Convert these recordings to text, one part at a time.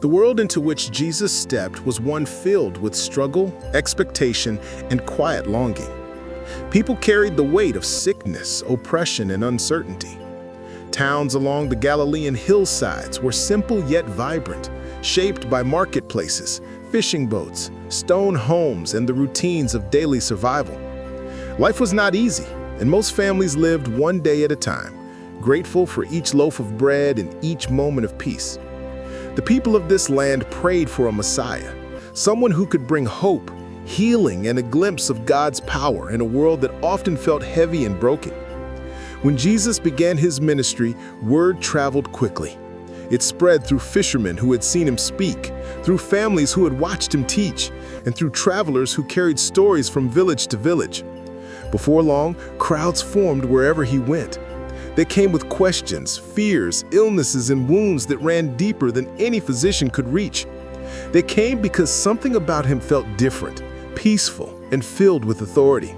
The world into which Jesus stepped was one filled with struggle, expectation, and quiet longing. People carried the weight of sickness, oppression, and uncertainty. Towns along the Galilean hillsides were simple yet vibrant, shaped by marketplaces, fishing boats, stone homes, and the routines of daily survival. Life was not easy, and most families lived one day at a time, grateful for each loaf of bread and each moment of peace. The people of this land prayed for a Messiah, someone who could bring hope, healing, and a glimpse of God's power in a world that often felt heavy and broken. When Jesus began his ministry, word traveled quickly. It spread through fishermen who had seen him speak, through families who had watched him teach, and through travelers who carried stories from village to village. Before long, crowds formed wherever he went. They came with questions, fears, illnesses, and wounds that ran deeper than any physician could reach. They came because something about him felt different, peaceful, and filled with authority.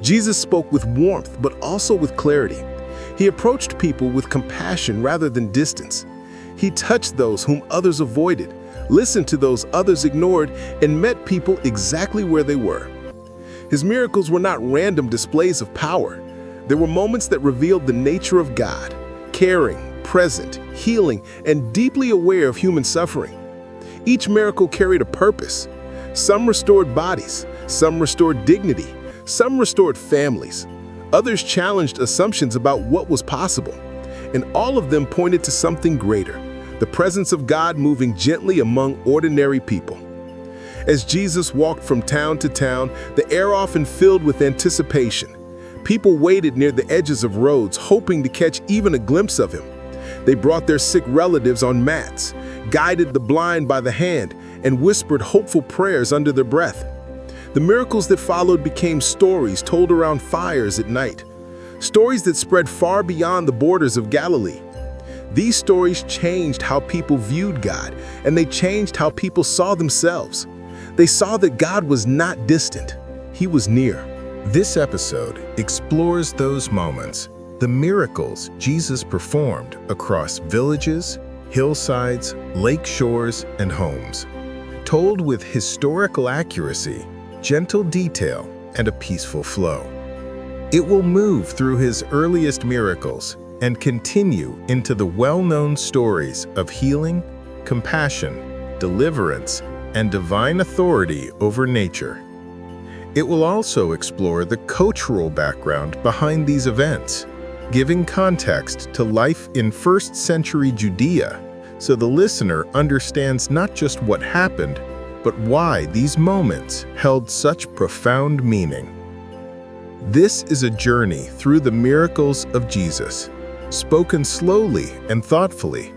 Jesus spoke with warmth, but also with clarity. He approached people with compassion rather than distance. He touched those whom others avoided, listened to those others ignored, and met people exactly where they were. His miracles were not random displays of power. There were moments that revealed the nature of God, caring, present, healing, and deeply aware of human suffering. Each miracle carried a purpose. Some restored bodies, some restored dignity, some restored families. Others challenged assumptions about what was possible. And all of them pointed to something greater, the presence of God moving gently among ordinary people. As Jesus walked from town to town, the air often filled with anticipation. People waited near the edges of roads, hoping to catch even a glimpse of him. They brought their sick relatives on mats, guided the blind by the hand, and whispered hopeful prayers under their breath. The miracles that followed became stories told around fires at night, stories that spread far beyond the borders of Galilee. These stories changed how people viewed God, and they changed how people saw themselves. They saw that God was not distant, he was near. This episode explores those moments, the miracles Jesus performed across villages, hillsides, lake shores, and homes, told with historical accuracy, gentle detail, and a peaceful flow. It will move through his earliest miracles and continue into the well-known stories of healing, compassion, deliverance, and divine authority over nature. It will also explore the cultural background behind these events, giving context to life in first-century Judea, so the listener understands not just what happened, but why these moments held such profound meaning. This is a journey through the miracles of Jesus, spoken slowly and thoughtfully,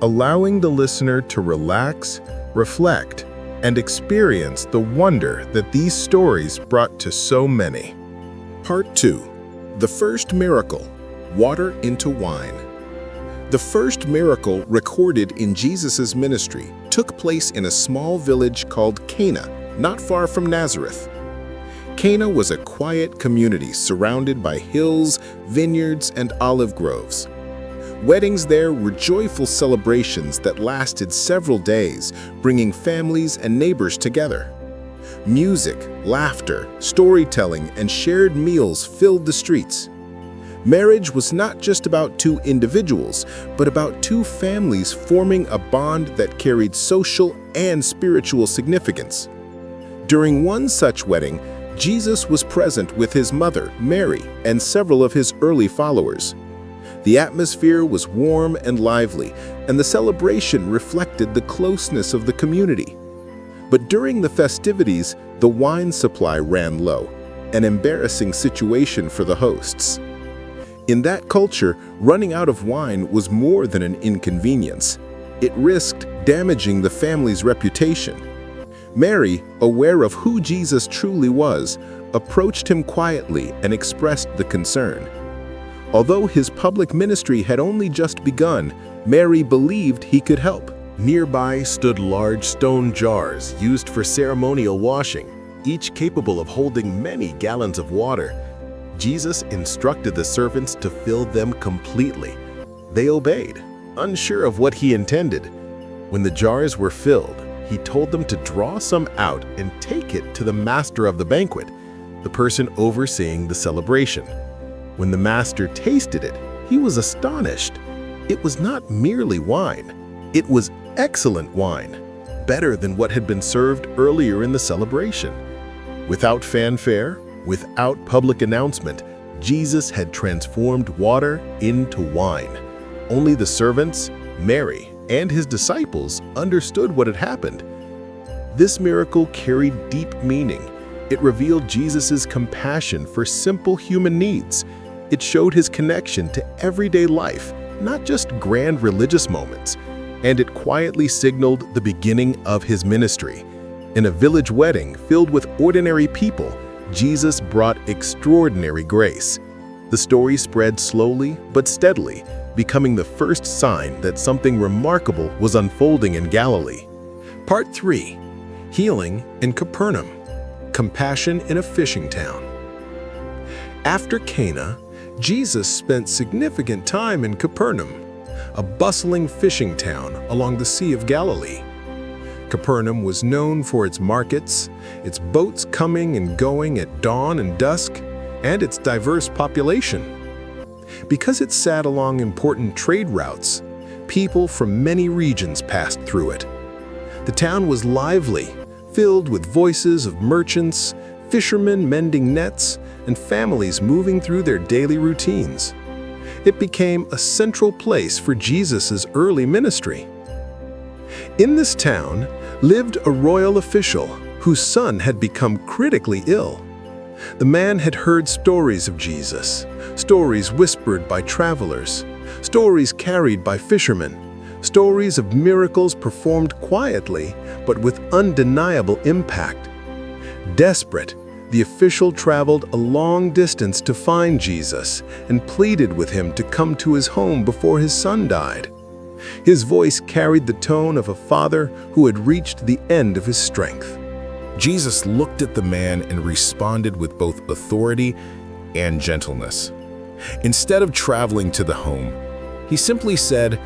allowing the listener to relax, reflect, and experience the wonder that these stories brought to so many. Part 2. The first miracle, water into wine. The first miracle recorded in Jesus' ministry took place in a small village called Cana, not far from Nazareth. Cana was a quiet community surrounded by hills, vineyards, and olive groves. Weddings there were joyful celebrations that lasted several days, bringing families and neighbors together. Music, laughter, storytelling, and shared meals filled the streets. Marriage was not just about two individuals, but about two families forming a bond that carried social and spiritual significance. During one such wedding, Jesus was present with his mother, Mary, and several of his early followers. The atmosphere was warm and lively, and the celebration reflected the closeness of the community. But during the festivities, the wine supply ran low, an embarrassing situation for the hosts. In that culture, running out of wine was more than an inconvenience. It risked damaging the family's reputation. Mary, aware of who Jesus truly was, approached him quietly and expressed the concern. Although his public ministry had only just begun, Mary believed he could help. Nearby stood large stone jars used for ceremonial washing, each capable of holding many gallons of water. Jesus instructed the servants to fill them completely. They obeyed, unsure of what he intended. When the jars were filled, he told them to draw some out and take it to the master of the banquet, the person overseeing the celebration. When the master tasted it, he was astonished. It was not merely wine. It was excellent wine, better than what had been served earlier in the celebration. Without fanfare, without public announcement, Jesus had transformed water into wine. Only the servants, Mary, and his disciples understood what had happened. This miracle carried deep meaning. It revealed Jesus' compassion for simple human needs. It showed his connection to everyday life, not just grand religious moments. And it quietly signaled the beginning of his ministry. In a village wedding filled with ordinary people, Jesus brought extraordinary grace. The story spread slowly but steadily, becoming the first sign that something remarkable was unfolding in Galilee. Part 3. Healing in Capernaum. Compassion in a fishing town. After Cana, Jesus spent significant time in Capernaum, a bustling fishing town along the Sea of Galilee. Capernaum was known for its markets, its boats coming and going at dawn and dusk, and its diverse population. Because it sat along important trade routes, people from many regions passed through it. The town was lively, filled with voices of merchants, fishermen mending nets, and families moving through their daily routines. It became a central place for Jesus' early ministry. In this town lived a royal official whose son had become critically ill. The man had heard stories of Jesus, stories whispered by travelers, stories carried by fishermen, stories of miracles performed quietly but with undeniable impact. Desperate, the official traveled a long distance to find Jesus and pleaded with him to come to his home before his son died. His voice carried the tone of a father who had reached the end of his strength. Jesus looked at the man and responded with both authority and gentleness. Instead of traveling to the home, he simply said,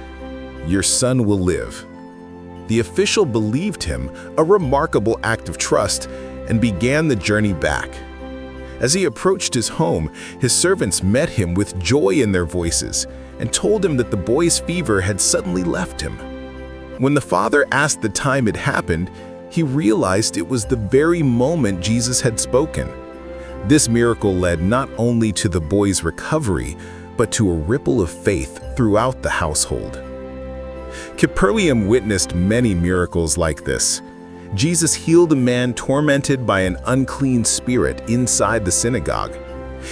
"Your son will live." The official believed him, a remarkable act of trust, and began the journey back. As he approached his home, his servants met him with joy in their voices and told him that the boy's fever had suddenly left him. When the father asked the time it happened, he realized it was the very moment Jesus had spoken. This miracle led not only to the boy's recovery, but to a ripple of faith throughout the household. Capernaum witnessed many miracles like this. Jesus healed a man tormented by an unclean spirit inside the synagogue.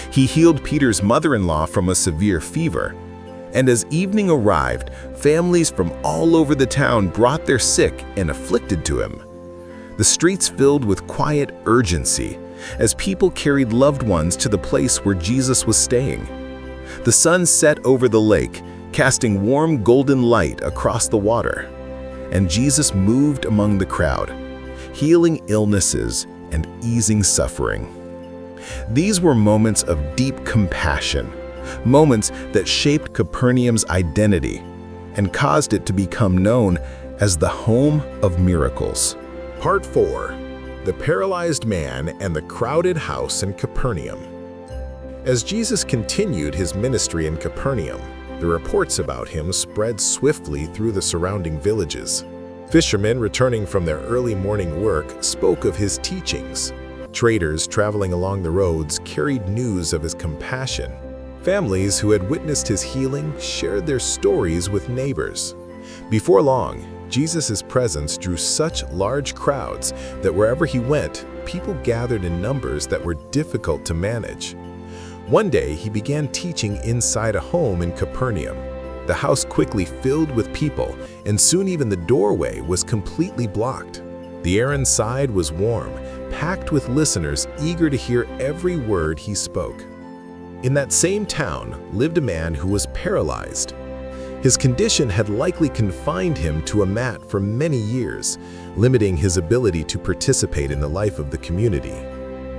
He healed Peter's mother-in-law from a severe fever. And as evening arrived, families from all over the town brought their sick and afflicted to him. The streets filled with quiet urgency as people carried loved ones to the place where Jesus was staying. The sun set over the lake, casting warm golden light across the water. And Jesus moved among the crowd, healing illnesses and easing suffering. These were moments of deep compassion, moments that shaped Capernaum's identity and caused it to become known as the home of miracles. Part 4. The Paralyzed Man and the Crowded House in Capernaum. As Jesus continued his ministry in Capernaum, the reports about him spread swiftly through the surrounding villages. Fishermen returning from their early morning work spoke of his teachings. Traders traveling along the roads carried news of his compassion. Families who had witnessed his healing shared their stories with neighbors. Before long, Jesus' presence drew such large crowds that wherever he went, people gathered in numbers that were difficult to manage. One day, he began teaching inside a home in Capernaum. The house quickly filled with people, and soon even the doorway was completely blocked. The air inside was warm, packed with listeners eager to hear every word he spoke. In that same town lived a man who was paralyzed. His condition had likely confined him to a mat for many years, limiting his ability to participate in the life of the community.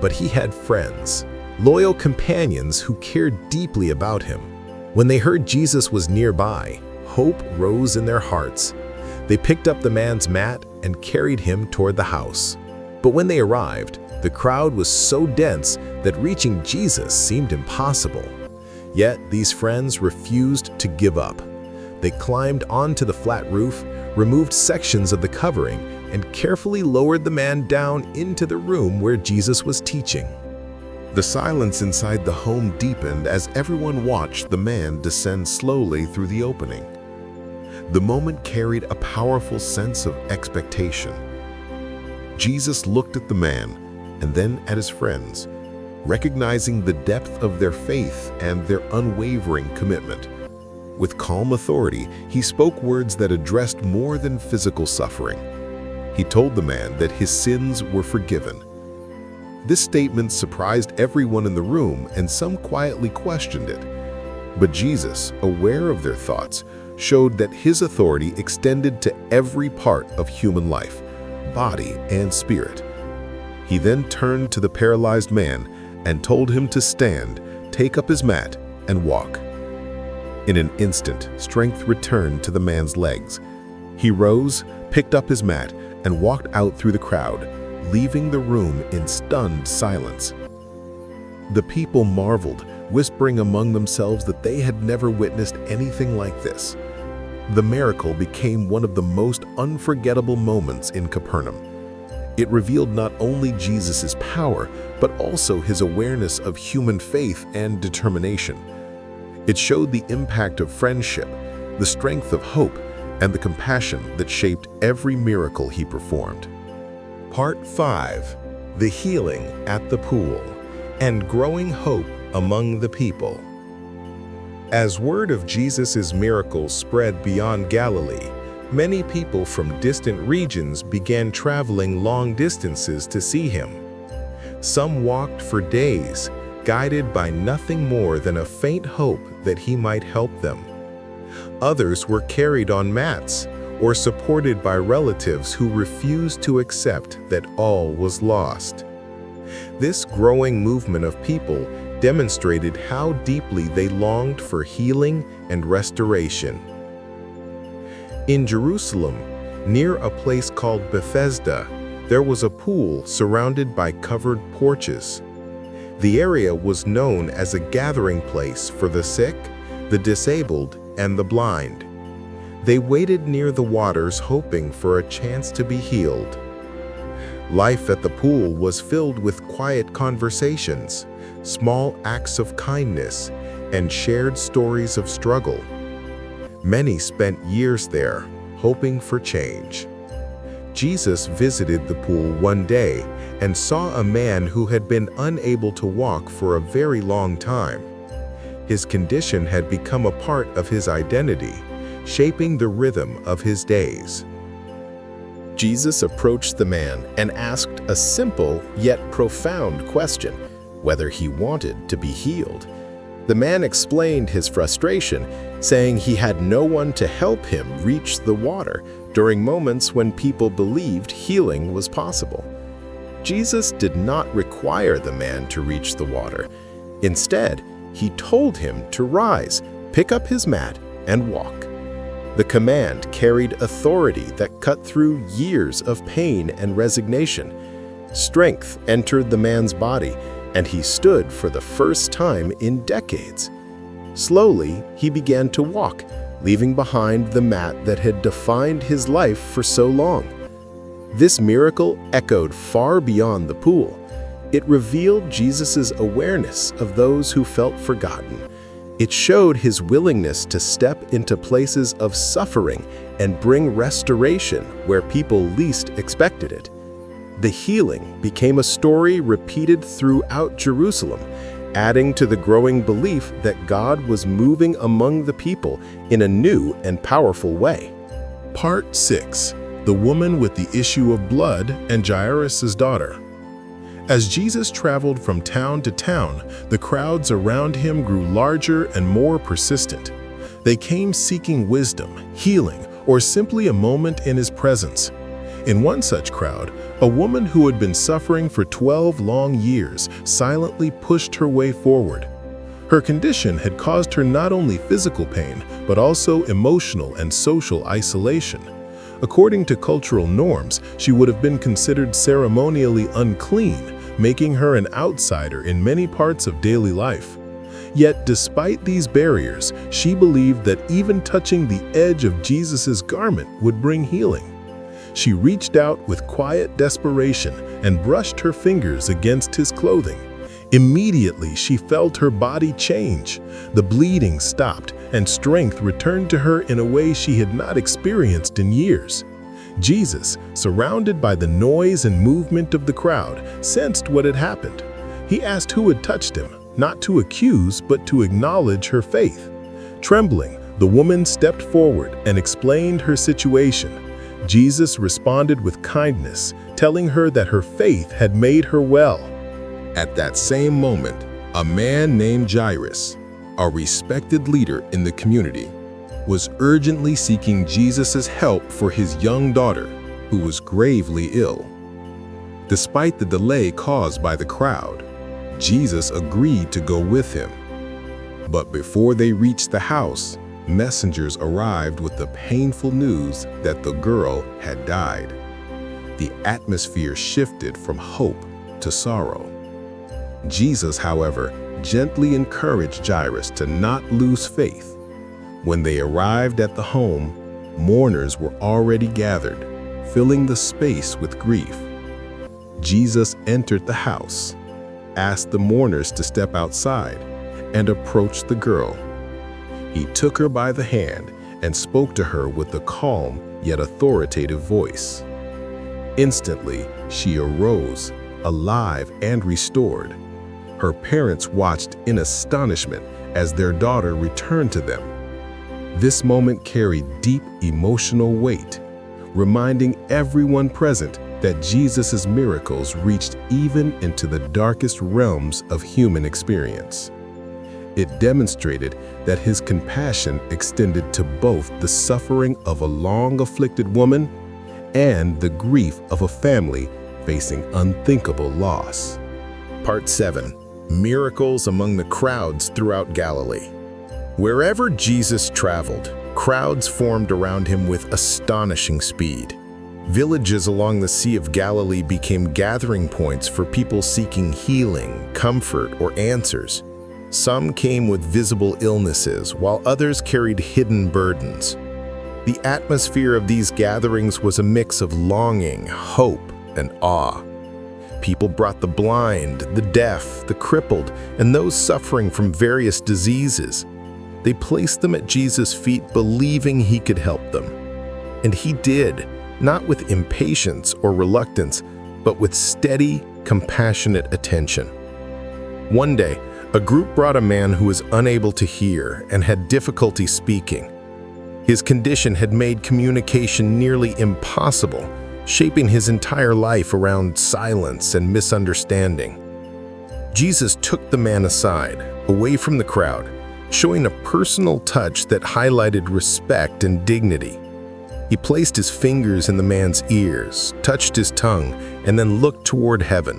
But he had friends, loyal companions who cared deeply about him. When they heard Jesus was nearby, hope rose in their hearts. They picked up the man's mat and carried him toward the house. But when they arrived, the crowd was so dense that reaching Jesus seemed impossible. Yet these friends refused to give up. They climbed onto the flat roof, removed sections of the covering, and carefully lowered the man down into the room where Jesus was teaching. The silence inside the home deepened as everyone watched the man descend slowly through the opening. The moment carried a powerful sense of expectation. Jesus looked at the man and then at his friends, recognizing the depth of their faith and their unwavering commitment. With calm authority, he spoke words that addressed more than physical suffering. He told the man that his sins were forgiven. This statement surprised everyone in the room, and some quietly questioned it. But Jesus, aware of their thoughts, showed that his authority extended to every part of human life, body and spirit. He then turned to the paralyzed man and told him to stand, take up his mat, and walk. In an instant, strength returned to the man's legs. He rose, picked up his mat, and walked out through the crowd, leaving the room in stunned silence. The people marveled, whispering among themselves that they had never witnessed anything like this. The miracle became one of the most unforgettable moments in Capernaum. It revealed not only Jesus' power, but also his awareness of human faith and determination. It showed the impact of friendship, the strength of hope, and the compassion that shaped every miracle he performed. Part 5. The healing at the pool and growing hope among the people. As word of Jesus' miracles spread beyond Galilee, many people from distant regions began traveling long distances to see him. Some walked for days, guided by nothing more than a faint hope that he might help them. Others were carried on mats or supported by relatives who refused to accept that all was lost. This growing movement of people demonstrated how deeply they longed for healing and restoration. In Jerusalem, near a place called Bethesda, there was a pool surrounded by covered porches. The area was known as a gathering place for the sick, the disabled, and the blind. They waited near the waters hoping for a chance to be healed. Life at the pool was filled with quiet conversations, small acts of kindness, and shared stories of struggle. Many spent years there, hoping for change. Jesus visited the pool one day and saw a man who had been unable to walk for a very long time. His condition had become a part of his identity, shaping the rhythm of his days. Jesus approached the man and asked a simple yet profound question, whether he wanted to be healed. The man explained his frustration, saying he had no one to help him reach the water during moments when people believed healing was possible. Jesus did not require the man to reach the water. Instead, he told him to rise, pick up his mat, and walk. The command carried authority that cut through years of pain and resignation. Strength entered the man's body, and he stood for the first time in decades. Slowly, he began to walk, leaving behind the mat that had defined his life for so long. This miracle echoed far beyond the pool. It revealed Jesus' awareness of those who felt forgotten. It showed his willingness to step into places of suffering and bring restoration where people least expected it. The healing became a story repeated throughout Jerusalem, adding to the growing belief that God was moving among the people in a new and powerful way. Part 6. The woman with the issue of blood and Jairus' daughter. As Jesus traveled from town to town, the crowds around him grew larger and more persistent. They came seeking wisdom, healing, or simply a moment in his presence. In one such crowd, a woman who had been suffering for 12 long years silently pushed her way forward. Her condition had caused her not only physical pain, but also emotional and social isolation. According to cultural norms, she would have been considered ceremonially unclean, making her an outsider in many parts of daily life. Yet, despite these barriers, she believed that even touching the edge of Jesus' garment would bring healing. She reached out with quiet desperation and brushed her fingers against his clothing. Immediately, she felt her body change. The bleeding stopped, and strength returned to her in a way she had not experienced in years. Jesus, surrounded by the noise and movement of the crowd, sensed what had happened. He asked who had touched him, not to accuse, but to acknowledge her faith. Trembling, the woman stepped forward and explained her situation. Jesus responded with kindness, telling her that her faith had made her well. At that same moment, a man named Jairus, a respected leader in the community, was urgently seeking Jesus' help for his young daughter, who was gravely ill. Despite the delay caused by the crowd, Jesus agreed to go with him. But before they reached the house, messengers arrived with the painful news that the girl had died. The atmosphere shifted from hope to sorrow. Jesus, however, gently encouraged Jairus to not lose faith. When they arrived at the home, mourners were already gathered, filling the space with grief. Jesus entered the house, asked the mourners to step outside, and approached the girl. He took her by the hand and spoke to her with a calm yet authoritative voice. Instantly, she arose, alive and restored. Her parents watched in astonishment as their daughter returned to them. This moment carried deep emotional weight, reminding everyone present that Jesus' miracles reached even into the darkest realms of human experience. It demonstrated that his compassion extended to both the suffering of a long-afflicted woman and the grief of a family facing unthinkable loss. Part 7. Miracles among the crowds throughout Galilee. Wherever Jesus traveled, crowds formed around him with astonishing speed. Villages along the Sea of Galilee became gathering points for people seeking healing, comfort, or answers. Some came with visible illnesses, while others carried hidden burdens. The atmosphere of these gatherings was a mix of longing, hope, and awe. People brought the blind, the deaf, the crippled, and those suffering from various diseases. They placed them at Jesus' feet, believing he could help them. And he did, not with impatience or reluctance, but with steady, compassionate attention. One day, a group brought a man who was unable to hear and had difficulty speaking. His condition had made communication nearly impossible, shaping his entire life around silence and misunderstanding. Jesus took the man aside, away from the crowd, showing a personal touch that highlighted respect and dignity. He placed his fingers in the man's ears, touched his tongue, and then looked toward heaven.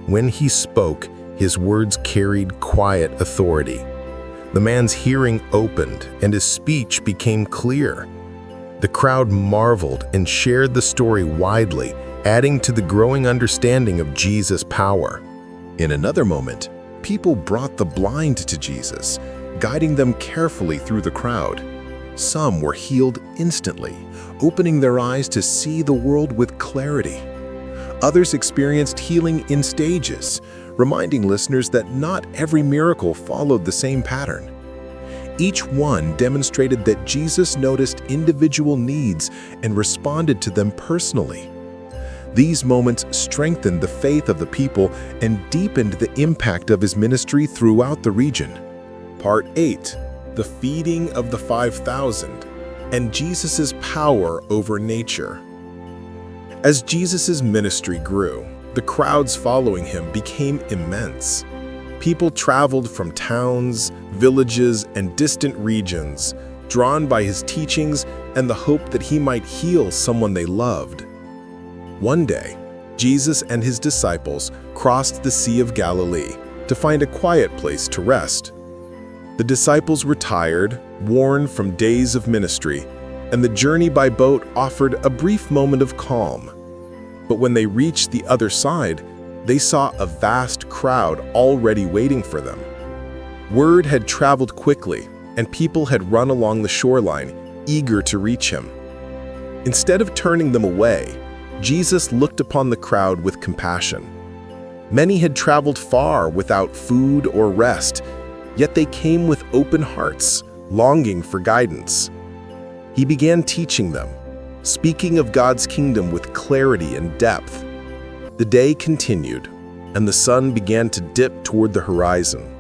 When he spoke, his words carried quiet authority. The man's hearing opened, and his speech became clear. The crowd marveled and shared the story widely, adding to the growing understanding of Jesus' power. In another moment, people brought the blind to Jesus, guiding them carefully through the crowd. Some were healed instantly, opening their eyes to see the world with clarity. Others experienced healing in stages, reminding listeners that not every miracle followed the same pattern. Each one demonstrated that Jesus noticed individual needs and responded to them personally. These moments strengthened the faith of the people and deepened the impact of his ministry throughout the region. Part 8. The feeding of the 5,000 and Jesus' power over nature. As Jesus' ministry grew, the crowds following him became immense. People traveled from towns, villages, and distant regions, drawn by his teachings and the hope that he might heal someone they loved. One day, Jesus and his disciples crossed the Sea of Galilee to find a quiet place to rest. The disciples were tired, worn from days of ministry, and the journey by boat offered a brief moment of calm. But when they reached the other side, they saw a vast crowd already waiting for them. Word had traveled quickly, and people had run along the shoreline, eager to reach him. Instead of turning them away, Jesus looked upon the crowd with compassion. Many had traveled far without food or rest, yet they came with open hearts, longing for guidance. He began teaching them, speaking of God's kingdom with clarity and depth. The day continued, and the sun began to dip toward the horizon.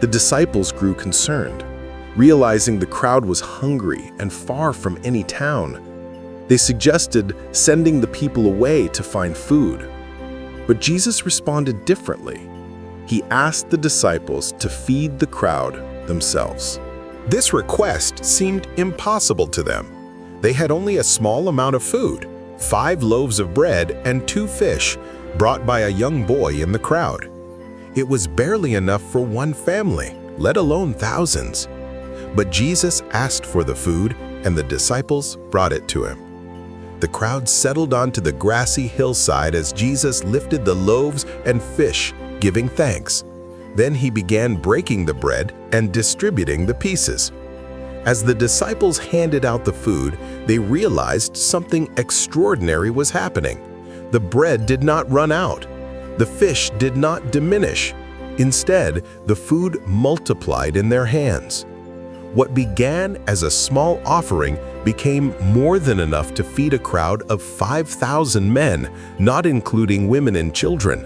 The disciples grew concerned, realizing the crowd was hungry and far from any town. They suggested sending the people away to find food. But Jesus responded differently. He asked the disciples to feed the crowd themselves. This request seemed impossible to them. They had only a small amount of food, 5 loaves of bread and 2 fish, brought by a young boy in the crowd. It was barely enough for one family, let alone thousands. But Jesus asked for the food, and the disciples brought it to him. The crowd settled onto the grassy hillside as Jesus lifted the loaves and fish, giving thanks. Then he began breaking the bread and distributing the pieces. As the disciples handed out the food, they realized something extraordinary was happening. The bread did not run out. The fish did not diminish. Instead, the food multiplied in their hands. What began as a small offering became more than enough to feed a crowd of 5,000 men, not including women and children.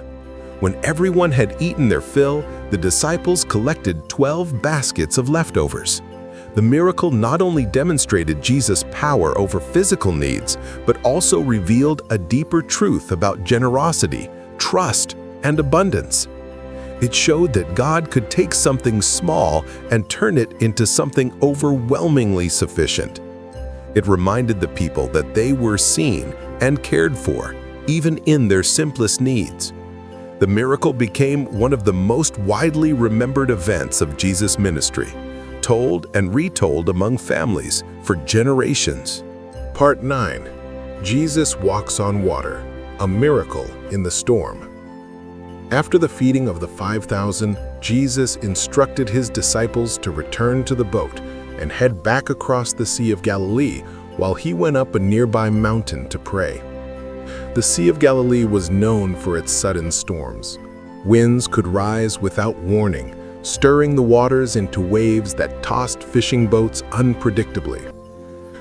When everyone had eaten their fill, the disciples collected 12 baskets of leftovers. The miracle not only demonstrated Jesus' power over physical needs, but also revealed a deeper truth about generosity, trust, and abundance. It showed that God could take something small and turn it into something overwhelmingly sufficient. It reminded the people that they were seen and cared for, even in their simplest needs. The miracle became one of the most widely remembered events of Jesus' ministry, told and retold among families for generations. Part 9. Jesus walks on water, a miracle in the storm. After the feeding of the 5,000, Jesus instructed his disciples to return to the boat and head back across the Sea of Galilee while he went up a nearby mountain to pray. The Sea of Galilee was known for its sudden storms. Winds could rise without warning, stirring the waters into waves that tossed fishing boats unpredictably.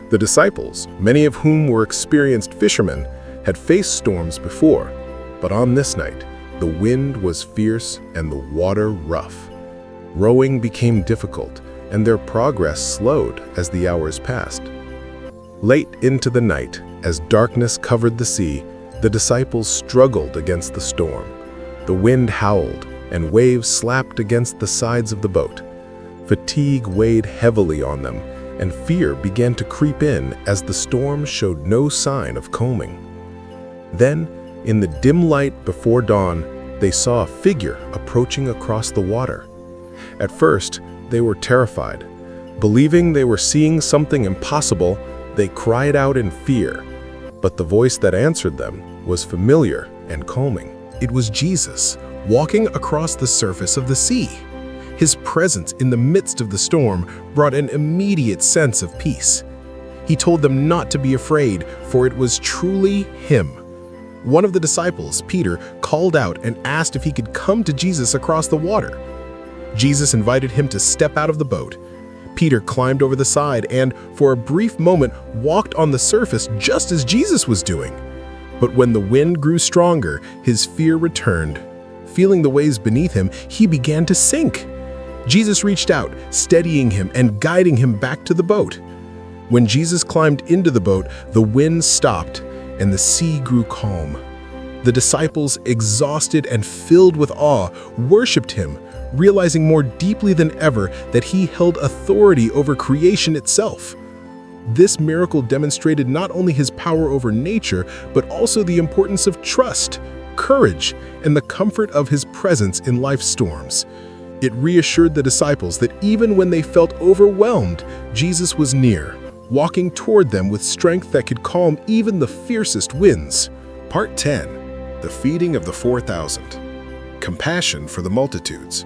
The disciples, many of whom were experienced fishermen, had faced storms before, but on this night, the wind was fierce and the water rough. Rowing became difficult, and their progress slowed as the hours passed. Late into the night, as darkness covered the sea, the disciples struggled against the storm. The wind howled, and waves slapped against the sides of the boat. Fatigue weighed heavily on them, and fear began to creep in as the storm showed no sign of calming. Then, in the dim light before dawn, they saw a figure approaching across the water. At first, they were terrified. Believing they were seeing something impossible, they cried out in fear. But the voice that answered them was familiar and calming. It was Jesus, walking across the surface of the sea. His presence in the midst of the storm brought an immediate sense of peace. He told them not to be afraid, for it was truly him. One of the disciples, Peter, called out and asked if he could come to Jesus across the water. Jesus invited him to step out of the boat. Peter climbed over the side and, for a brief moment, walked on the surface just as Jesus was doing. But when the wind grew stronger, his fear returned. Feeling the waves beneath him, he began to sink. Jesus reached out, steadying him and guiding him back to the boat. When Jesus climbed into the boat, the wind stopped and the sea grew calm. The disciples, exhausted and filled with awe, worshipped him, realizing more deeply than ever that he held authority over creation itself. This miracle demonstrated not only his power over nature, but also the importance of trust, courage, and the comfort of his presence in life's storms. It reassured the disciples that even when they felt overwhelmed, Jesus was near, walking toward them with strength that could calm even the fiercest winds. Part 10. The Feeding of the 4,000. Compassion for the multitudes.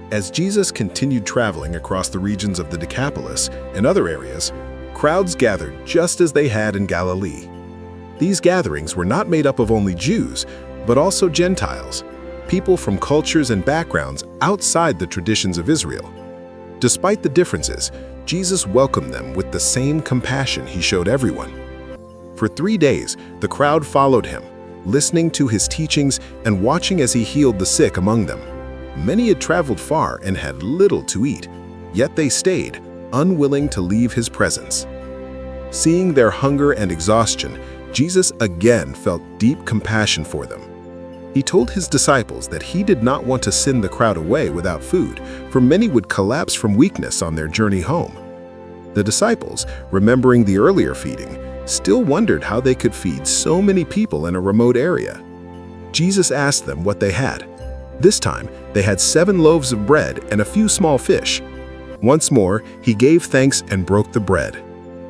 As Jesus continued traveling across the regions of the Decapolis and other areas, crowds gathered just as they had in Galilee. These gatherings were not made up of only Jews, but also Gentiles, people from cultures and backgrounds outside the traditions of Israel. Despite the differences, Jesus welcomed them with the same compassion he showed everyone. For 3 days, the crowd followed him, listening to his teachings and watching as he healed the sick among them. Many had traveled far and had little to eat, yet they stayed, unwilling to leave his presence. Seeing their hunger and exhaustion, Jesus again felt deep compassion for them. He told his disciples that he did not want to send the crowd away without food, for many would collapse from weakness on their journey home. The disciples, remembering the earlier feeding, still wondered how they could feed so many people in a remote area. Jesus asked them what they had. This time, they had 7 loaves of bread and a few small fish. Once more, he gave thanks and broke the bread.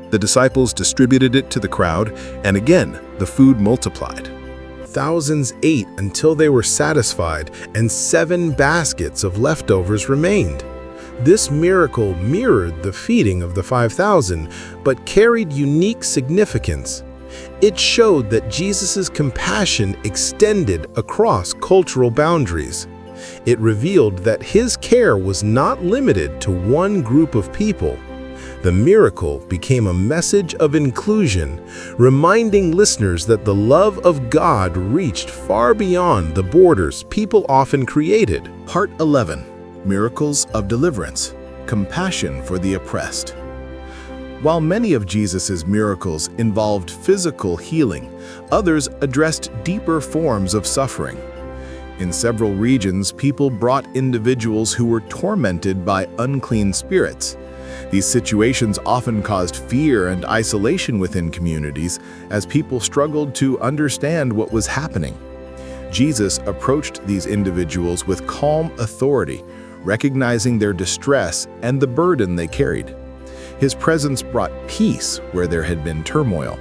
The disciples distributed it to the crowd, and again, the food multiplied. Thousands ate until they were satisfied, and 7 baskets of leftovers remained. This miracle mirrored the feeding of the 5,000, but carried unique significance. It showed that Jesus' compassion extended across cultural boundaries. It revealed that his care was not limited to one group of people. The miracle became a message of inclusion, reminding listeners that the love of God reached far beyond the borders people often created. Part 11. Miracles of Deliverance. Compassion for the oppressed. While many of Jesus' miracles involved physical healing, others addressed deeper forms of suffering. In several regions, people brought individuals who were tormented by unclean spirits. These situations often caused fear and isolation within communities as people struggled to understand what was happening. Jesus approached these individuals with calm authority, recognizing their distress and the burden they carried. His presence brought peace where there had been turmoil.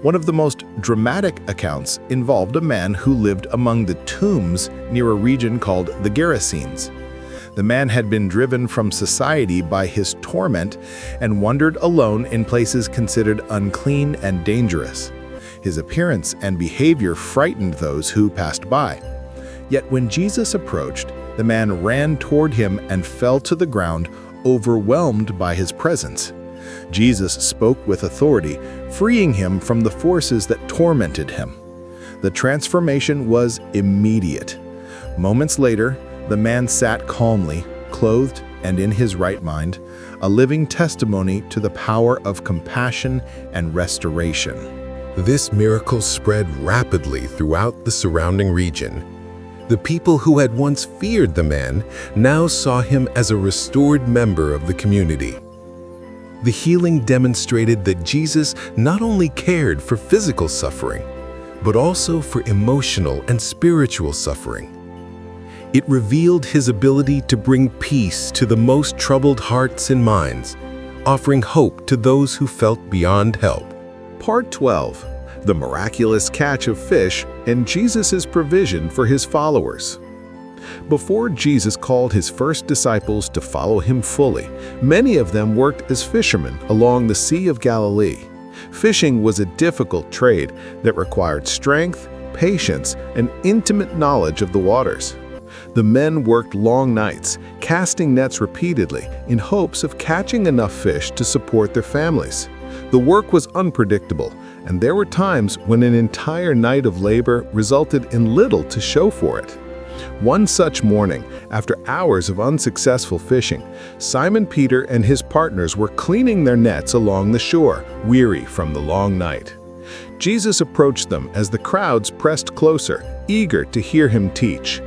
One of the most dramatic accounts involved a man who lived among the tombs near a region called the Gerasenes. The man had been driven from society by his torment and wandered alone in places considered unclean and dangerous. His appearance and behavior frightened those who passed by. Yet when Jesus approached, the man ran toward him and fell to the ground, overwhelmed by his presence. Jesus spoke with authority, freeing him from the forces that tormented him. The transformation was immediate. Moments later, the man sat calmly, clothed and in his right mind, a living testimony to the power of compassion and restoration. This miracle spread rapidly throughout the surrounding region. The people who had once feared the man now saw him as a restored member of the community. The healing demonstrated that Jesus not only cared for physical suffering, but also for emotional and spiritual suffering. It revealed his ability to bring peace to the most troubled hearts and minds, offering hope to those who felt beyond help. Part 12. The miraculous catch of fish and Jesus' provision for his followers. Before Jesus called his first disciples to follow him fully, many of them worked as fishermen along the Sea of Galilee. Fishing was a difficult trade that required strength, patience, and intimate knowledge of the waters. The men worked long nights, casting nets repeatedly in hopes of catching enough fish to support their families. The work was unpredictable, and there were times when an entire night of labor resulted in little to show for it. One such morning, after hours of unsuccessful fishing, Simon Peter and his partners were cleaning their nets along the shore, weary from the long night. Jesus approached them as the crowds pressed closer, eager to hear him teach.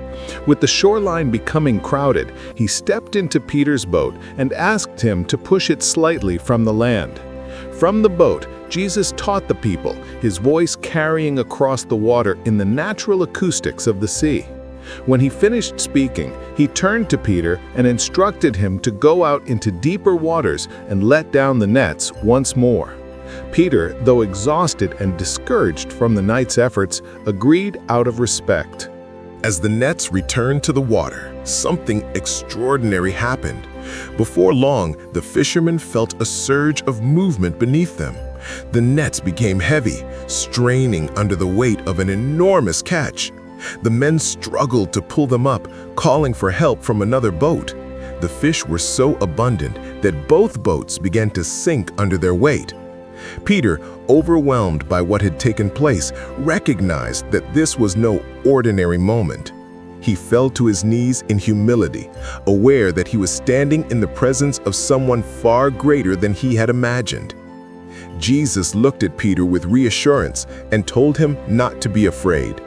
With the shoreline becoming crowded, he stepped into Peter's boat and asked him to push it slightly from the land. From the boat, Jesus taught the people, his voice carrying across the water in the natural acoustics of the sea. When he finished speaking, he turned to Peter and instructed him to go out into deeper waters and let down the nets once more. Peter, though exhausted and discouraged from the night's efforts, agreed out of respect. As the nets returned to the water, something extraordinary happened. Before long, the fishermen felt a surge of movement beneath them. The nets became heavy, straining under the weight of an enormous catch. The men struggled to pull them up, calling for help from another boat. The fish were so abundant that both boats began to sink under their weight. Peter, overwhelmed by what had taken place, recognized that this was no ordinary moment. He fell to his knees in humility, aware that he was standing in the presence of someone far greater than he had imagined. Jesus looked at Peter with reassurance and told him not to be afraid.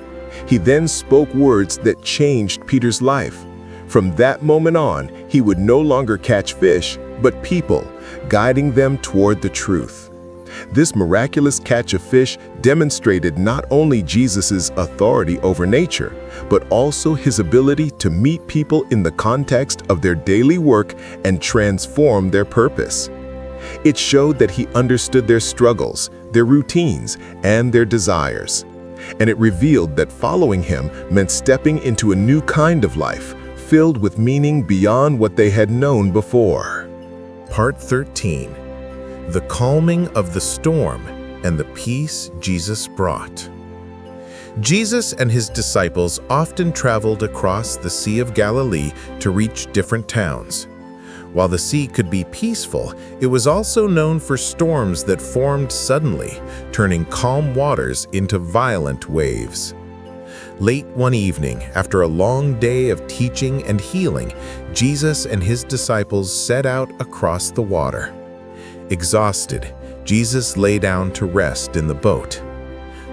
He then spoke words that changed Peter's life. From that moment on, he would no longer catch fish, but people, guiding them toward the truth. This miraculous catch of fish demonstrated not only Jesus' authority over nature, but also his ability to meet people in the context of their daily work and transform their purpose. It showed that he understood their struggles, their routines, and their desires. And it revealed that following him meant stepping into a new kind of life, filled with meaning beyond what they had known before. Part 13. The calming of the storm and the peace Jesus brought. Jesus and his disciples often traveled across the Sea of Galilee to reach different towns. While the sea could be peaceful, it was also known for storms that formed suddenly, turning calm waters into violent waves. Late one evening, after a long day of teaching and healing, Jesus and his disciples set out across the water. Exhausted, Jesus lay down to rest in the boat.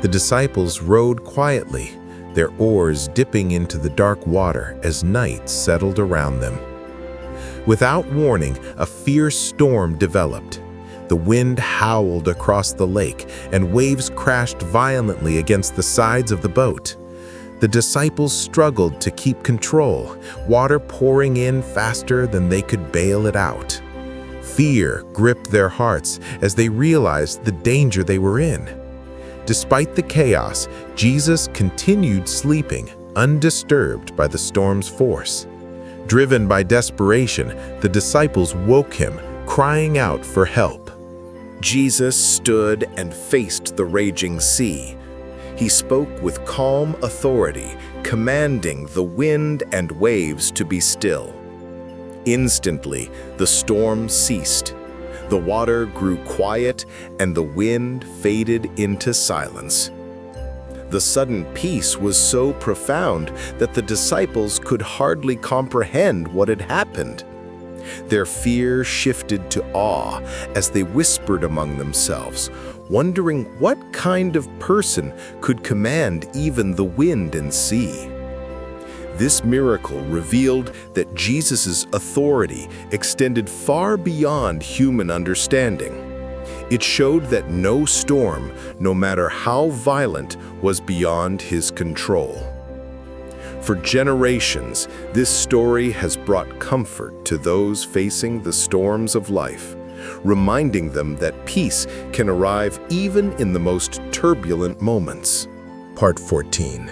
The disciples rowed quietly, their oars dipping into the dark water as night settled around them. Without warning, a fierce storm developed. The wind howled across the lake, and waves crashed violently against the sides of the boat. The disciples struggled to keep control, water pouring in faster than they could bail it out. Fear gripped their hearts as they realized the danger they were in. Despite the chaos, Jesus continued sleeping, undisturbed by the storm's force. Driven by desperation, the disciples woke him, crying out for help. Jesus stood and faced the raging sea. He spoke with calm authority, commanding the wind and waves to be still. Instantly, the storm ceased. The water grew quiet, and the wind faded into silence. The sudden peace was so profound that the disciples could hardly comprehend what had happened. Their fear shifted to awe as they whispered among themselves, wondering what kind of person could command even the wind and sea. This miracle revealed that Jesus' authority extended far beyond human understanding. It showed that no storm, no matter how violent, was beyond his control. For generations, this story has brought comfort to those facing the storms of life, reminding them that peace can arrive even in the most turbulent moments. Part 14.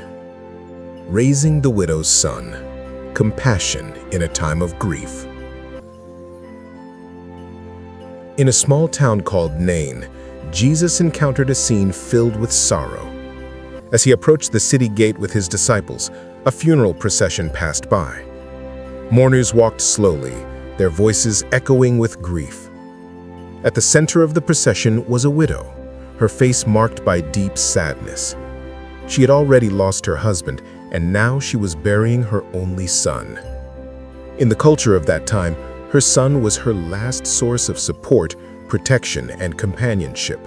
Raising the widow's son. Compassion in a time of grief. In a small town called Nain, Jesus encountered a scene filled with sorrow. As he approached the city gate with his disciples, a funeral procession passed by. Mourners walked slowly, their voices echoing with grief. At the center of the procession was a widow, her face marked by deep sadness. She had already lost her husband, and now she was burying her only son. In the culture of that time, her son was her last source of support, protection, and companionship.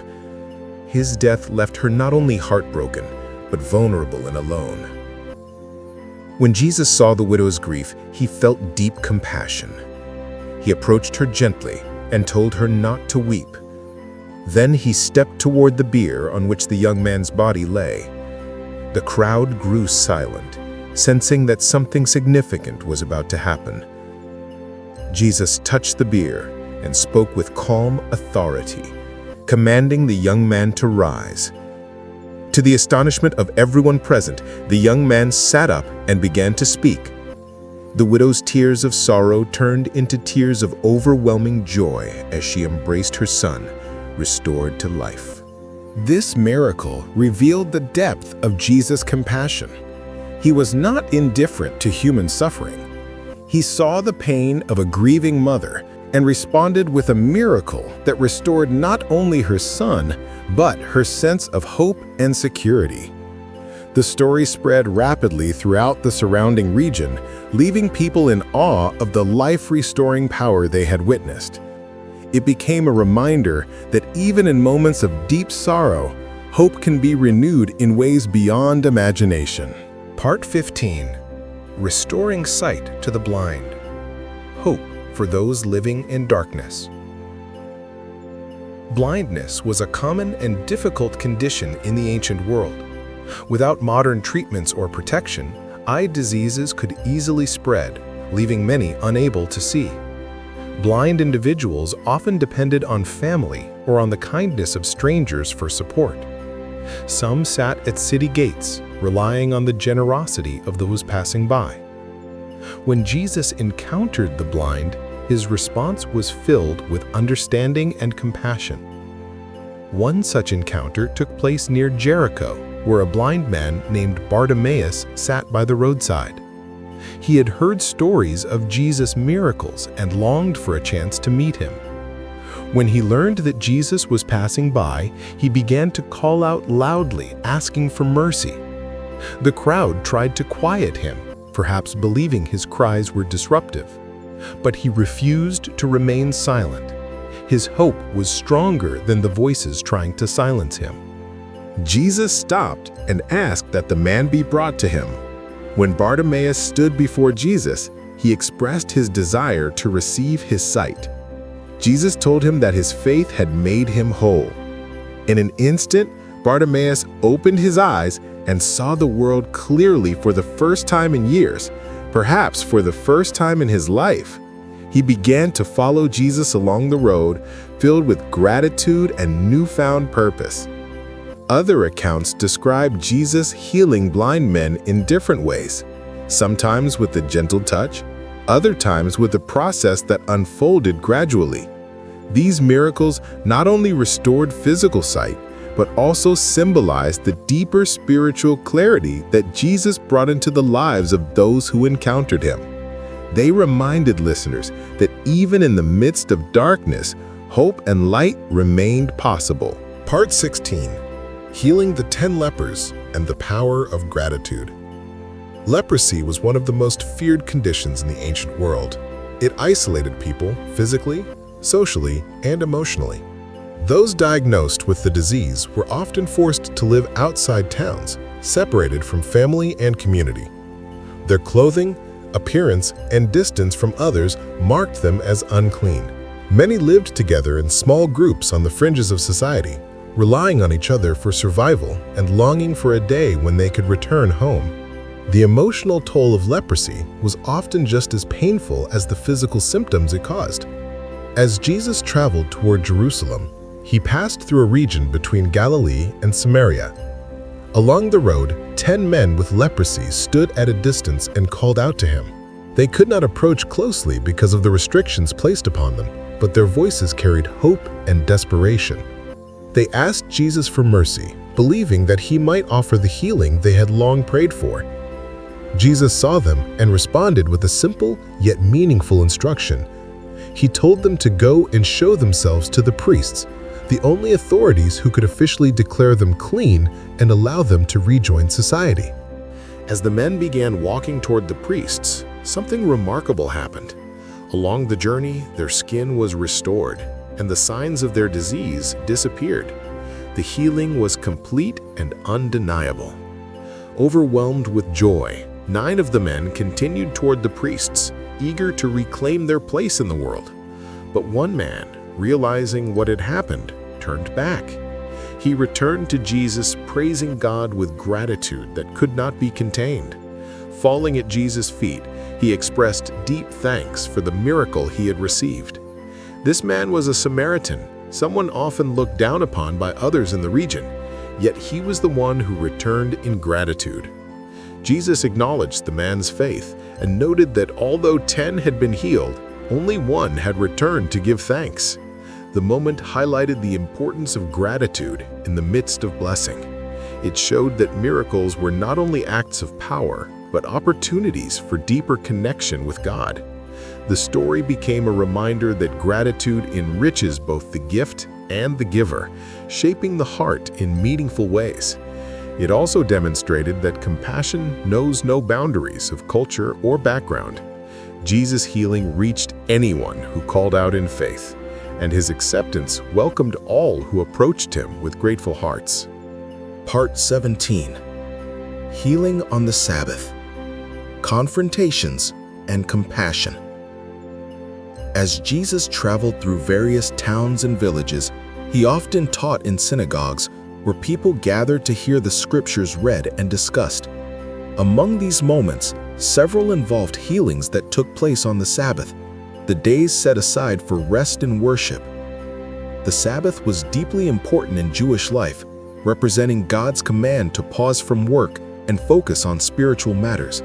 His death left her not only heartbroken, but vulnerable and alone. When Jesus saw the widow's grief, he felt deep compassion. He approached her gently and told her not to weep. Then he stepped toward the bier on which the young man's body lay. The crowd grew silent, sensing that something significant was about to happen. Jesus touched the bier and spoke with calm authority, commanding the young man to rise. To the astonishment of everyone present, the young man sat up and began to speak. The widow's tears of sorrow turned into tears of overwhelming joy as she embraced her son, restored to life. This miracle revealed the depth of Jesus' compassion. He was not indifferent to human suffering. He saw the pain of a grieving mother and responded with a miracle that restored not only her son, but her sense of hope and security. The story spread rapidly throughout the surrounding region, leaving people in awe of the life-restoring power they had witnessed. It became a reminder that even in moments of deep sorrow, hope can be renewed in ways beyond imagination. Part 15. Restoring Sight to the Blind. Hope for those living in darkness. Blindness was a common and difficult condition in the ancient world. Without modern treatments or protection, eye diseases could easily spread, leaving many unable to see. Blind individuals often depended on family or on the kindness of strangers for support. Some sat at city gates, relying on the generosity of those passing by. When Jesus encountered the blind, his response was filled with understanding and compassion. One such encounter took place near Jericho, where a blind man named Bartimaeus sat by the roadside. He had heard stories of Jesus' miracles and longed for a chance to meet him. When he learned that Jesus was passing by, he began to call out loudly, asking for mercy. The crowd tried to quiet him, perhaps believing his cries were disruptive. But he refused to remain silent. His hope was stronger than the voices trying to silence him. Jesus stopped and asked that the man be brought to him. When Bartimaeus stood before Jesus, he expressed his desire to receive his sight. Jesus told him that his faith had made him whole. In an instant, Bartimaeus opened his eyes and saw the world clearly for the first time in years, perhaps for the first time in his life. He began to follow Jesus along the road, filled with gratitude and newfound purpose. Other accounts describe Jesus healing blind men in different ways, sometimes with a gentle touch, other times with a process that unfolded gradually. These miracles not only restored physical sight, but also symbolized the deeper spiritual clarity that Jesus brought into the lives of those who encountered him. They reminded listeners that even in the midst of darkness, hope and light remained possible. Part 16. Healing the 10 lepers and the power of gratitude. Leprosy was one of the most feared conditions in the ancient world. It isolated people physically, socially, and emotionally. Those diagnosed with the disease were often forced to live outside towns, separated from family and community. Their clothing, appearance, and distance from others marked them as unclean. Many lived together in small groups on the fringes of society, relying on each other for survival and longing for a day when they could return home. The emotional toll of leprosy was often just as painful as the physical symptoms it caused. As Jesus traveled toward Jerusalem, he passed through a region between Galilee and Samaria. Along the road, 10 men with leprosy stood at a distance and called out to him. They could not approach closely because of the restrictions placed upon them, but their voices carried hope and desperation. They asked Jesus for mercy, believing that he might offer the healing they had long prayed for. Jesus saw them and responded with a simple yet meaningful instruction. He told them to go and show themselves to the priests, the only authorities who could officially declare them clean and allow them to rejoin society. As the men began walking toward the priests, something remarkable happened. Along the journey, their skin was restored, and the signs of their disease disappeared. The healing was complete and undeniable. Overwhelmed with joy, 9 of the men continued toward the priests, eager to reclaim their place in the world. But one man, realizing what had happened, turned back. He returned to Jesus, praising God with gratitude that could not be contained. Falling at Jesus' feet, he expressed deep thanks for the miracle he had received. This man was a Samaritan, someone often looked down upon by others in the region, yet he was the one who returned in gratitude. Jesus acknowledged the man's faith and noted that although 10 had been healed, only one had returned to give thanks. The moment highlighted the importance of gratitude in the midst of blessing. It showed that miracles were not only acts of power, but opportunities for deeper connection with God. The story became a reminder that gratitude enriches both the gift and the giver, shaping the heart in meaningful ways. It also demonstrated that compassion knows no boundaries of culture or background. Jesus' healing reached anyone who called out in faith, and his acceptance welcomed all who approached him with grateful hearts. Part 17. Healing on the Sabbath. Confrontations and compassion. As Jesus traveled through various towns and villages, he often taught in synagogues where people gathered to hear the scriptures read and discussed. Among these moments, several involved healings that took place on the Sabbath, the days set aside for rest and worship. The Sabbath was deeply important in Jewish life, representing God's command to pause from work and focus on spiritual matters.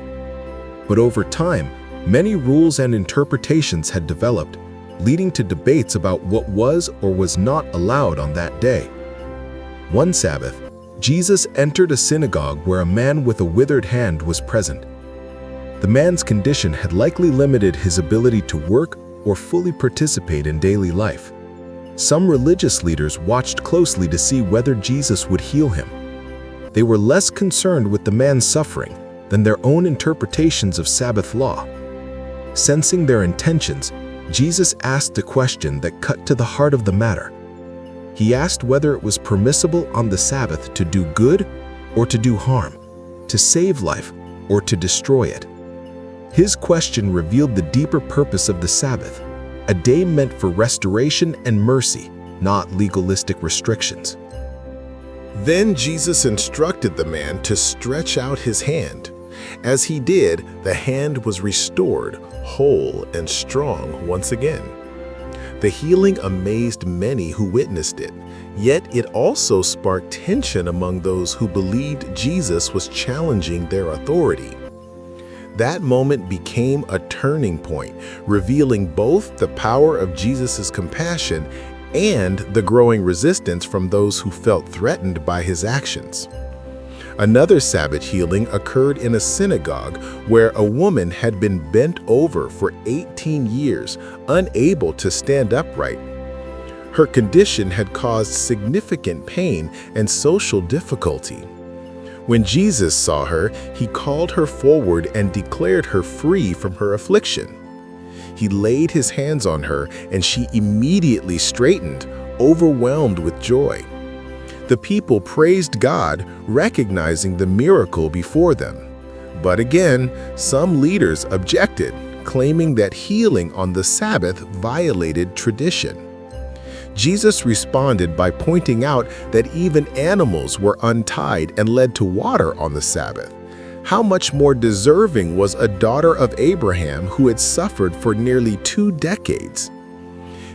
But over time, many rules and interpretations had developed, leading to debates about what was or was not allowed on that day. One Sabbath, Jesus entered a synagogue where a man with a withered hand was present. The man's condition had likely limited his ability to work or fully participate in daily life. Some religious leaders watched closely to see whether Jesus would heal him. They were less concerned with the man's suffering than their own interpretations of Sabbath law. Sensing their intentions, Jesus asked a question that cut to the heart of the matter. He asked whether it was permissible on the Sabbath to do good or to do harm, to save life or to destroy it. His question revealed the deeper purpose of the Sabbath, a day meant for restoration and mercy, not legalistic restrictions. Then Jesus instructed the man to stretch out his hand. As he did, the hand was restored, whole and strong once again. The healing amazed many who witnessed it, yet it also sparked tension among those who believed Jesus was challenging their authority. That moment became a turning point, revealing both the power of Jesus' compassion and the growing resistance from those who felt threatened by his actions. Another Sabbath healing occurred in a synagogue where a woman had been bent over for 18 years, unable to stand upright. Her condition had caused significant pain and social difficulty. When Jesus saw her, he called her forward and declared her free from her affliction. He laid his hands on her, and she immediately straightened, overwhelmed with joy. The people praised God, recognizing the miracle before them. But again, some leaders objected, claiming that healing on the Sabbath violated tradition. Jesus responded by pointing out that even animals were untied and led to water on the Sabbath. How much more deserving was a daughter of Abraham who had suffered for nearly 2 decades?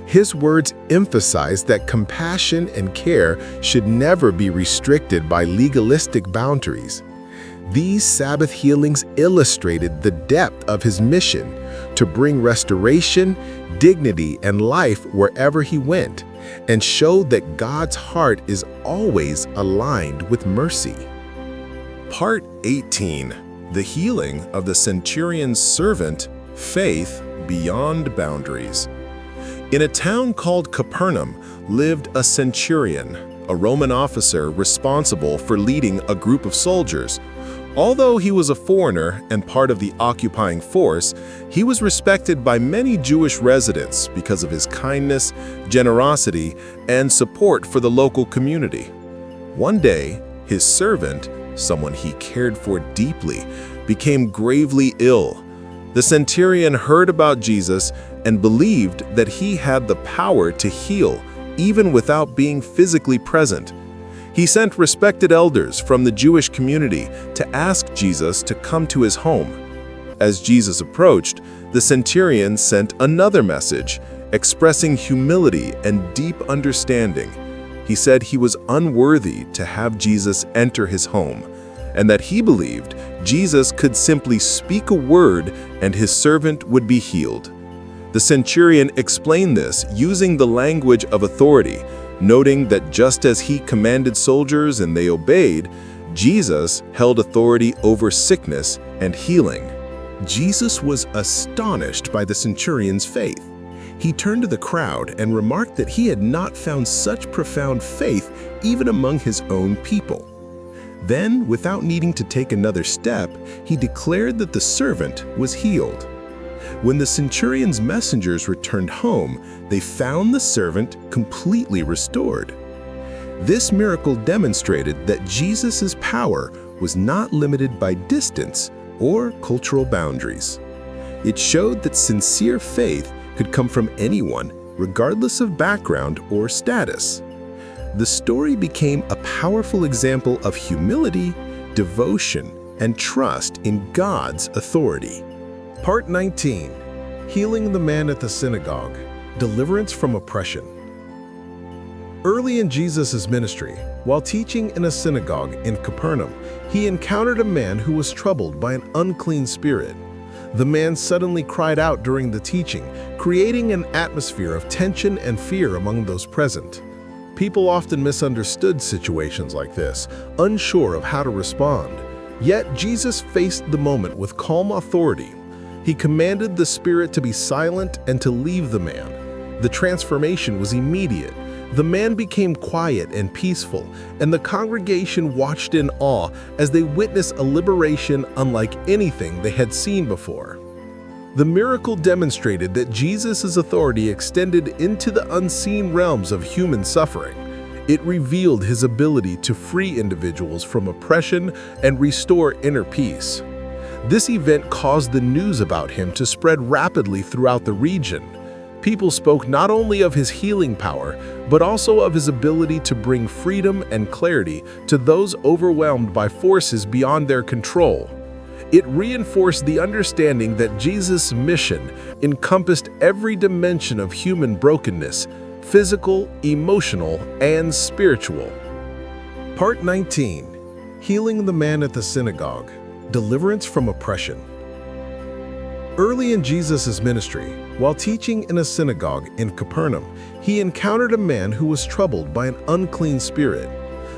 His words emphasized that compassion and care should never be restricted by legalistic boundaries. These Sabbath healings illustrated the depth of his mission to bring restoration, dignity, and life wherever he went, and showed that God's heart is always aligned with mercy. Part 18. The healing of the centurion's servant, faith beyond boundaries. In a town called Capernaum lived a centurion, a Roman officer responsible for leading a group of soldiers. Although he was a foreigner and part of the occupying force, he was respected by many Jewish residents because of his kindness, generosity, and support for the local community. One day, his servant, someone he cared for deeply, became gravely ill. The centurion heard about Jesus and believed that he had the power to heal, even without being physically present. He sent respected elders from the Jewish community to ask Jesus to come to his home. As Jesus approached, the centurion sent another message, expressing humility and deep understanding. He said he was unworthy to have Jesus enter his home, and that he believed Jesus could simply speak a word and his servant would be healed. The centurion explained this using the language of authority, noting that just as he commanded soldiers and they obeyed, Jesus held authority over sickness and healing. Jesus was astonished by the centurion's faith. He turned to the crowd and remarked that he had not found such profound faith even among his own people. Then, without needing to take another step, he declared that the servant was healed. When the centurion's messengers returned home, they found the servant completely restored. This miracle demonstrated that Jesus' power was not limited by distance or cultural boundaries. It showed that sincere faith could come from anyone, regardless of background or status. The story became a powerful example of humility, devotion, and trust in God's authority. Part 19. Healing the man at the synagogue. Deliverance from oppression. Early in Jesus' ministry, while teaching in a synagogue in Capernaum, he encountered a man who was troubled by an unclean spirit. The man suddenly cried out during the teaching, creating an atmosphere of tension and fear among those present. People often misunderstood situations like this, unsure of how to respond. Yet Jesus faced the moment with calm authority. He commanded the spirit to be silent and to leave the man. The transformation was immediate. The man became quiet and peaceful, and the congregation watched in awe as they witnessed a liberation unlike anything they had seen before. The miracle demonstrated that Jesus' authority extended into the unseen realms of human suffering. It revealed his ability to free individuals from oppression and restore inner peace. This event caused the news about him to spread rapidly throughout the region. People spoke not only of his healing power, but also of his ability to bring freedom and clarity to those overwhelmed by forces beyond their control. It reinforced the understanding that Jesus' mission encompassed every dimension of human brokenness, physical, emotional, and spiritual. Part 19. Healing the man at the synagogue. Deliverance from oppression. Early in Jesus' ministry, while teaching in a synagogue in Capernaum, he encountered a man who was troubled by an unclean spirit.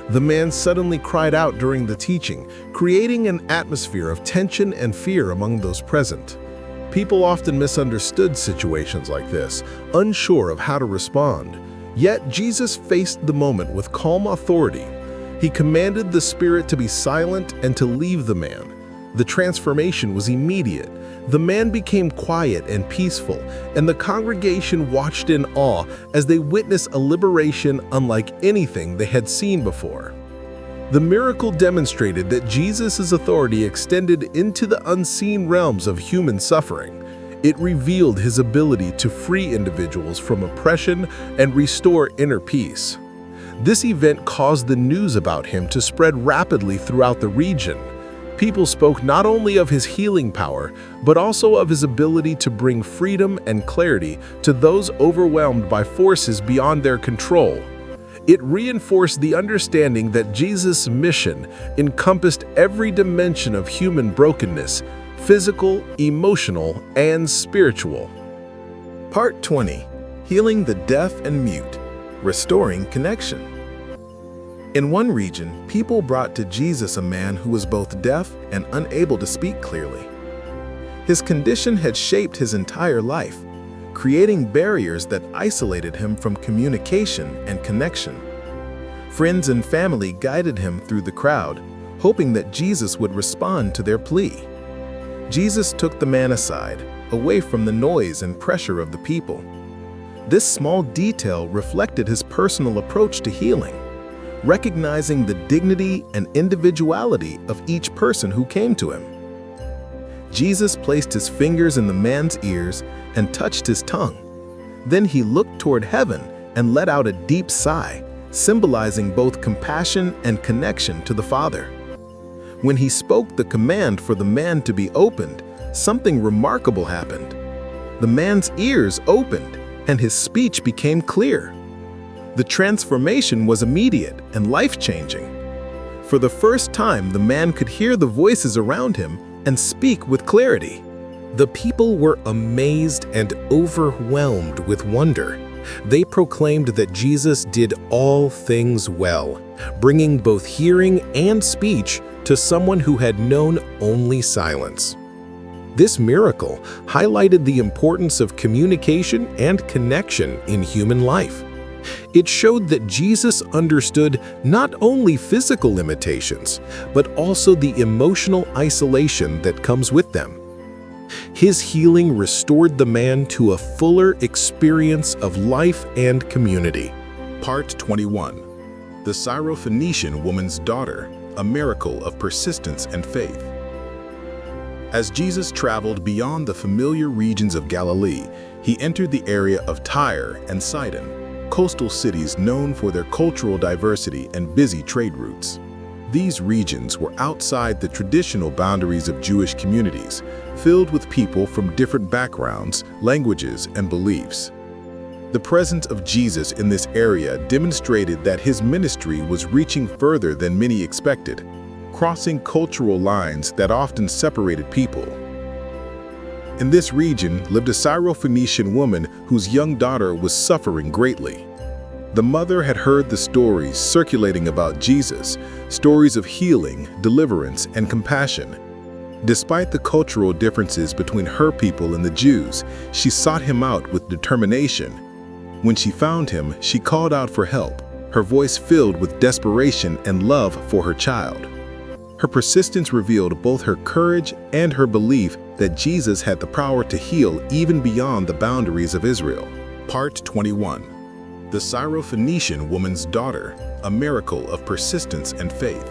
The man suddenly cried out during the teaching, creating an atmosphere of tension and fear among those present. People often misunderstood situations like this, unsure of how to respond. Yet Jesus faced the moment with calm authority. He commanded the spirit to be silent and to leave the man. The transformation was immediate. The man became quiet and peaceful, and the congregation watched in awe as they witnessed a liberation unlike anything they had seen before. The miracle demonstrated that Jesus' authority extended into the unseen realms of human suffering. It revealed his ability to free individuals from oppression and restore inner peace. This event caused the news about him to spread rapidly throughout the region. People spoke not only of his healing power, but also of his ability to bring freedom and clarity to those overwhelmed by forces beyond their control. It reinforced the understanding that Jesus' mission encompassed every dimension of human brokenness, physical, emotional, and spiritual. Part 20. Healing the deaf and mute. Restoring connection. In one region, people brought to Jesus a man who was both deaf and unable to speak clearly. His condition had shaped his entire life, creating barriers that isolated him from communication and connection. Friends and family guided him through the crowd, hoping that Jesus would respond to their plea. Jesus took the man aside, away from the noise and pressure of the people. This small detail reflected his personal approach to healing, recognizing the dignity and individuality of each person who came to him. Jesus placed his fingers in the man's ears and touched his tongue. Then he looked toward heaven and let out a deep sigh, symbolizing both compassion and connection to the Father. When he spoke the command for the man to be opened, something remarkable happened. The man's ears opened, and his speech became clear. The transformation was immediate and life-changing. For the first time, the man could hear the voices around him and speak with clarity. The people were amazed and overwhelmed with wonder. They proclaimed that Jesus did all things well, bringing both hearing and speech to someone who had known only silence. This miracle highlighted the importance of communication and connection in human life. It showed that Jesus understood not only physical limitations, but also the emotional isolation that comes with them. His healing restored the man to a fuller experience of life and community. Part 21. The Syrophoenician Woman's Daughter, a Miracle of Persistence and Faith. As Jesus traveled beyond the familiar regions of Galilee, he entered the area of Tyre and Sidon, coastal cities known for their cultural diversity and busy trade routes. These regions were outside the traditional boundaries of Jewish communities, filled with people from different backgrounds, languages, and beliefs. The presence of Jesus in this area demonstrated that his ministry was reaching further than many expected, crossing cultural lines that often separated people. In this region lived a Syrophoenician woman whose young daughter was suffering greatly. The mother had heard the stories circulating about Jesus, stories of healing, deliverance, and compassion. Despite the cultural differences between her people and the Jews, she sought him out with determination. When she found him, she called out for help, her voice filled with desperation and love for her child. Her persistence revealed both her courage and her belief that Jesus had the power to heal even beyond the boundaries of Israel. Part 21. The Syrophoenician Woman's Daughter, a Miracle of Persistence and Faith.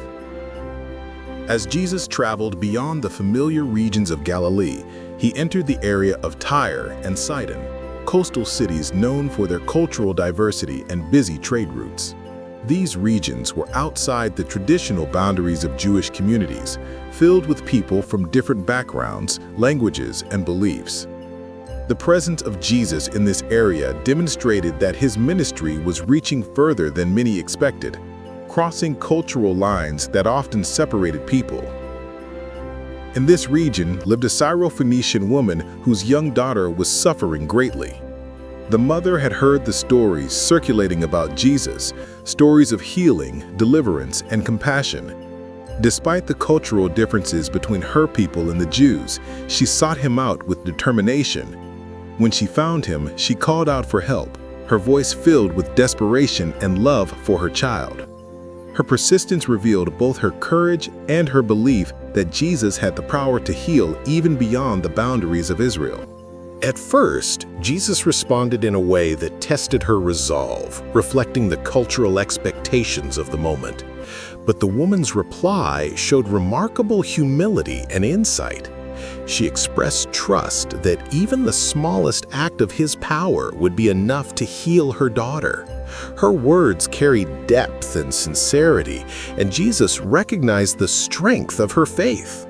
As Jesus traveled beyond the familiar regions of Galilee, he entered the area of Tyre and Sidon, coastal cities known for their cultural diversity and busy trade routes. These regions were outside the traditional boundaries of Jewish communities, filled with people from different backgrounds, languages, and beliefs. The presence of Jesus in this area demonstrated that his ministry was reaching further than many expected, crossing cultural lines that often separated people. In this region lived a Syrophoenician woman whose young daughter was suffering greatly. The mother had heard the stories circulating about Jesus, stories of healing, deliverance, and compassion. Despite the cultural differences between her people and the Jews, she sought him out with determination. When she found him, she called out for help, her voice filled with desperation and love for her child. Her persistence revealed both her courage and her belief that Jesus had the power to heal even beyond the boundaries of Israel. At first, Jesus responded in a way that tested her resolve, reflecting the cultural expectations of the moment. But the woman's reply showed remarkable humility and insight. She expressed trust that even the smallest act of his power would be enough to heal her daughter. Her words carried depth and sincerity, and Jesus recognized the strength of her faith.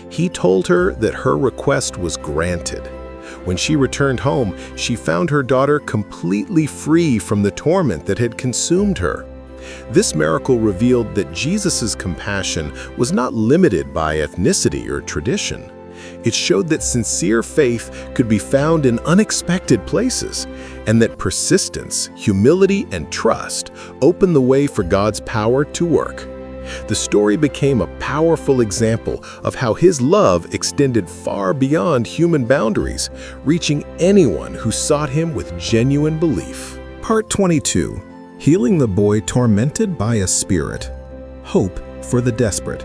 He told her that her request was granted. When she returned home, she found her daughter completely free from the torment that had consumed her. This miracle revealed that Jesus' compassion was not limited by ethnicity or tradition. It showed that sincere faith could be found in unexpected places, and that persistence, humility, and trust open the way for God's power to work. The story became a powerful example of how his love extended far beyond human boundaries, reaching anyone who sought him with genuine belief. Part 22. Healing the boy tormented by a spirit. Hope for the desperate.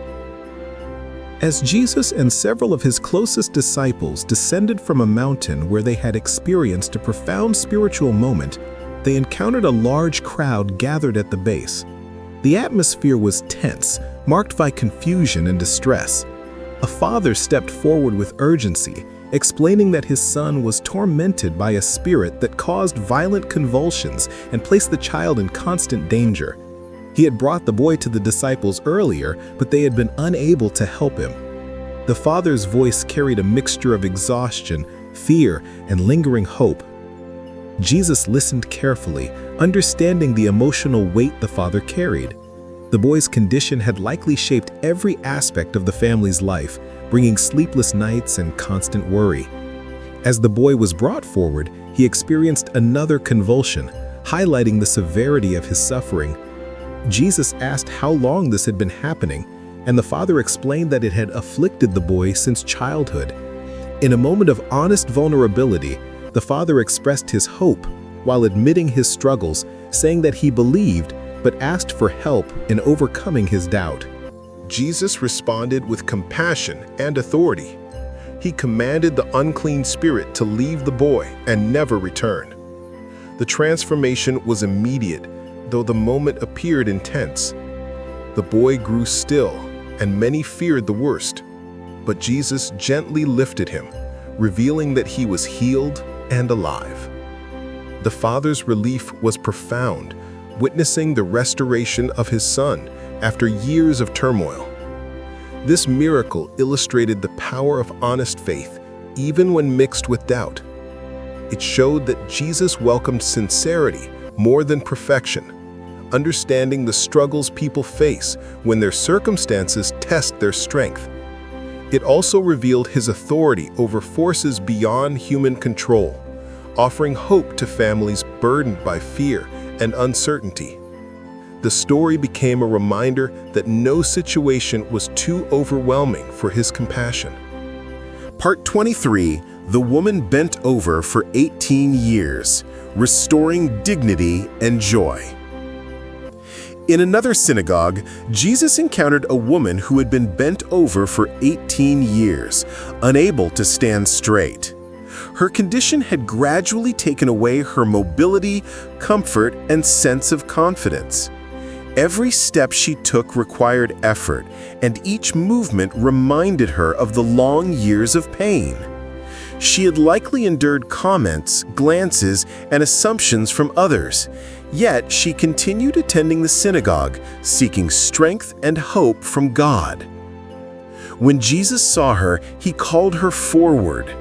As Jesus and several of his closest disciples descended from a mountain where they had experienced a profound spiritual moment, they encountered a large crowd gathered at the base. The atmosphere was tense, marked by confusion and distress. A father stepped forward with urgency, explaining that his son was tormented by a spirit that caused violent convulsions and placed the child in constant danger. He had brought the boy to the disciples earlier, but they had been unable to help him. The father's voice carried a mixture of exhaustion, fear, and lingering hope. Jesus listened carefully, understanding the emotional weight the father carried. The boy's condition had likely shaped every aspect of the family's life, bringing sleepless nights and constant worry. As the boy was brought forward, he experienced another convulsion, highlighting the severity of his suffering. Jesus asked how long this had been happening, and the father explained that it had afflicted the boy since childhood. In a moment of honest vulnerability, the father expressed his hope while admitting his struggles, saying that he believed but asked for help in overcoming his doubt. Jesus responded with compassion and authority. He commanded the unclean spirit to leave the boy and never return. The transformation was immediate, though the moment appeared intense. The boy grew still, and many feared the worst. But Jesus gently lifted him, revealing that he was healed and alive. The father's relief was profound, witnessing the restoration of his son after years of turmoil. This miracle illustrated the power of honest faith, even when mixed with doubt. It showed that Jesus welcomed sincerity more than perfection, understanding the struggles people face when their circumstances test their strength. It also revealed his authority over forces beyond human control, offering hope to families burdened by fear and uncertainty. The story became a reminder that no situation was too overwhelming for his compassion. Part 23, The Woman Bent Over for 18 Years, Restoring Dignity and Joy. In another synagogue, Jesus encountered a woman who had been bent over for 18 years, unable to stand straight. Her condition had gradually taken away her mobility, comfort, and sense of confidence. Every step she took required effort, and each movement reminded her of the long years of pain. She had likely endured comments, glances, and assumptions from others, yet she continued attending the synagogue, seeking strength and hope from God. When Jesus saw her, he called her forward.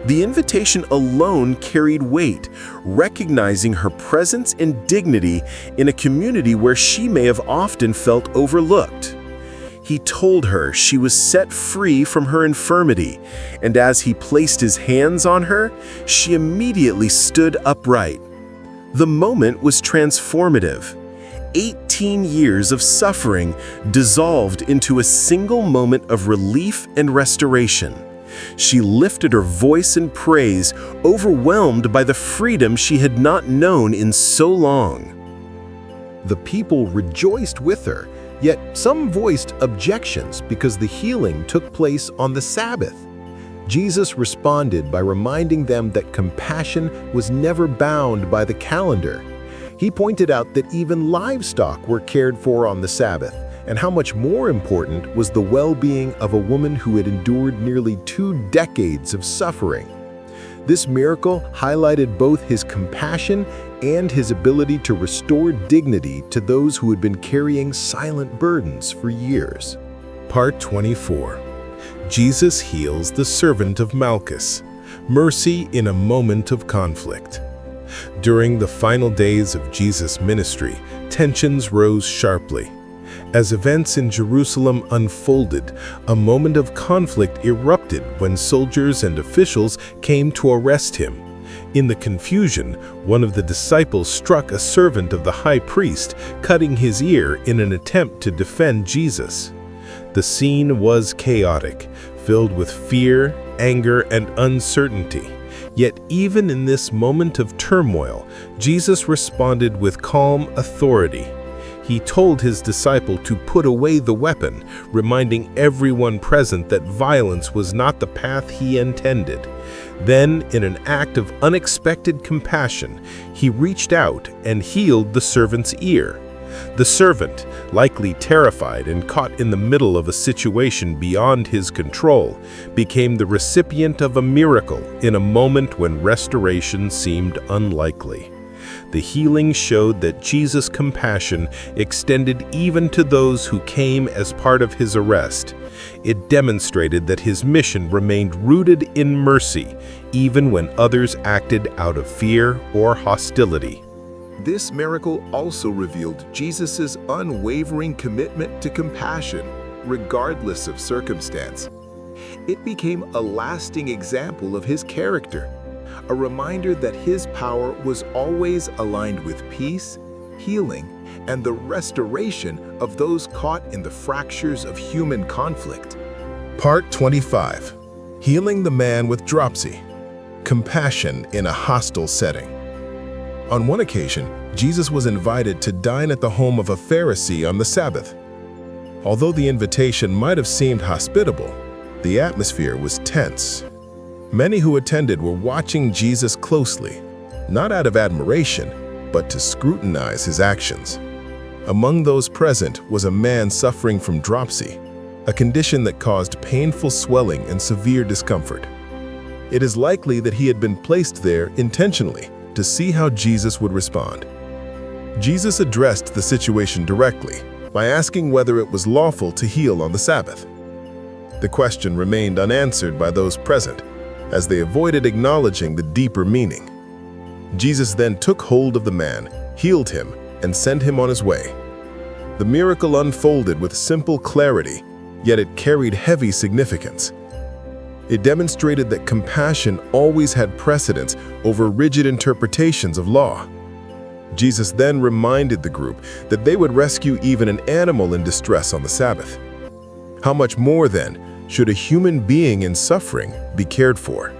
The invitation alone carried weight, recognizing her presence and dignity in a community where she may have often felt overlooked. He told her she was set free from her infirmity, and as he placed his hands on her, she immediately stood upright. The moment was transformative. 18 years of suffering dissolved into a single moment of relief and restoration. She lifted her voice in praise, overwhelmed by the freedom she had not known in so long. The people rejoiced with her, yet some voiced objections because the healing took place on the Sabbath. Jesus responded by reminding them that compassion was never bound by the calendar. He pointed out that even livestock were cared for on the Sabbath, and how much more important was the well-being of a woman who had endured nearly 2 decades of suffering. This miracle highlighted both his compassion and his ability to restore dignity to those who had been carrying silent burdens for years. Part 24. Jesus heals the servant of Malchus. Mercy in a moment of conflict. During the final days of Jesus' ministry, tensions rose sharply. As events in Jerusalem unfolded, a moment of conflict erupted when soldiers and officials came to arrest him. In the confusion, one of the disciples struck a servant of the high priest, cutting his ear in an attempt to defend Jesus. The scene was chaotic, filled with fear, anger, and uncertainty. Yet even in this moment of turmoil, Jesus responded with calm authority. He told his disciple to put away the weapon, reminding everyone present that violence was not the path he intended. Then, in an act of unexpected compassion, he reached out and healed the servant's ear. The servant, likely terrified and caught in the middle of a situation beyond his control, became the recipient of a miracle in a moment when restoration seemed unlikely. The healing showed that Jesus' compassion extended even to those who came as part of his arrest. It demonstrated that his mission remained rooted in mercy, even when others acted out of fear or hostility. This miracle also revealed Jesus' unwavering commitment to compassion, regardless of circumstance. It became a lasting example of his character, a reminder that his power was always aligned with peace, healing, and the restoration of those caught in the fractures of human conflict. Part 25. Healing the man with dropsy. Compassion in a hostile setting. On one occasion, Jesus was invited to dine at the home of a Pharisee on the Sabbath. Although the invitation might have seemed hospitable, the atmosphere was tense. Many who attended were watching Jesus closely, not out of admiration, but to scrutinize his actions. Among those present was a man suffering from dropsy, a condition that caused painful swelling and severe discomfort. It is likely that he had been placed there intentionally to see how Jesus would respond. Jesus addressed the situation directly by asking whether it was lawful to heal on the Sabbath. The question remained unanswered by those present, as they avoided acknowledging the deeper meaning. Jesus then took hold of the man, healed him, and sent him on his way. The miracle unfolded with simple clarity, yet it carried heavy significance. It demonstrated that compassion always had precedence over rigid interpretations of law. Jesus then reminded the group that they would rescue even an animal in distress on the Sabbath. How much more, then, should a human being in suffering be cared for?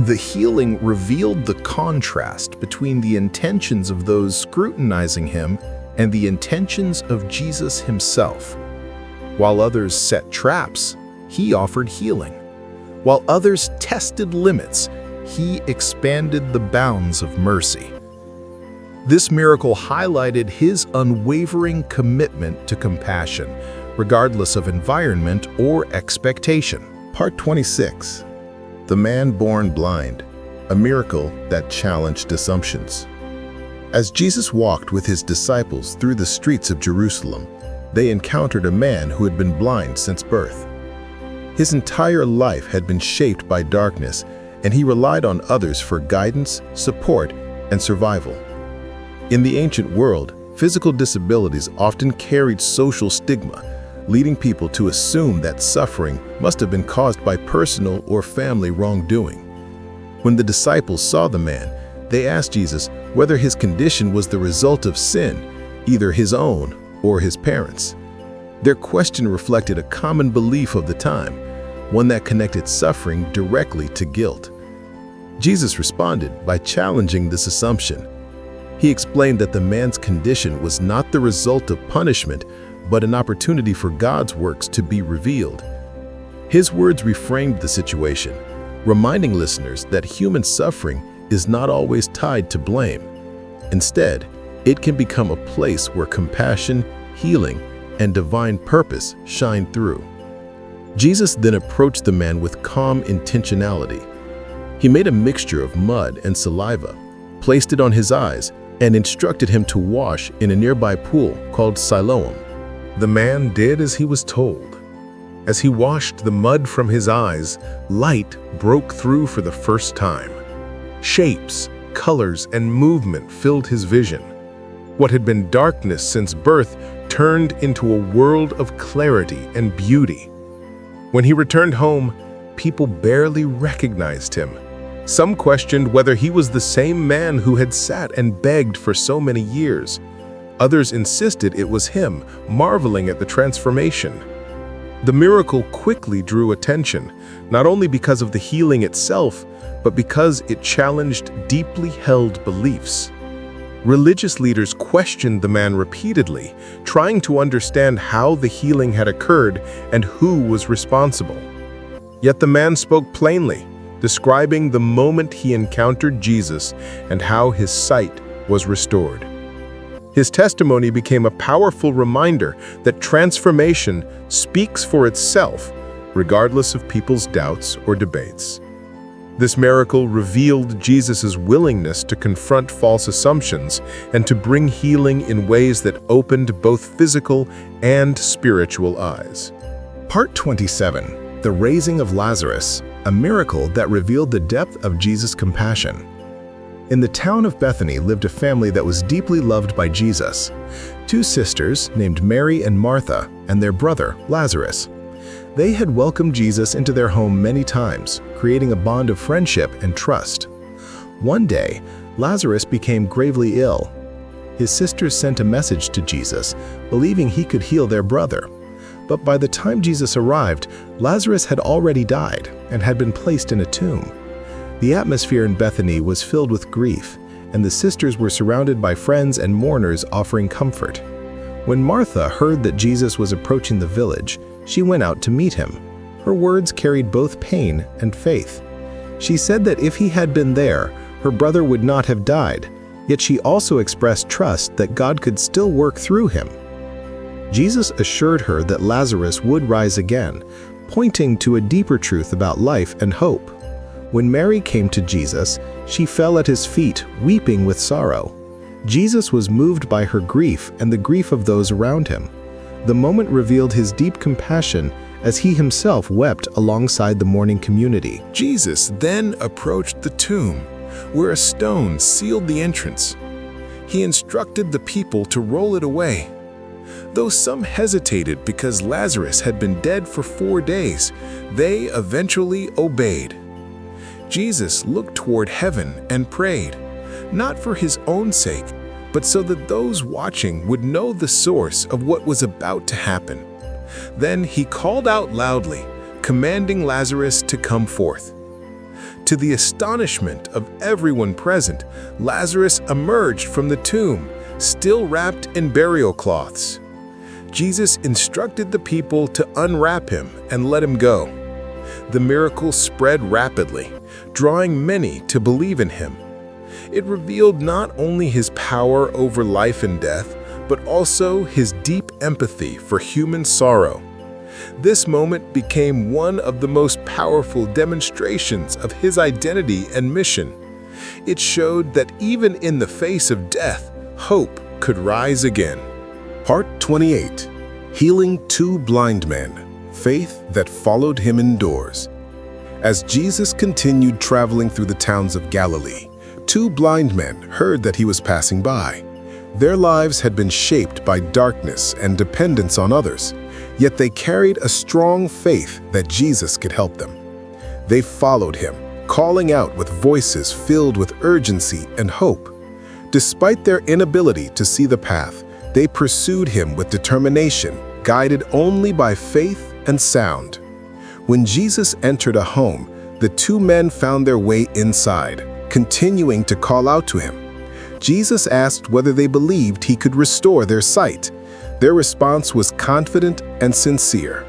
The healing revealed the contrast between the intentions of those scrutinizing him and the intentions of Jesus himself. While others set traps, he offered healing. While others tested limits, he expanded the bounds of mercy. This miracle highlighted his unwavering commitment to compassion, regardless of environment or expectation. Part 26. The man born blind, a miracle that challenged assumptions. As Jesus walked with his disciples through the streets of Jerusalem, they encountered a man who had been blind since birth. His entire life had been shaped by darkness, and he relied on others for guidance, support, and survival. In the ancient world, physical disabilities often carried social stigma, leading people to assume that suffering must have been caused by personal or family wrongdoing. When the disciples saw the man, they asked Jesus whether his condition was the result of sin, either his own or his parents'. Their question reflected a common belief of the time, one that connected suffering directly to guilt. Jesus responded by challenging this assumption. He explained that the man's condition was not the result of punishment, but an opportunity for God's works to be revealed. His words reframed the situation, reminding listeners that human suffering is not always tied to blame. Instead, it can become a place where compassion, healing, and divine purpose shine through. Jesus then approached the man with calm intentionality. He made a mixture of mud and saliva, placed it on his eyes, and instructed him to wash in a nearby pool called Siloam. The man did as he was told. As he washed the mud from his eyes, light broke through for the first time. Shapes, colors, and movement filled his vision. What had been darkness since birth turned into a world of clarity and beauty. When he returned home, people barely recognized him. Some questioned whether he was the same man who had sat and begged for so many years. Others insisted it was him, marveling at the transformation. The miracle quickly drew attention, not only because of the healing itself, but because it challenged deeply held beliefs. Religious leaders questioned the man repeatedly, trying to understand how the healing had occurred and who was responsible. Yet the man spoke plainly, describing the moment he encountered Jesus and how his sight was restored. His testimony became a powerful reminder that transformation speaks for itself, regardless of people's doubts or debates. This miracle revealed Jesus' willingness to confront false assumptions and to bring healing in ways that opened both physical and spiritual eyes. Part 27. The Raising of Lazarus, a miracle that revealed the depth of Jesus' compassion. In the town of Bethany lived a family that was deeply loved by Jesus. Two sisters named Mary and Martha, and their brother, Lazarus. They had welcomed Jesus into their home many times, creating a bond of friendship and trust. One day, Lazarus became gravely ill. His sisters sent a message to Jesus, believing he could heal their brother. But by the time Jesus arrived, Lazarus had already died and had been placed in a tomb. The atmosphere in Bethany was filled with grief, and the sisters were surrounded by friends and mourners offering comfort. When Martha heard that Jesus was approaching the village, she went out to meet him. Her words carried both pain and faith. She said that if he had been there, her brother would not have died, yet she also expressed trust that God could still work through him. Jesus assured her that Lazarus would rise again, pointing to a deeper truth about life and hope. When Mary came to Jesus, she fell at his feet, weeping with sorrow. Jesus was moved by her grief and the grief of those around him. The moment revealed his deep compassion as he himself wept alongside the mourning community. Jesus then approached the tomb, where a stone sealed the entrance. He instructed the people to roll it away. Though some hesitated because Lazarus had been dead for 4 days, they eventually obeyed. Jesus looked toward heaven and prayed, not for his own sake, but so that those watching would know the source of what was about to happen. Then he called out loudly, commanding Lazarus to come forth. To the astonishment of everyone present, Lazarus emerged from the tomb, still wrapped in burial cloths. Jesus instructed the people to unwrap him and let him go. The miracle spread rapidly, drawing many to believe in him. It revealed not only his power over life and death, but also his deep empathy for human sorrow. This moment became one of the most powerful demonstrations of his identity and mission. It showed that even in the face of death, hope could rise again. Part 28. Healing two blind men, faith that followed him indoors. As Jesus continued traveling through the towns of Galilee, two blind men heard that he was passing by. Their lives had been shaped by darkness and dependence on others, yet they carried a strong faith that Jesus could help them. They followed him, calling out with voices filled with urgency and hope. Despite their inability to see the path, they pursued him with determination, guided only by faith and sound. When Jesus entered a home, the two men found their way inside, continuing to call out to him. Jesus asked whether they believed he could restore their sight. Their response was confident and sincere.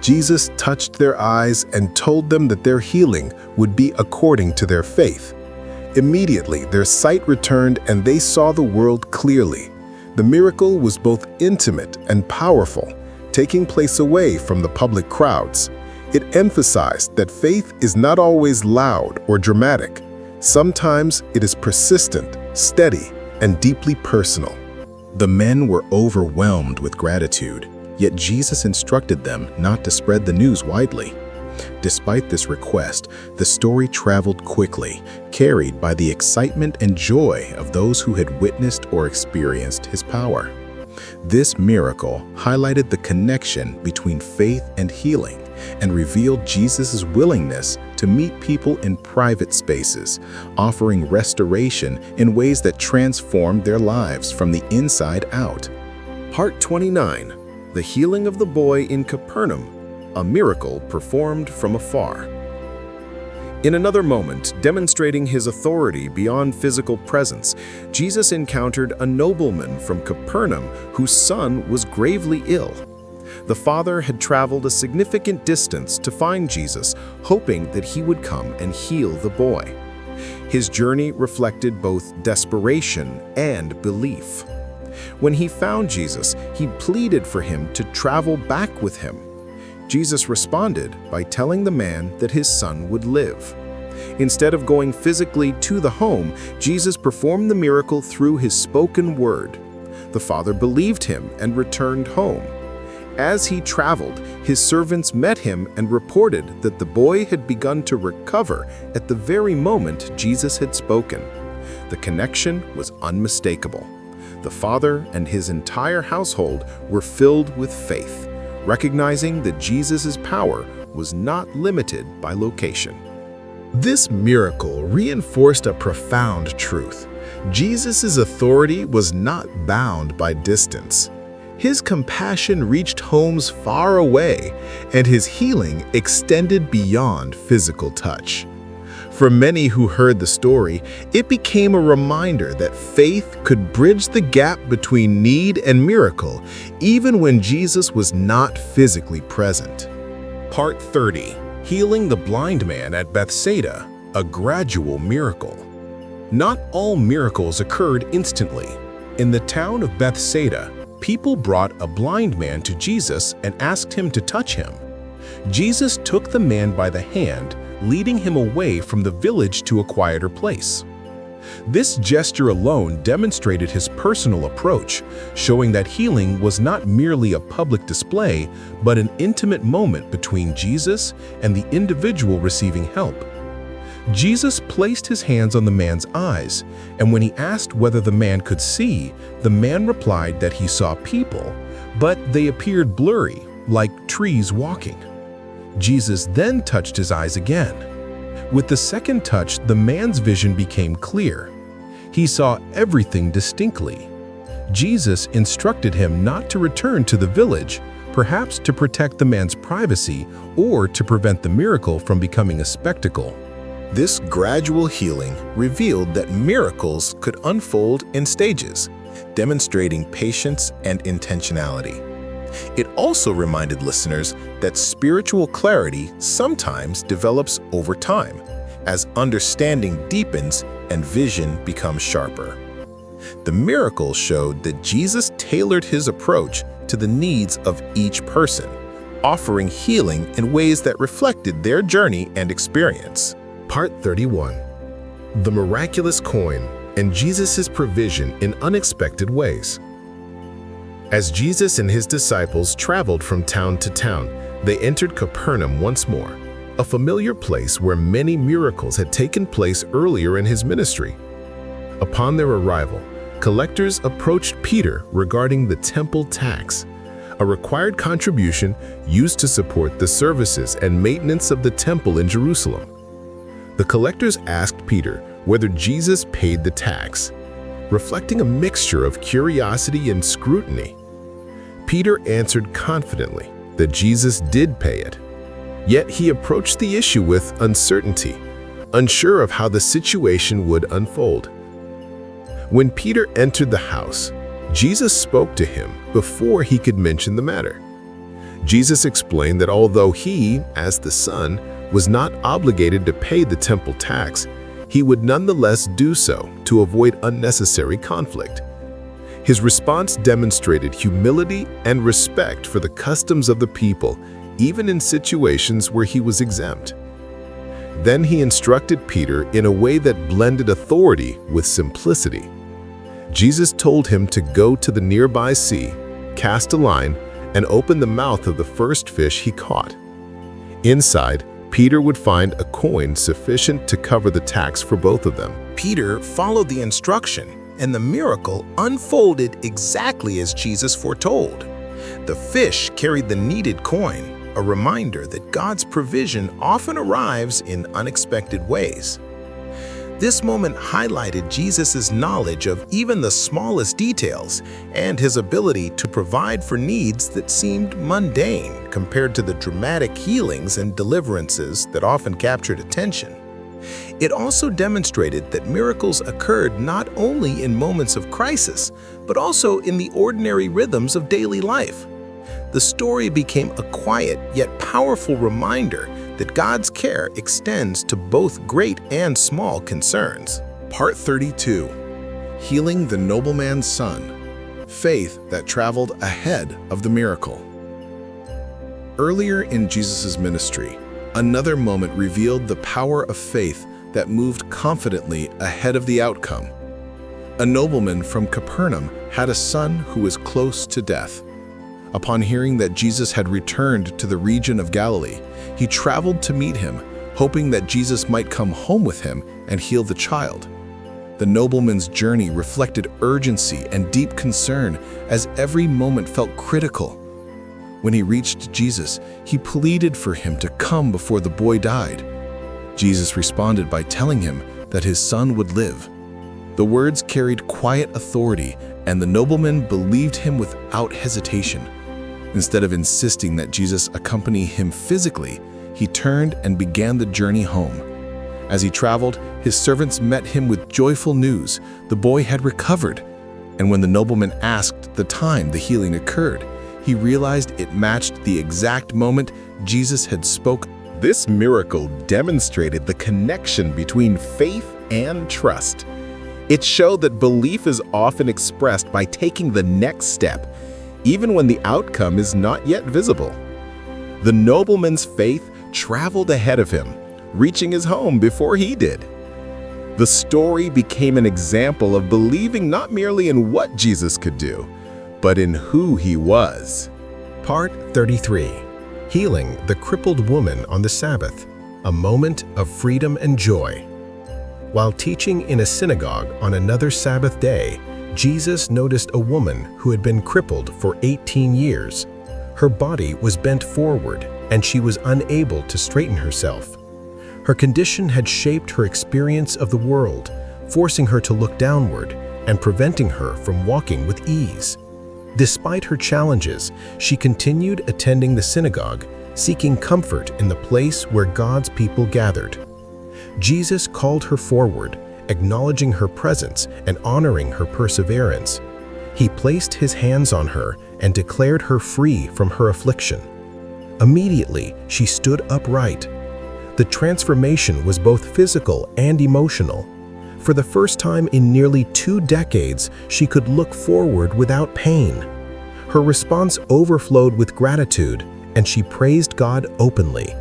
Jesus touched their eyes and told them that their healing would be according to their faith. Immediately, their sight returned and they saw the world clearly. The miracle was both intimate and powerful, taking place away from the public crowds. It emphasized that faith is not always loud or dramatic. Sometimes it is persistent, steady, and deeply personal. The men were overwhelmed with gratitude, yet Jesus instructed them not to spread the news widely. Despite this request, the story traveled quickly, carried by the excitement and joy of those who had witnessed or experienced his power. This miracle highlighted the connection between faith and healing and revealed Jesus' willingness to meet people in private spaces, offering restoration in ways that transformed their lives from the inside out. Part 29. The Healing of the Boy in Capernaum, a miracle performed from afar. In another moment, demonstrating his authority beyond physical presence, Jesus encountered a nobleman from Capernaum whose son was gravely ill. The father had traveled a significant distance to find Jesus, hoping that he would come and heal the boy. His journey reflected both desperation and belief. When he found Jesus, he pleaded for him to travel back with him. Jesus responded by telling the man that his son would live. Instead of going physically to the home, Jesus performed the miracle through his spoken word. The father believed him and returned home. As he traveled, his servants met him and reported that the boy had begun to recover at the very moment Jesus had spoken. The connection was unmistakable. The father and his entire household were filled with faith, recognizing that Jesus' power was not limited by location. This miracle reinforced a profound truth. Jesus' authority was not bound by distance. His compassion reached homes far away, and his healing extended beyond physical touch. For many who heard the story, it became a reminder that faith could bridge the gap between need and miracle, even when Jesus was not physically present. Part 30. Healing the blind man at Bethsaida, a gradual miracle. Not all miracles occurred instantly. In the town of Bethsaida, people brought a blind man to Jesus and asked him to touch him. Jesus took the man by the hand, leading him away from the village to a quieter place. This gesture alone demonstrated his personal approach, showing that healing was not merely a public display, but an intimate moment between Jesus and the individual receiving help. Jesus placed his hands on the man's eyes, and when he asked whether the man could see, the man replied that he saw people, but they appeared blurry, like trees walking. Jesus then touched his eyes again. With the second touch, the man's vision became clear. He saw everything distinctly. Jesus instructed him not to return to the village, perhaps to protect the man's privacy or to prevent the miracle from becoming a spectacle. This gradual healing revealed that miracles could unfold in stages, demonstrating patience and intentionality. It also reminded listeners that spiritual clarity sometimes develops over time, as understanding deepens and vision becomes sharper. The miracle showed that Jesus tailored his approach to the needs of each person, offering healing in ways that reflected their journey and experience. Part 31. The miraculous coin and Jesus' provision in unexpected ways. As Jesus and his disciples traveled from town to town, they entered Capernaum once more, a familiar place where many miracles had taken place earlier in his ministry. Upon their arrival, collectors approached Peter regarding the temple tax, a required contribution used to support the services and maintenance of the temple in Jerusalem. The collectors asked Peter whether Jesus paid the tax, reflecting a mixture of curiosity and scrutiny. Peter answered confidently that Jesus did pay it. Yet he approached the issue with uncertainty, unsure of how the situation would unfold. When Peter entered the house, Jesus spoke to him before he could mention the matter. Jesus explained that although he, as the Son, was not obligated to pay the temple tax, he would nonetheless do so to avoid unnecessary conflict. His response demonstrated humility and respect for the customs of the people, even in situations where he was exempt. Then he instructed Peter in a way that blended authority with simplicity. Jesus told him to go to the nearby sea, cast a line, and open the mouth of the first fish he caught. Inside, Peter would find a coin sufficient to cover the tax for both of them. Peter followed the instruction, and the miracle unfolded exactly as Jesus foretold. The fish carried the needed coin, a reminder that God's provision often arrives in unexpected ways. This moment highlighted Jesus' knowledge of even the smallest details and his ability to provide for needs that seemed mundane compared to the dramatic healings and deliverances that often captured attention. It also demonstrated that miracles occurred not only in moments of crisis, but also in the ordinary rhythms of daily life. The story became a quiet yet powerful reminder that God's care extends to both great and small concerns. Part 32. Healing the nobleman's son, faith that traveled ahead of the miracle. Earlier in Jesus' ministry, another moment revealed the power of faith that moved confidently ahead of the outcome. A nobleman from Capernaum had a son who was close to death. Upon hearing that Jesus had returned to the region of Galilee, he traveled to meet him, hoping that Jesus might come home with him and heal the child. The nobleman's journey reflected urgency and deep concern, as every moment felt critical. When he reached Jesus, he pleaded for him to come before the boy died. Jesus responded by telling him that his son would live. The words carried quiet authority, and the nobleman believed him without hesitation. Instead of insisting that Jesus accompany him physically, he turned and began the journey home. As he traveled, his servants met him with joyful news. The boy had recovered. And when the nobleman asked the time the healing occurred, he realized it matched the exact moment Jesus had spoken. This miracle demonstrated the connection between faith and trust. It showed that belief is often expressed by taking the next step, even when the outcome is not yet visible. The nobleman's faith traveled ahead of him, reaching his home before he did. The story became an example of believing not merely in what Jesus could do, but in who he was. Part 33. Healing the crippled woman on the Sabbath, a moment of freedom and joy. While teaching in a synagogue on another Sabbath day, Jesus noticed a woman who had been crippled for 18 years. Her body was bent forward, and she was unable to straighten herself. Her condition had shaped her experience of the world, forcing her to look downward and preventing her from walking with ease. Despite her challenges, she continued attending the synagogue, seeking comfort in the place where God's people gathered. Jesus called her forward, acknowledging her presence and honoring her perseverance. He placed his hands on her and declared her free from her affliction. Immediately, she stood upright. The transformation was both physical and emotional. For the first time in nearly 2 decades, she could look forward without pain. Her response overflowed with gratitude, and she praised God openly.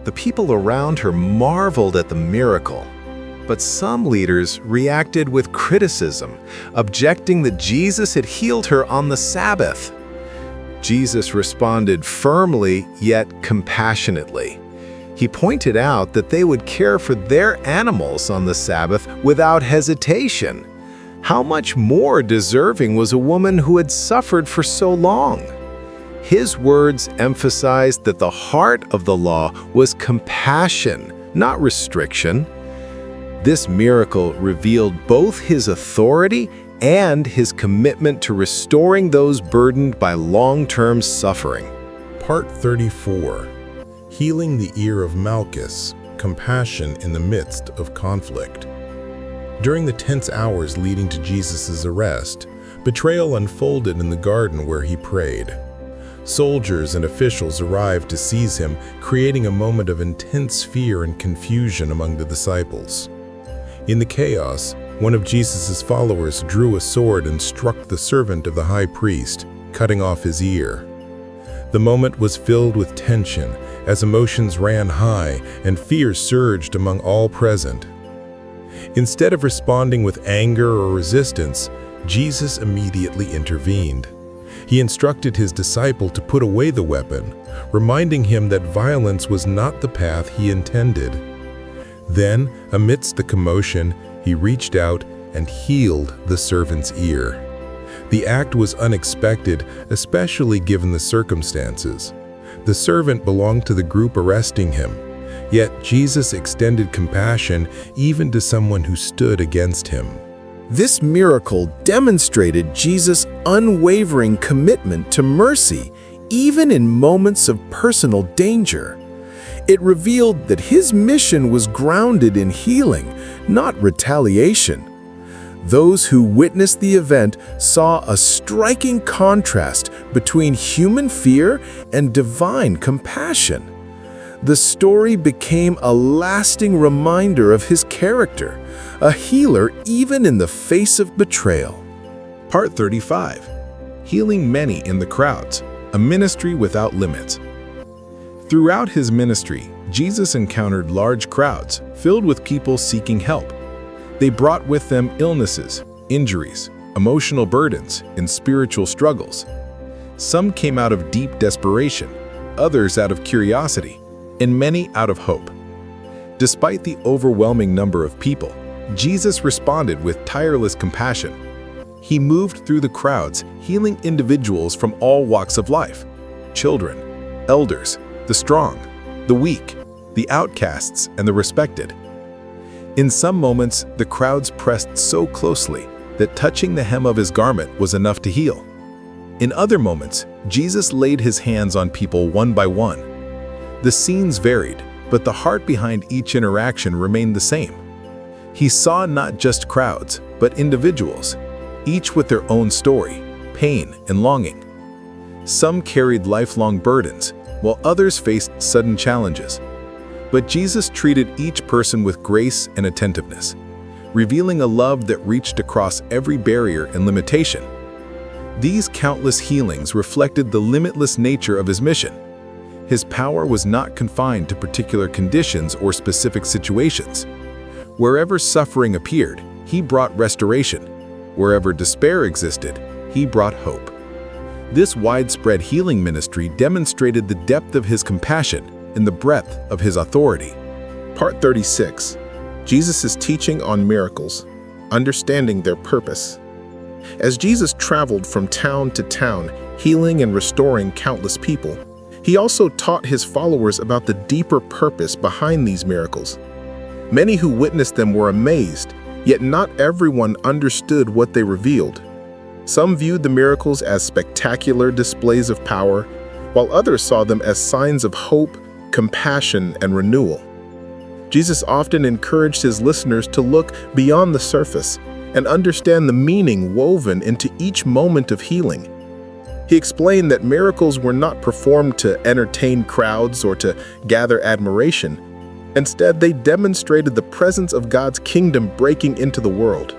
The people around her marveled at the miracle, but some leaders reacted with criticism, objecting that Jesus had healed her on the Sabbath. Jesus responded firmly yet compassionately. He pointed out that they would care for their animals on the Sabbath without hesitation. How much more deserving was a woman who had suffered for so long? His words emphasized that the heart of the law was compassion, not restriction. This miracle revealed both his authority and his commitment to restoring those burdened by long-term suffering. Part 34. Healing the ear of Malchus, compassion in the midst of conflict. During the tense hours leading to Jesus' arrest, betrayal unfolded in the garden where he prayed. Soldiers and officials arrived to seize him, creating a moment of intense fear and confusion among the disciples. In the chaos, one of Jesus' followers drew a sword and struck the servant of the high priest, cutting off his ear. The moment was filled with tension as emotions ran high and fear surged among all present. Instead of responding with anger or resistance, Jesus immediately intervened. He instructed his disciple to put away the weapon, reminding him that violence was not the path he intended. Then, amidst the commotion, he reached out and healed the servant's ear. The act was unexpected, especially given the circumstances. The servant belonged to the group arresting him, yet Jesus extended compassion even to someone who stood against him. This miracle demonstrated Jesus' unwavering commitment to mercy, even in moments of personal danger. It revealed that his mission was grounded in healing, not retaliation. Those who witnessed the event saw a striking contrast between human fear and divine compassion. The story became a lasting reminder of his character, a healer even in the face of betrayal. Part 35. healing many in the crowds, a ministry without limits. Throughout his ministry, Jesus encountered large crowds filled with people seeking help. They brought with them illnesses, injuries, emotional burdens, and spiritual struggles. Some came out of deep desperation, others out of curiosity, and many out of hope. Despite the overwhelming number of people, Jesus responded with tireless compassion. He moved through the crowds, healing individuals from all walks of life: children, elders, the strong, the weak, the outcasts, and the respected. In some moments, the crowds pressed so closely that touching the hem of his garment was enough to heal. In other moments, Jesus laid his hands on people one by one. The scenes varied, but the heart behind each interaction remained the same. He saw not just crowds, but individuals, each with their own story, pain, and longing. Some carried lifelong burdens, while others faced sudden challenges. But Jesus treated each person with grace and attentiveness, revealing a love that reached across every barrier and limitation. These countless healings reflected the limitless nature of his mission. His power was not confined to particular conditions or specific situations. Wherever suffering appeared, he brought restoration. Wherever despair existed, he brought hope. This widespread healing ministry demonstrated the depth of his compassion and the breadth of his authority. Part 36. Jesus' teaching on miracles, understanding their purpose. As Jesus traveled from town to town, healing and restoring countless people, he also taught his followers about the deeper purpose behind these miracles. Many who witnessed them were amazed, yet not everyone understood what they revealed. Some viewed the miracles as spectacular displays of power, while others saw them as signs of hope, compassion, and renewal. Jesus often encouraged his listeners to look beyond the surface and understand the meaning woven into each moment of healing. He explained that miracles were not performed to entertain crowds or to gather admiration. Instead, they demonstrated the presence of God's kingdom breaking into the world.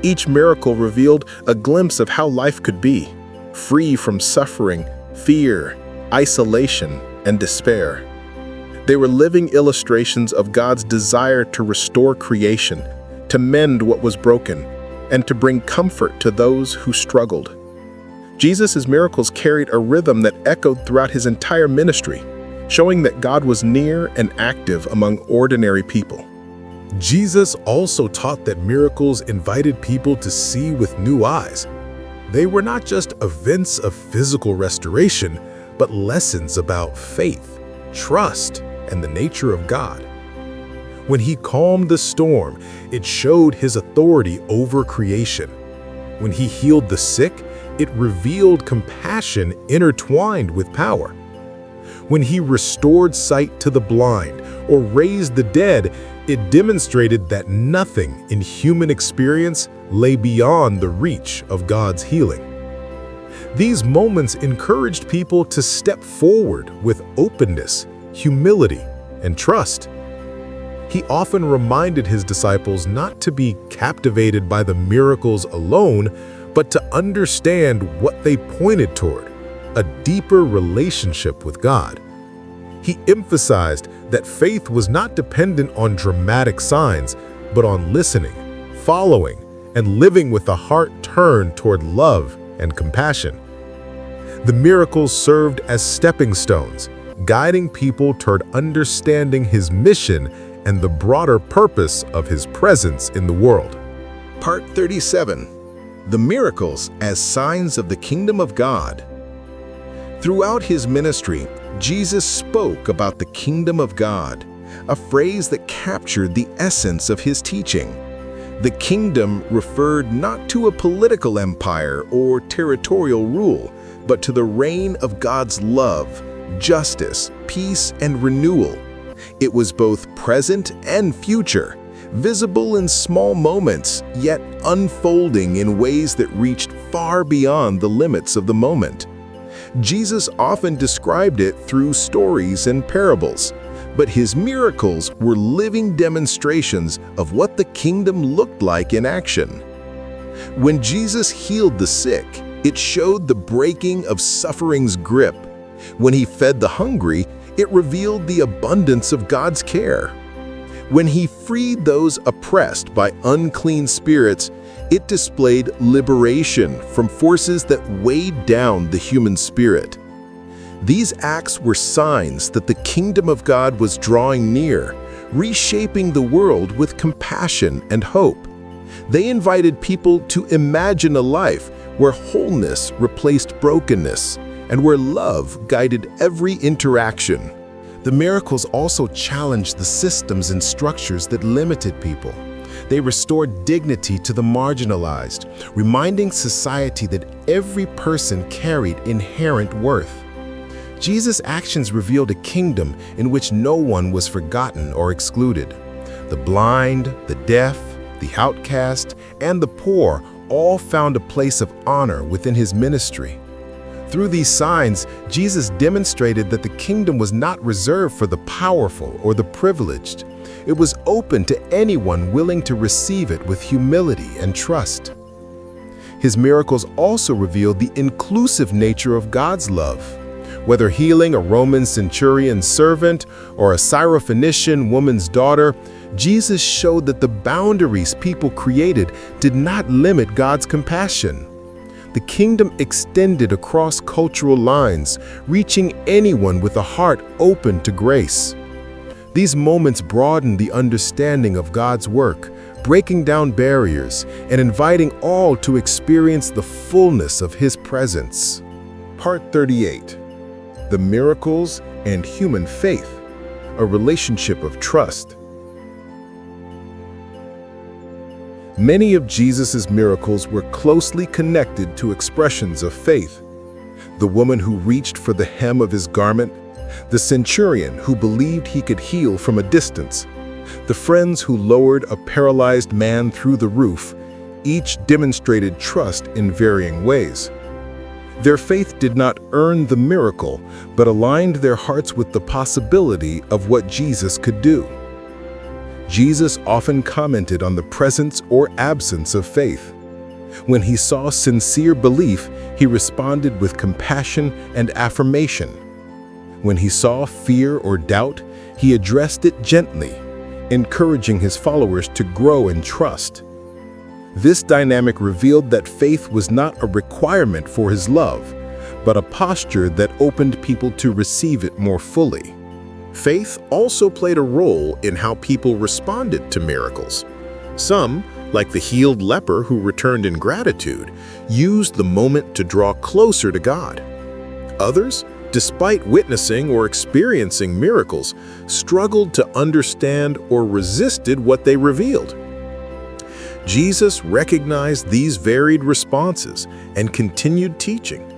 Each miracle revealed a glimpse of how life could be, free from suffering, fear, isolation, and despair. They were living illustrations of God's desire to restore creation, to mend what was broken, and to bring comfort to those who struggled. Jesus' miracles carried a rhythm that echoed throughout his entire ministry, showing that God was near and active among ordinary people. Jesus also taught that miracles invited people to see with new eyes. They were not just events of physical restoration, but lessons about faith, trust, and the nature of God. When he calmed the storm, it showed his authority over creation. When he healed the sick, it revealed compassion intertwined with power. When he restored sight to the blind or raised the dead, it demonstrated that nothing in human experience lay beyond the reach of God's healing. These moments encouraged people to step forward with openness, humility, and trust. He often reminded his disciples not to be captivated by the miracles alone, but to understand what they pointed toward, a deeper relationship with God. He emphasized that faith was not dependent on dramatic signs, but on listening, following, and living with a heart turned toward love and compassion. The miracles served as stepping stones, guiding people toward understanding his mission and the broader purpose of his presence in the world. Part 37. The miracles as signs of the kingdom of God. Throughout his ministry, Jesus spoke about the kingdom of God, a phrase that captured the essence of his teaching. The kingdom referred not to a political empire or territorial rule, but to the reign of God's love, justice, peace, and renewal. It was both present and future, visible in small moments, yet unfolding in ways that reached far beyond the limits of the moment. Jesus often described it through stories and parables, but his miracles were living demonstrations of what the kingdom looked like in action. When Jesus healed the sick, It showed the breaking of suffering's grip. When he fed the hungry, it revealed the abundance of God's care. When he freed those oppressed by unclean spirits, it displayed liberation from forces that weighed down the human spirit. These acts were signs that the kingdom of God was drawing near, reshaping the world with compassion and hope. They invited people to imagine a life where wholeness replaced brokenness and where love guided every interaction. The miracles also challenged the systems and structures that limited people. They restored dignity to the marginalized, reminding society that every person carried inherent worth. Jesus' actions revealed a kingdom in which no one was forgotten or excluded. The blind, the deaf, the outcast, and the poor all found a place of honor within his ministry. Through these signs, Jesus demonstrated that the kingdom was not reserved for the powerful or the privileged. It was open to anyone willing to receive it with humility and trust. His miracles also revealed the inclusive nature of God's love. Whether healing a Roman centurion's servant or a Syrophoenician woman's daughter, Jesus showed that the boundaries people created did not limit God's compassion. The kingdom extended across cultural lines, reaching anyone with a heart open to grace. These moments broadened the understanding of God's work, breaking down barriers and inviting all to experience the fullness of His presence. Part 38. The miracles and human faith, a relationship of trust. Many of Jesus' miracles were closely connected to expressions of faith. The woman who reached for the hem of his garment, the centurion who believed he could heal from a distance, the friends who lowered a paralyzed man through the roof, each demonstrated trust in varying ways. Their faith did not earn the miracle, but aligned their hearts with the possibility of what Jesus could do. Jesus often commented on the presence or absence of faith. When he saw sincere belief, he responded with compassion and affirmation. When he saw fear or doubt, he addressed it gently, encouraging his followers to grow in trust. This dynamic revealed that faith was not a requirement for his love, but a posture that opened people to receive it more fully. Faith also played a role in how people responded to miracles. Some, like the healed leper who returned in gratitude, used the moment to draw closer to God. Others, despite witnessing or experiencing miracles, struggled to understand or resisted what they revealed. Jesus recognized these varied responses and continued teaching,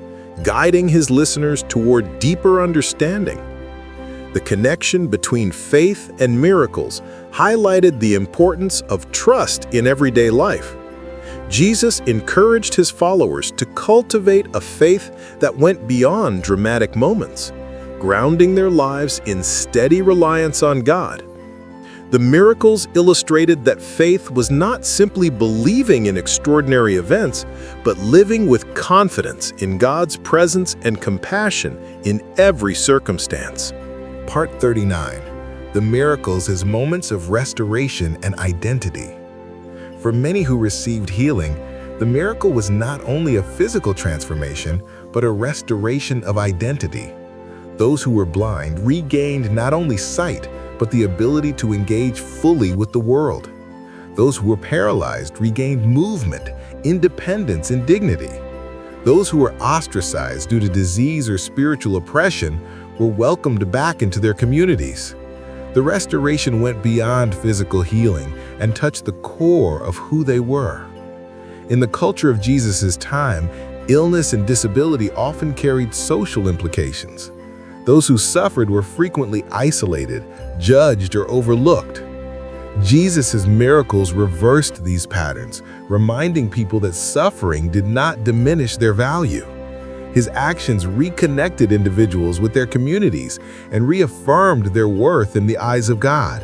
guiding his listeners toward deeper understanding. The connection between faith and miracles highlighted the importance of trust in everyday life. Jesus encouraged his followers to cultivate a faith that went beyond dramatic moments, grounding their lives in steady reliance on God. The miracles illustrated that faith was not simply believing in extraordinary events, but living with confidence in God's presence and compassion in every circumstance. Part 39. The miracles as moments of restoration and identity. For many who received healing, the miracle was not only a physical transformation, but a restoration of identity. Those who were blind regained not only sight, but the ability to engage fully with the world. Those who were paralyzed regained movement, independence, and dignity. Those who were ostracized due to disease or spiritual oppression were welcomed back into their communities. The restoration went beyond physical healing and touched the core of who they were. In the culture of Jesus' time, illness and disability often carried social implications. Those who suffered were frequently isolated, judged, or overlooked. Jesus' miracles reversed these patterns, reminding people that suffering did not diminish their value. His actions reconnected individuals with their communities and reaffirmed their worth in the eyes of God.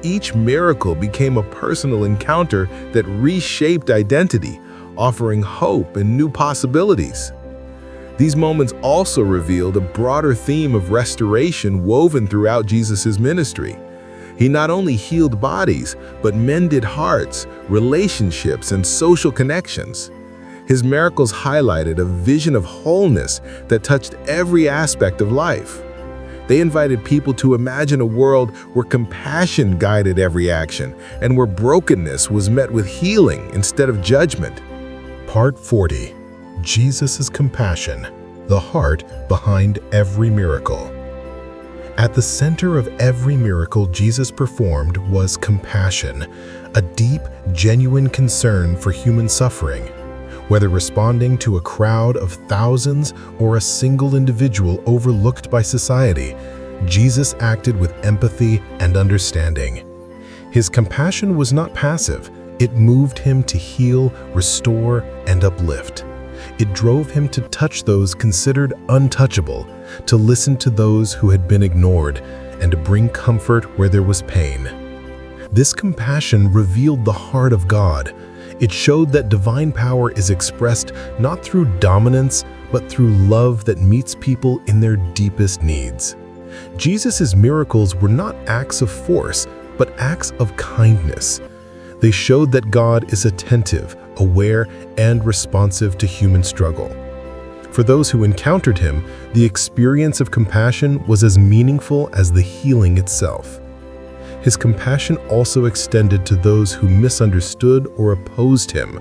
Each miracle became a personal encounter that reshaped identity, offering hope and new possibilities. These moments also revealed a broader theme of restoration woven throughout Jesus' ministry. He not only healed bodies, but mended hearts, relationships, and social connections. His miracles highlighted a vision of wholeness that touched every aspect of life. They invited people to imagine a world where compassion guided every action and where brokenness was met with healing instead of judgment. Part 40. Jesus' compassion, the heart behind every miracle. At the center of every miracle Jesus performed was compassion, a deep, genuine concern for human suffering. Whether responding to a crowd of thousands or a single individual overlooked by society, Jesus acted with empathy and understanding. His compassion was not passive. It moved him to heal, restore, and uplift. It drove him to touch those considered untouchable, to listen to those who had been ignored, and to bring comfort where there was pain. This compassion revealed the heart of God. It showed that divine power is expressed not through dominance, but through love that meets people in their deepest needs. Jesus' miracles were not acts of force, but acts of kindness. They showed that God is attentive, aware, and responsive to human struggle. For those who encountered him, the experience of compassion was as meaningful as the healing itself. His compassion also extended to those who misunderstood or opposed him.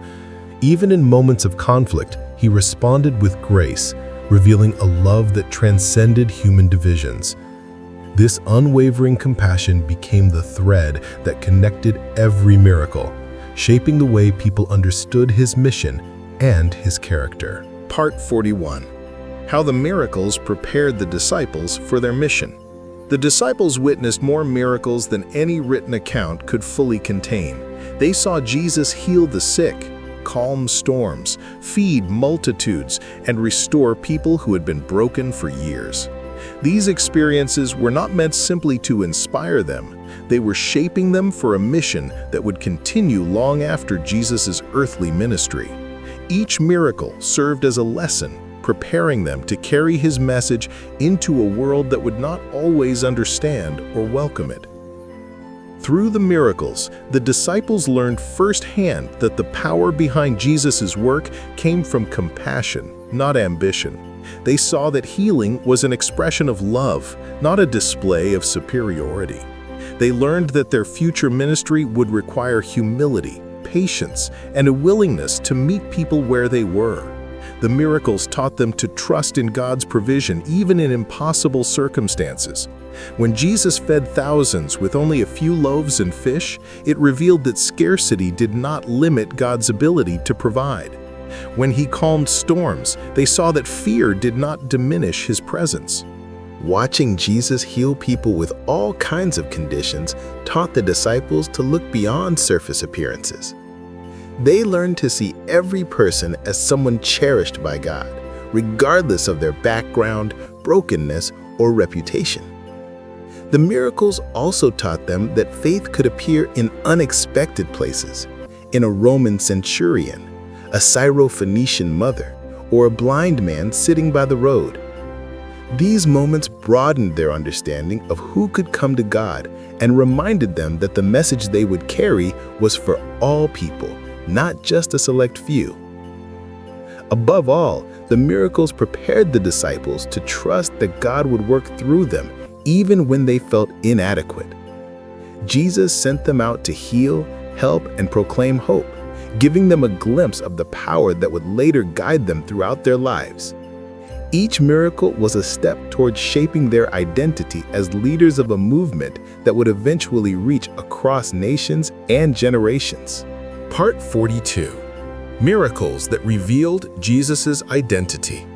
Even in moments of conflict, he responded with grace, revealing a love that transcended human divisions. This unwavering compassion became the thread that connected every miracle, shaping the way people understood his mission and his character. Part 41. How the miracles prepared the disciples for their mission. The disciples witnessed more miracles than any written account could fully contain. They saw Jesus heal the sick, calm storms, feed multitudes, and restore people who had been broken for years. These experiences were not meant simply to inspire them. They were shaping them for a mission that would continue long after Jesus' earthly ministry. Each miracle served as a lesson, preparing them to carry his message into a world that would not always understand or welcome it. Through the miracles, the disciples learned firsthand that the power behind Jesus' work came from compassion, not ambition. They saw that healing was an expression of love, not a display of superiority. They learned that their future ministry would require humility, patience, and a willingness to meet people where they were. The miracles taught them to trust in God's provision even in impossible circumstances. When Jesus fed thousands with only a few loaves and fish, it revealed that scarcity did not limit God's ability to provide. When he calmed storms, they saw that fear did not diminish his presence. Watching Jesus heal people with all kinds of conditions taught the disciples to look beyond surface appearances. They learned to see every person as someone cherished by God, regardless of their background, brokenness, or reputation. The miracles also taught them that faith could appear in unexpected places, in a Roman centurion, a Syrophoenician mother, or a blind man sitting by the road. These moments broadened their understanding of who could come to God and reminded them that the message they would carry was for all people, not just a select few. Above all, the miracles prepared the disciples to trust that God would work through them even when they felt inadequate. Jesus sent them out to heal, help, and proclaim hope, giving them a glimpse of the power that would later guide them throughout their lives. Each miracle was a step towards shaping their identity as leaders of a movement that would eventually reach across nations and generations. Part 42. Miracles that revealed Jesus' identity.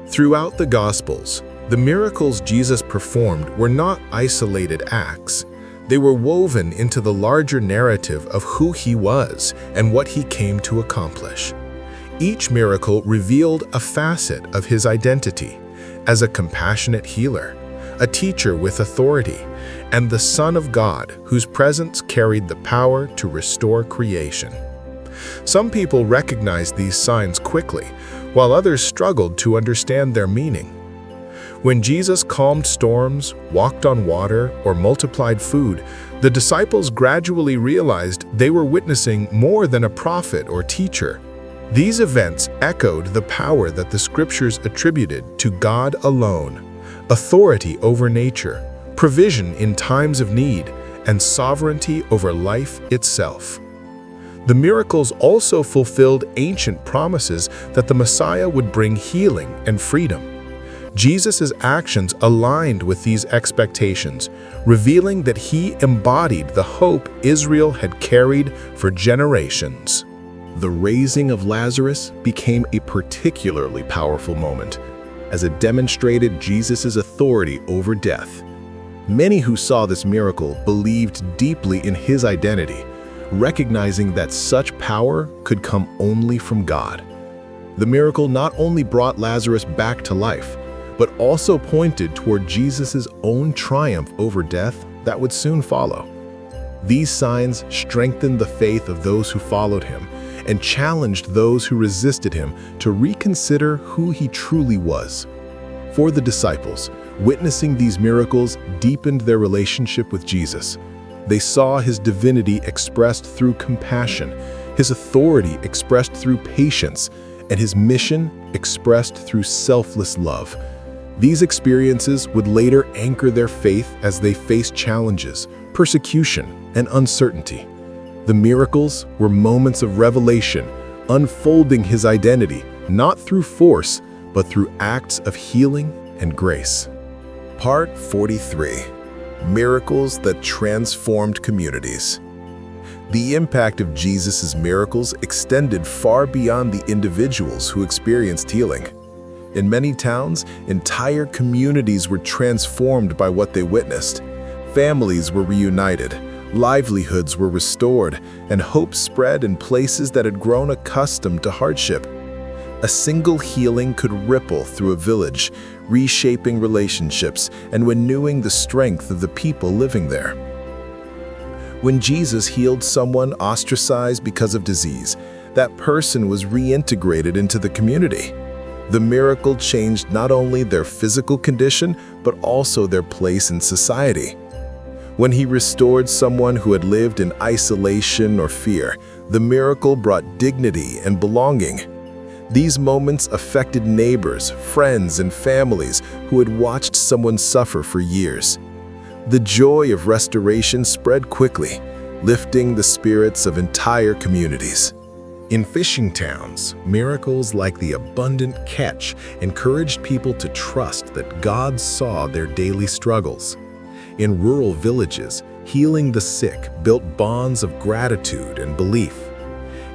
Throughout the Gospels, the miracles Jesus performed were not isolated acts. They were woven into the larger narrative of who he was and what he came to accomplish. Each miracle revealed a facet of his identity as a compassionate healer, a teacher with authority, and the Son of God whose presence carried the power to restore creation. Some people recognized these signs quickly, while others struggled to understand their meaning. When Jesus calmed storms, walked on water, or multiplied food, the disciples gradually realized they were witnessing more than a prophet or teacher. These events echoed the power that the scriptures attributed to God alone: authority over nature, provision in times of need, and sovereignty over life itself. The miracles also fulfilled ancient promises that the Messiah would bring healing and freedom. Jesus' actions aligned with these expectations, revealing that he embodied the hope Israel had carried for generations. The raising of Lazarus became a particularly powerful moment, as it demonstrated Jesus' authority over death. Many who saw this miracle believed deeply in his identity, recognizing that such power could come only from God. The miracle not only brought Lazarus back to life, but also pointed toward Jesus' own triumph over death that would soon follow. These signs strengthened the faith of those who followed him and challenged those who resisted him to reconsider who he truly was. For the disciples, witnessing these miracles deepened their relationship with Jesus. They saw his divinity expressed through compassion, his authority expressed through patience, and his mission expressed through selfless love. These experiences would later anchor their faith as they faced challenges, persecution, and uncertainty. The miracles were moments of revelation, unfolding his identity, not through force, but through acts of healing and grace. Part 43. Miracles that transformed communities. The impact of Jesus' miracles extended far beyond the individuals who experienced healing. In many towns, entire communities were transformed by what they witnessed. Families were reunited, livelihoods were restored, and hope spread in places that had grown accustomed to hardship. A single healing could ripple through a village, reshaping relationships and renewing the strength of the people living there. When Jesus healed someone ostracized because of disease, that person was reintegrated into the community. The miracle changed not only their physical condition, but also their place in society. When he restored someone who had lived in isolation or fear, the miracle brought dignity and belonging. These moments affected neighbors, friends, and families who had watched someone suffer for years. The joy of restoration spread quickly, lifting the spirits of entire communities. In fishing towns, miracles like the abundant catch encouraged people to trust that God saw their daily struggles. In rural villages, healing the sick built bonds of gratitude and belief.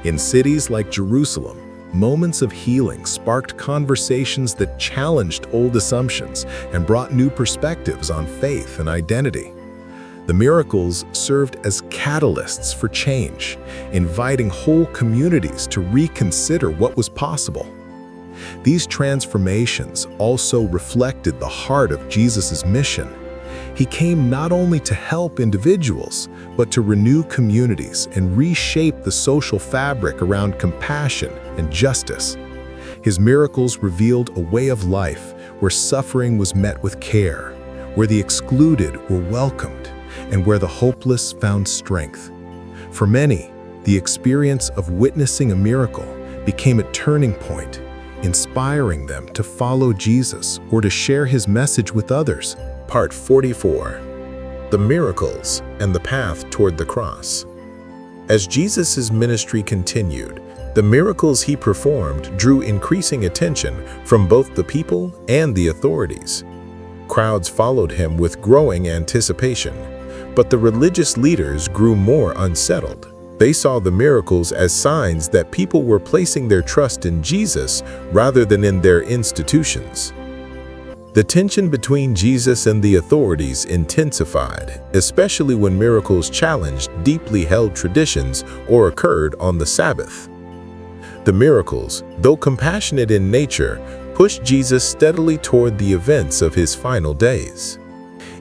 In cities like Jerusalem, moments of healing sparked conversations that challenged old assumptions and brought new perspectives on faith and identity. The miracles served as catalysts for change, inviting whole communities to reconsider what was possible. These transformations also reflected the heart of Jesus' mission. He came not only to help individuals, but to renew communities and reshape the social fabric around compassion and justice. His miracles revealed a way of life where suffering was met with care, where the excluded were welcomed, and where the hopeless found strength. For many, the experience of witnessing a miracle became a turning point, inspiring them to follow Jesus or to share his message with others. Part 44. The miracles and the path toward the cross. As Jesus' ministry continued, the miracles he performed drew increasing attention from both the people and the authorities. Crowds followed him with growing anticipation, but the religious leaders grew more unsettled. They saw the miracles as signs that people were placing their trust in Jesus rather than in their institutions. The tension between Jesus and the authorities intensified, especially when miracles challenged deeply held traditions or occurred on the Sabbath. The miracles, though compassionate in nature, pushed Jesus steadily toward the events of his final days.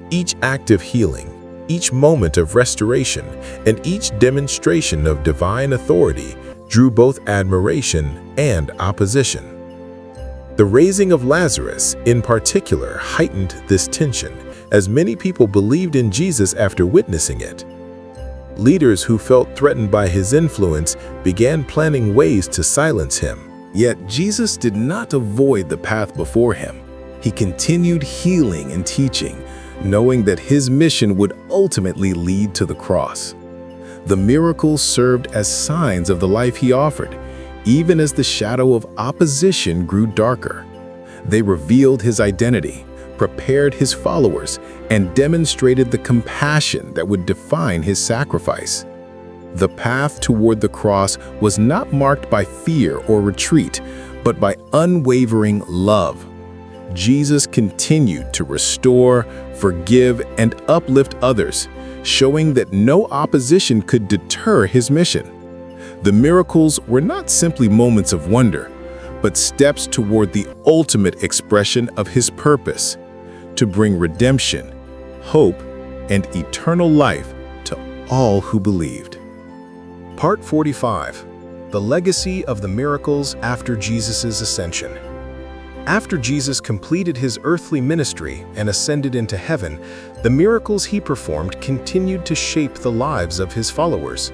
Each act of healing, each moment of restoration, and each demonstration of divine authority drew both admiration and opposition. The raising of Lazarus, in particular, heightened this tension, as many people believed in Jesus after witnessing it. Leaders who felt threatened by his influence began planning ways to silence him. Yet Jesus did not avoid the path before him. He continued healing and teaching, knowing that his mission would ultimately lead to the cross. The miracles served as signs of the life he offered, even as the shadow of opposition grew darker. They revealed his identity, prepared his followers, and demonstrated the compassion that would define his sacrifice. The path toward the cross was not marked by fear or retreat, but by unwavering love. Jesus continued to restore, forgive, and uplift others, showing that no opposition could deter his mission. The miracles were not simply moments of wonder, but steps toward the ultimate expression of his purpose, to bring redemption, hope, and eternal life to all who believed. Part 45. The Legacy of the Miracles After Jesus' Ascension. After Jesus completed his earthly ministry and ascended into heaven, the miracles he performed continued to shape the lives of his followers.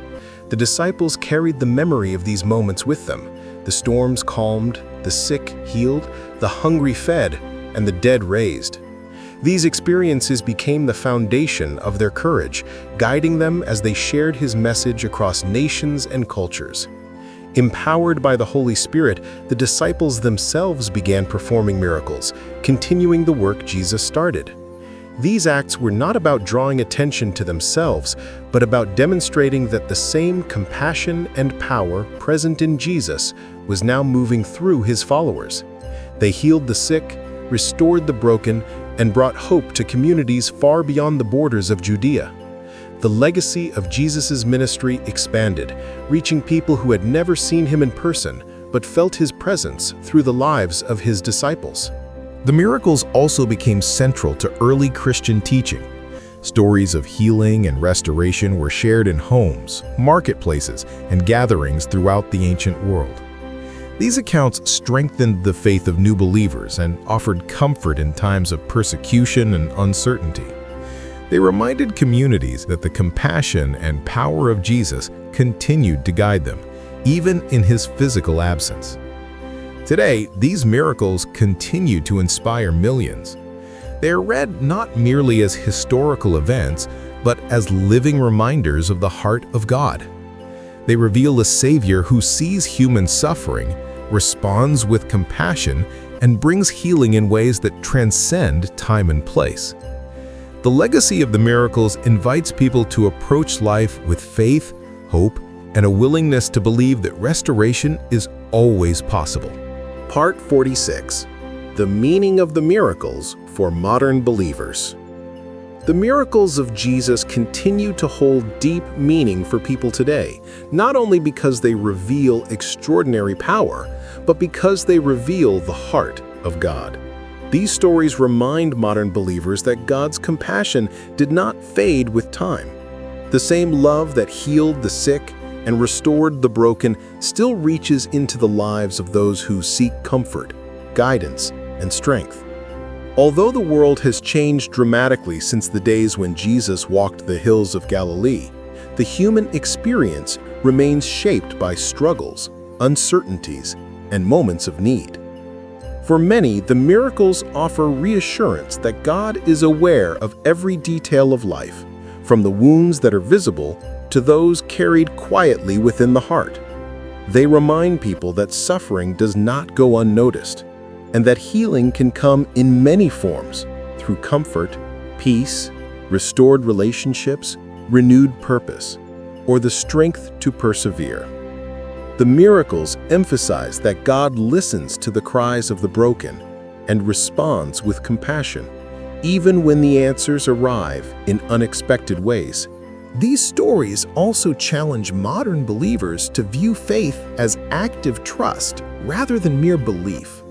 The disciples carried the memory of these moments with them. The storms calmed, the sick healed, the hungry fed, and the dead raised. These experiences became the foundation of their courage, guiding them as they shared his message across nations and cultures. Empowered by the Holy Spirit, the disciples themselves began performing miracles, continuing the work Jesus started. These acts were not about drawing attention to themselves, but about demonstrating that the same compassion and power present in Jesus was now moving through his followers. They healed the sick, restored the broken, and brought hope to communities far beyond the borders of Judea. The legacy of Jesus' ministry expanded, reaching people who had never seen him in person, but felt his presence through the lives of his disciples. The miracles also became central to early Christian teaching. Stories of healing and restoration were shared in homes, marketplaces, and gatherings throughout the ancient world. These accounts strengthened the faith of new believers and offered comfort in times of persecution and uncertainty. They reminded communities that the compassion and power of Jesus continued to guide them, even in his physical absence. Today, these miracles continue to inspire millions. They are read not merely as historical events, but as living reminders of the heart of God. They reveal a Savior who sees human suffering, responds with compassion, and brings healing in ways that transcend time and place. The legacy of the miracles invites people to approach life with faith, hope, and a willingness to believe that restoration is always possible. Part 46. The Meaning of the Miracles for Modern Believers. The miracles of Jesus continue to hold deep meaning for people today, not only because they reveal extraordinary power, but because they reveal the heart of God. These stories remind modern believers that God's compassion did not fade with time. The same love that healed the sick and restored the broken still reaches into the lives of those who seek comfort, guidance, and strength. Although the world has changed dramatically since the days when Jesus walked the hills of Galilee, the human experience remains shaped by struggles, uncertainties, and moments of need. For many, the miracles offer reassurance that God is aware of every detail of life, from the wounds that are visible to those carried quietly within the heart. They remind people that suffering does not go unnoticed, and that healing can come in many forms, through comfort, peace, restored relationships, renewed purpose, or the strength to persevere. The miracles emphasize that God listens to the cries of the broken and responds with compassion, even when the answers arrive in unexpected ways. These stories also challenge modern believers to view faith as active trust rather than mere belief.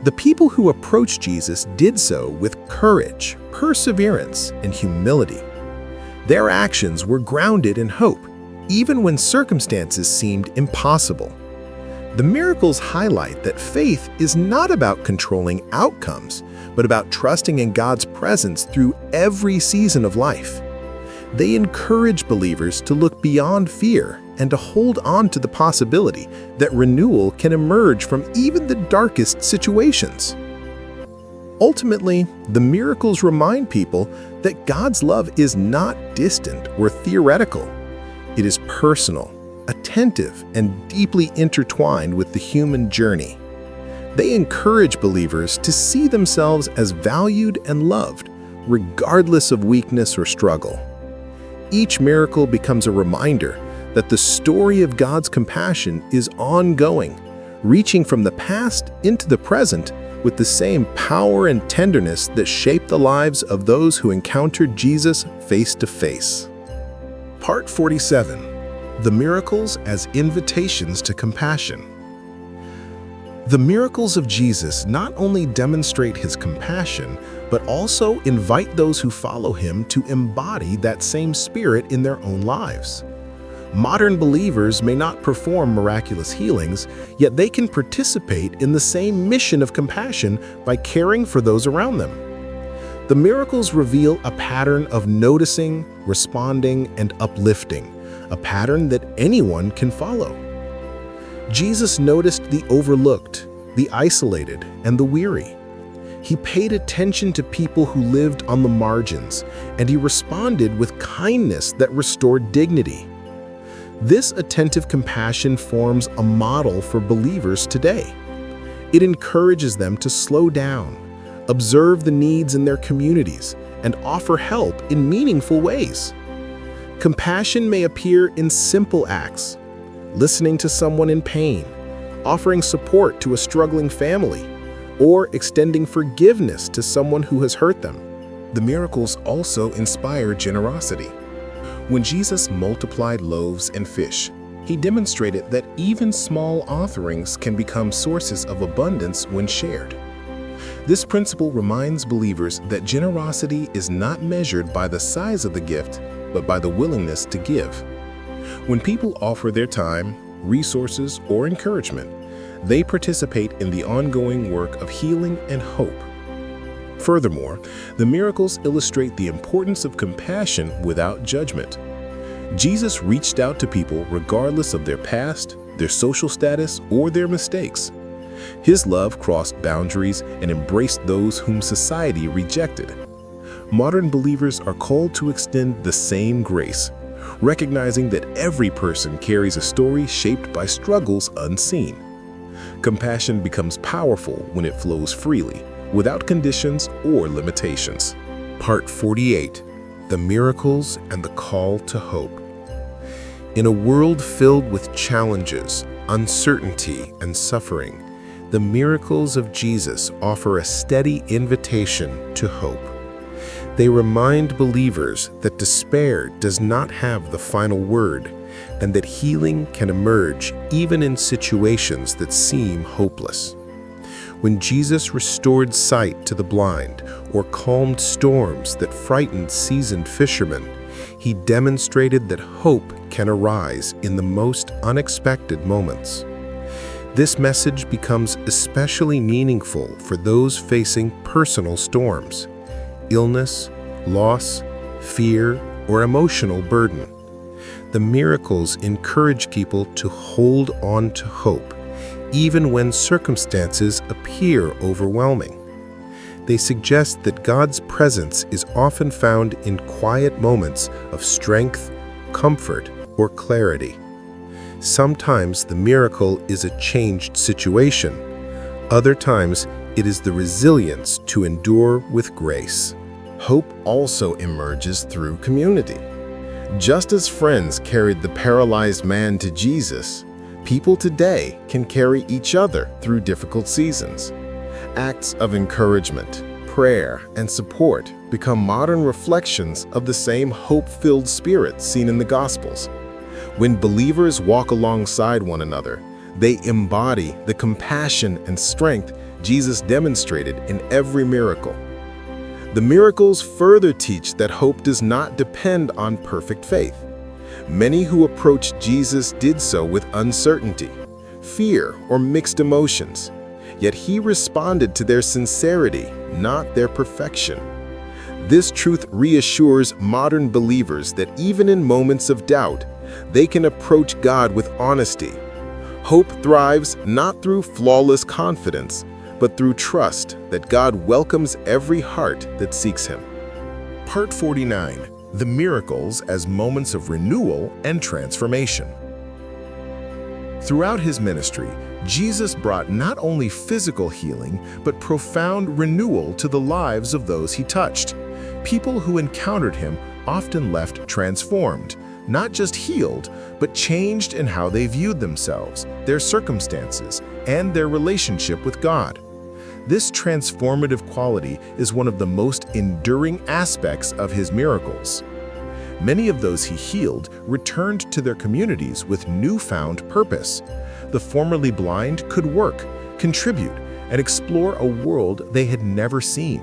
The people who approached Jesus did so with courage, perseverance, and humility. Their actions were grounded in hope, even when circumstances seemed impossible. The miracles highlight that faith is not about controlling outcomes, but about trusting in God's presence through every season of life. They encourage believers to look beyond fear and to hold on to the possibility that renewal can emerge from even the darkest situations. Ultimately, the miracles remind people that God's love is not distant or theoretical. It is personal, attentive, and deeply intertwined with the human journey. They encourage believers to see themselves as valued and loved, regardless of weakness or struggle. Each miracle becomes a reminder that the story of God's compassion is ongoing, reaching from the past into the present with the same power and tenderness that shaped the lives of those who encountered Jesus face to face. Part 47. The miracles as invitations to compassion. The miracles of Jesus not only demonstrate his compassion, but also invite those who follow him to embody that same spirit in their own lives. Modern believers may not perform miraculous healings, yet they can participate in the same mission of compassion by caring for those around them. The miracles reveal a pattern of noticing, responding, and uplifting, a pattern that anyone can follow. Jesus noticed the overlooked, the isolated, and the weary. He paid attention to people who lived on the margins, and he responded with kindness that restored dignity. This attentive compassion forms a model for believers today. It encourages them to slow down, observe the needs in their communities, and offer help in meaningful ways. Compassion may appear in simple acts, listening to someone in pain, offering support to a struggling family, or extending forgiveness to someone who has hurt them. The miracles also inspire generosity. When Jesus multiplied loaves and fish, he demonstrated that even small offerings can become sources of abundance when shared. This principle reminds believers that generosity is not measured by the size of the gift, but by the willingness to give. When people offer their time, resources, or encouragement, they participate in the ongoing work of healing and hope. Furthermore, the miracles illustrate the importance of compassion without judgment. Jesus reached out to people regardless of their past, their social status, or their mistakes. His love crossed boundaries and embraced those whom society rejected. Modern believers are called to extend the same grace, recognizing that every person carries a story shaped by struggles unseen. Compassion becomes powerful when it flows freely, without conditions or limitations. Part 48. The miracles and the call to hope. In a world filled with challenges, uncertainty, and suffering, the miracles of Jesus offer a steady invitation to hope. They remind believers that despair does not have the final word, and that healing can emerge even in situations that seem hopeless. When Jesus restored sight to the blind or calmed storms that frightened seasoned fishermen, he demonstrated that hope can arise in the most unexpected moments. This message becomes especially meaningful for those facing personal storms, illness, loss, fear, or emotional burden. The miracles encourage people to hold on to hope, even when circumstances appear overwhelming. They suggest that God's presence is often found in quiet moments of strength, comfort, or clarity. Sometimes the miracle is a changed situation. Other times, it is the resilience to endure with grace. Hope also emerges through community. Just as friends carried the paralyzed man to Jesus, people today can carry each other through difficult seasons. Acts of encouragement, prayer, and support become modern reflections of the same hope-filled spirit seen in the Gospels. When believers walk alongside one another, they embody the compassion and strength Jesus demonstrated in every miracle. The miracles further teach that hope does not depend on perfect faith. Many who approached Jesus did so with uncertainty, fear, or mixed emotions. Yet he responded to their sincerity, not their perfection. This truth reassures modern believers that even in moments of doubt, they can approach God with honesty. Hope thrives not through flawless confidence, but through trust that God welcomes every heart that seeks Him. Part 49. The miracles as moments of renewal and transformation. Throughout his ministry, Jesus brought not only physical healing, but profound renewal to the lives of those he touched. People who encountered him often left transformed, not just healed, but changed in how they viewed themselves, their circumstances, and their relationship with God. This transformative quality is one of the most enduring aspects of his miracles. Many of those he healed returned to their communities with newfound purpose. The formerly blind could work, contribute, and explore a world they had never seen.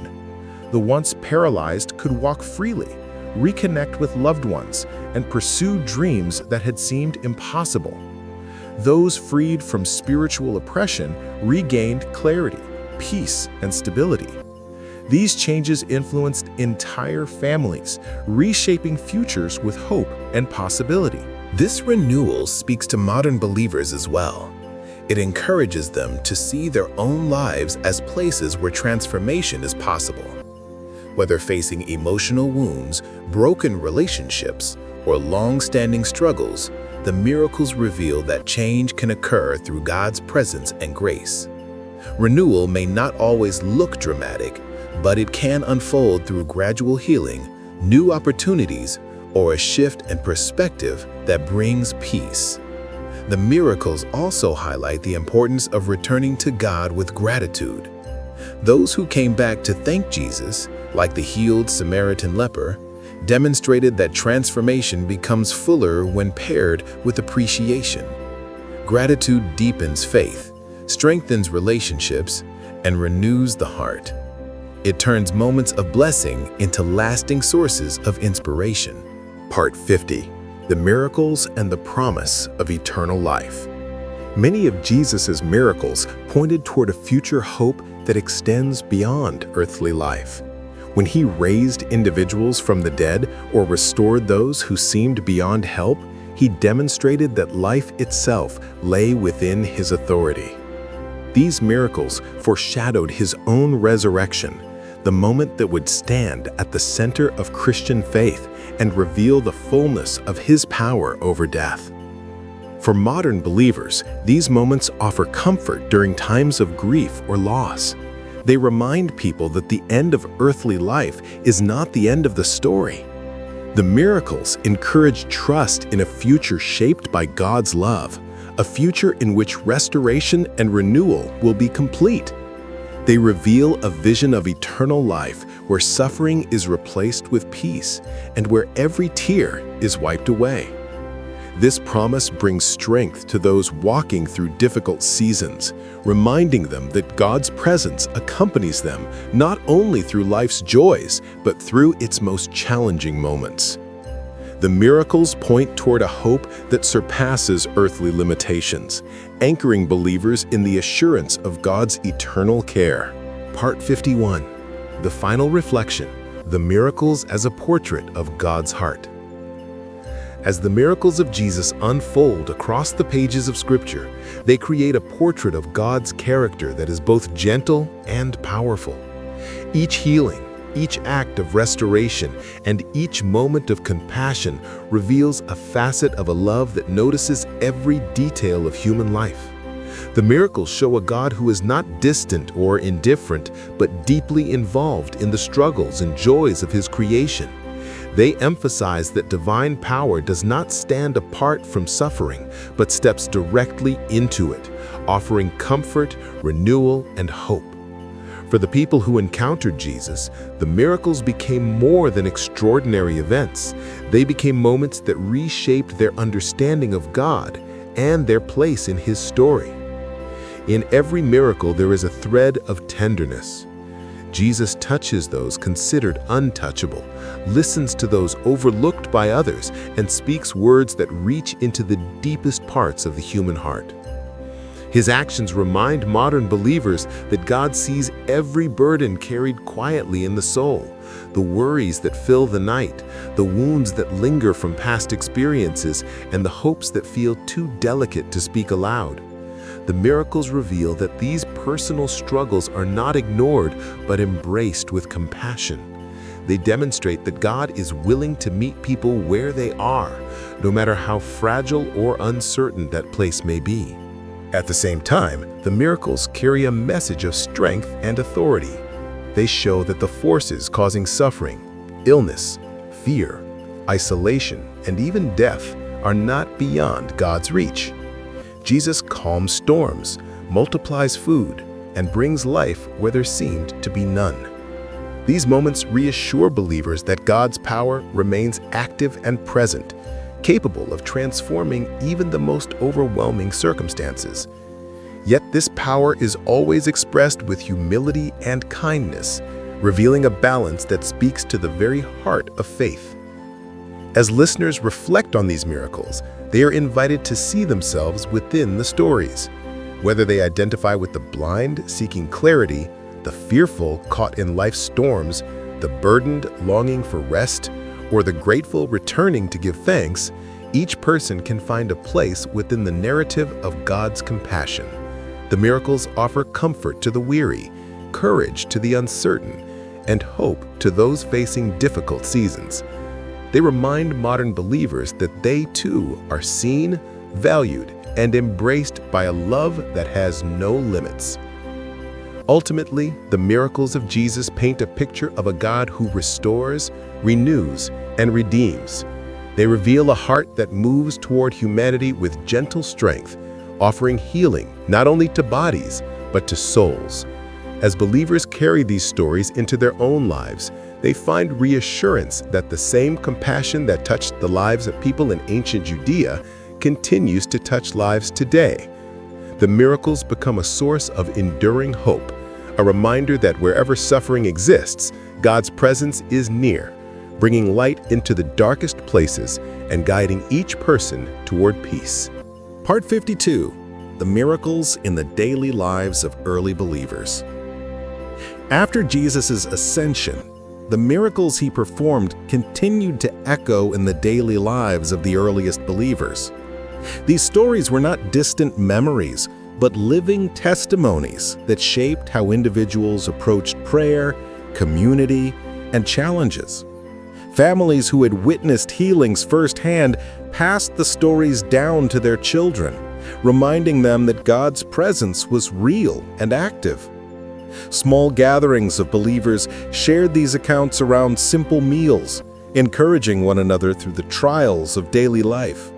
The once paralyzed could walk freely, reconnect with loved ones, and pursue dreams that had seemed impossible. Those freed from spiritual oppression regained clarity, peace, and stability. These changes influenced entire families, reshaping futures with hope and possibility. This renewal speaks to modern believers as well. It encourages them to see their own lives as places where transformation is possible. Whether facing emotional wounds, broken relationships, or long-standing struggles, the miracles reveal that change can occur through God's presence and grace. Renewal may not always look dramatic, but it can unfold through gradual healing, new opportunities, or a shift in perspective that brings peace. The miracles also highlight the importance of returning to God with gratitude. Those who came back to thank Jesus, like the healed Samaritan leper, demonstrated that transformation becomes fuller when paired with appreciation. Gratitude deepens faith, strengthens relationships, and renews the heart. It turns moments of blessing into lasting sources of inspiration. Part 50. The miracles and the promise of eternal life. Many of Jesus' miracles pointed toward a future hope that extends beyond earthly life. When he raised individuals from the dead or restored those who seemed beyond help, he demonstrated that life itself lay within his authority. These miracles foreshadowed his own resurrection, the moment that would stand at the center of Christian faith and reveal the fullness of his power over death. For modern believers, these moments offer comfort during times of grief or loss. They remind people that the end of earthly life is not the end of the story. The miracles encourage trust in a future shaped by God's love, a future in which restoration and renewal will be complete. They reveal a vision of eternal life where suffering is replaced with peace and where every tear is wiped away. This promise brings strength to those walking through difficult seasons, reminding them that God's presence accompanies them not only through life's joys, but through its most challenging moments. The miracles point toward a hope that surpasses earthly limitations, anchoring believers in the assurance of God's eternal care. Part 51. The final reflection, the miracles as a portrait of God's heart. As the miracles of Jesus unfold across the pages of Scripture, they create a portrait of God's character that is both gentle and powerful. Each healing, each act of restoration, and each moment of compassion reveals a facet of a love that notices every detail of human life. The miracles show a God who is not distant or indifferent, but deeply involved in the struggles and joys of His creation. They emphasize that divine power does not stand apart from suffering, but steps directly into it, offering comfort, renewal, and hope. For the people who encountered Jesus, the miracles became more than extraordinary events. They became moments that reshaped their understanding of God and their place in His story. In every miracle, there is a thread of tenderness. Jesus touches those considered untouchable, listens to those overlooked by others, and speaks words that reach into the deepest parts of the human heart. His actions remind modern believers that God sees every burden carried quietly in the soul, the worries that fill the night, the wounds that linger from past experiences, and the hopes that feel too delicate to speak aloud. The miracles reveal that these personal struggles are not ignored but embraced with compassion. They demonstrate that God is willing to meet people where they are, no matter how fragile or uncertain that place may be. At the same time, the miracles carry a message of strength and authority. They show that the forces causing suffering, illness, fear, isolation, and even death are not beyond God's reach. Jesus calms storms, multiplies food, and brings life where there seemed to be none. These moments reassure believers that God's power remains active and present, capable of transforming even the most overwhelming circumstances. Yet this power is always expressed with humility and kindness, revealing a balance that speaks to the very heart of faith. As listeners reflect on these miracles, they are invited to see themselves within the stories. Whether they identify with the blind seeking clarity, the fearful caught in life's storms, the burdened longing for rest, or the grateful returning to give thanks, each person can find a place within the narrative of God's compassion. The miracles offer comfort to the weary, courage to the uncertain, and hope to those facing difficult seasons. They remind modern believers that they too are seen, valued, and embraced by a love that has no limits. Ultimately, the miracles of Jesus paint a picture of a God who restores, renews, and redeems. They reveal a heart that moves toward humanity with gentle strength, offering healing not only to bodies, but to souls. As believers carry these stories into their own lives, they find reassurance that the same compassion that touched the lives of people in ancient Judea continues to touch lives today. The miracles become a source of enduring hope, a reminder that wherever suffering exists, God's presence is near, bringing light into the darkest places and guiding each person toward peace. Part 52. The Miracles in the Daily Lives of Early Believers. After Jesus' ascension, the miracles he performed continued to echo in the daily lives of the earliest believers. These stories were not distant memories, but living testimonies that shaped how individuals approached prayer, community, and challenges. Families who had witnessed healings firsthand passed the stories down to their children, reminding them that God's presence was real and active. Small gatherings of believers shared these accounts around simple meals, encouraging one another through the trials of daily life.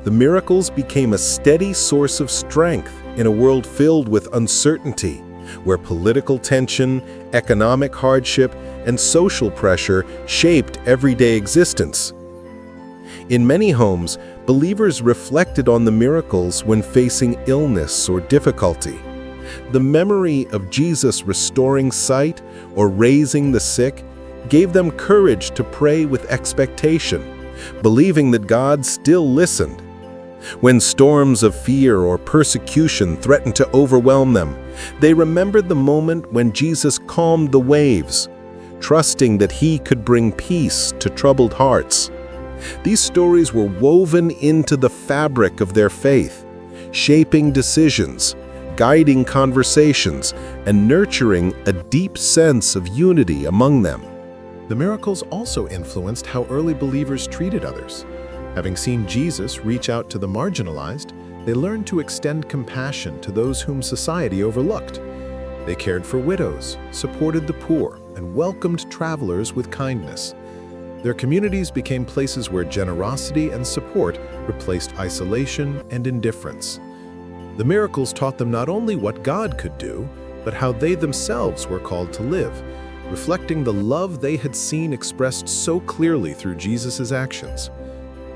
The miracles became a steady source of strength in a world filled with uncertainty, where political tension, economic hardship, and social pressure shaped everyday existence. In many homes, believers reflected on the miracles when facing illness or difficulty. The memory of Jesus restoring sight or raising the sick gave them courage to pray with expectation, believing that God still listened. When storms of fear or persecution threatened to overwhelm them, they remembered the moment when Jesus calmed the waves, trusting that he could bring peace to troubled hearts. These stories were woven into the fabric of their faith, shaping decisions, guiding conversations, and nurturing a deep sense of unity among them. The miracles also influenced how early believers treated others. Having seen Jesus reach out to the marginalized, they learned to extend compassion to those whom society overlooked. They cared for widows, supported the poor, and welcomed travelers with kindness. Their communities became places where generosity and support replaced isolation and indifference. The miracles taught them not only what God could do, but how they themselves were called to live, reflecting the love they had seen expressed so clearly through Jesus' actions.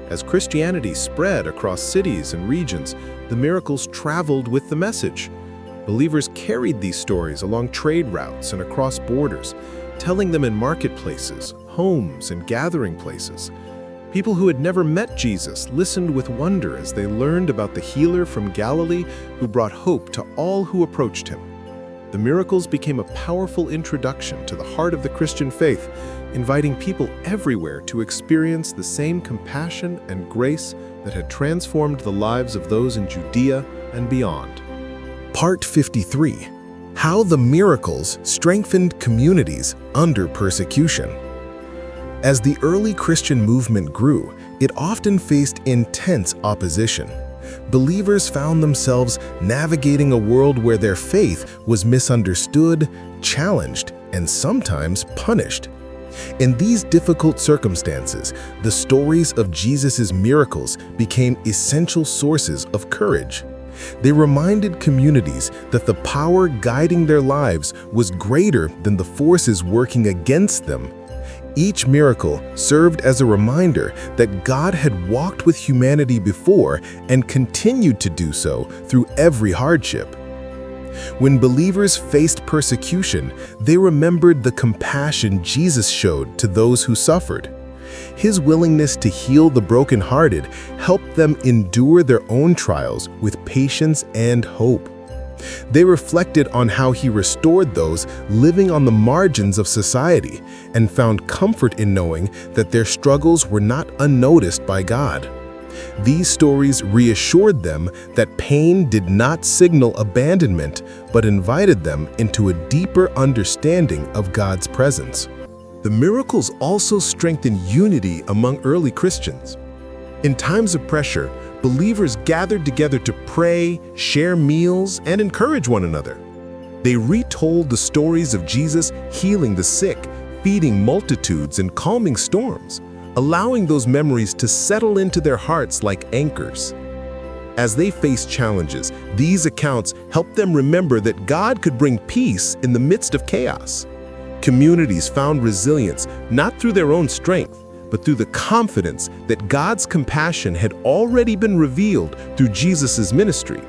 As Christianity spread across cities and regions, the miracles traveled with the message. Believers carried these stories along trade routes and across borders, telling them in marketplaces, homes, and gathering places. People who had never met Jesus listened with wonder as they learned about the healer from Galilee who brought hope to all who approached him. The miracles became a powerful introduction to the heart of the Christian faith, inviting people everywhere to experience the same compassion and grace that had transformed the lives of those in Judea and beyond. Part 53. How the miracles strengthened communities under persecution. As the early Christian movement grew, it often faced intense opposition. Believers found themselves navigating a world where their faith was misunderstood, challenged, and sometimes punished. In these difficult circumstances, the stories of Jesus' miracles became essential sources of courage. They reminded communities that the power guiding their lives was greater than the forces working against them. Each miracle served as a reminder that God had walked with humanity before and continued to do so through every hardship. When believers faced persecution, they remembered the compassion Jesus showed to those who suffered. His willingness to heal the brokenhearted helped them endure their own trials with patience and hope. They reflected on how he restored those living on the margins of society and found comfort in knowing that their struggles were not unnoticed by God. These stories reassured them that pain did not signal abandonment, but invited them into a deeper understanding of God's presence. The miracles also strengthened unity among early Christians. In times of pressure, believers gathered together to pray, share meals, and encourage one another. They retold the stories of Jesus healing the sick, feeding multitudes, and calming storms, allowing those memories to settle into their hearts like anchors. As they faced challenges, these accounts helped them remember that God could bring peace in the midst of chaos. Communities found resilience not through their own strength, but through the confidence that God's compassion had already been revealed through Jesus' ministry.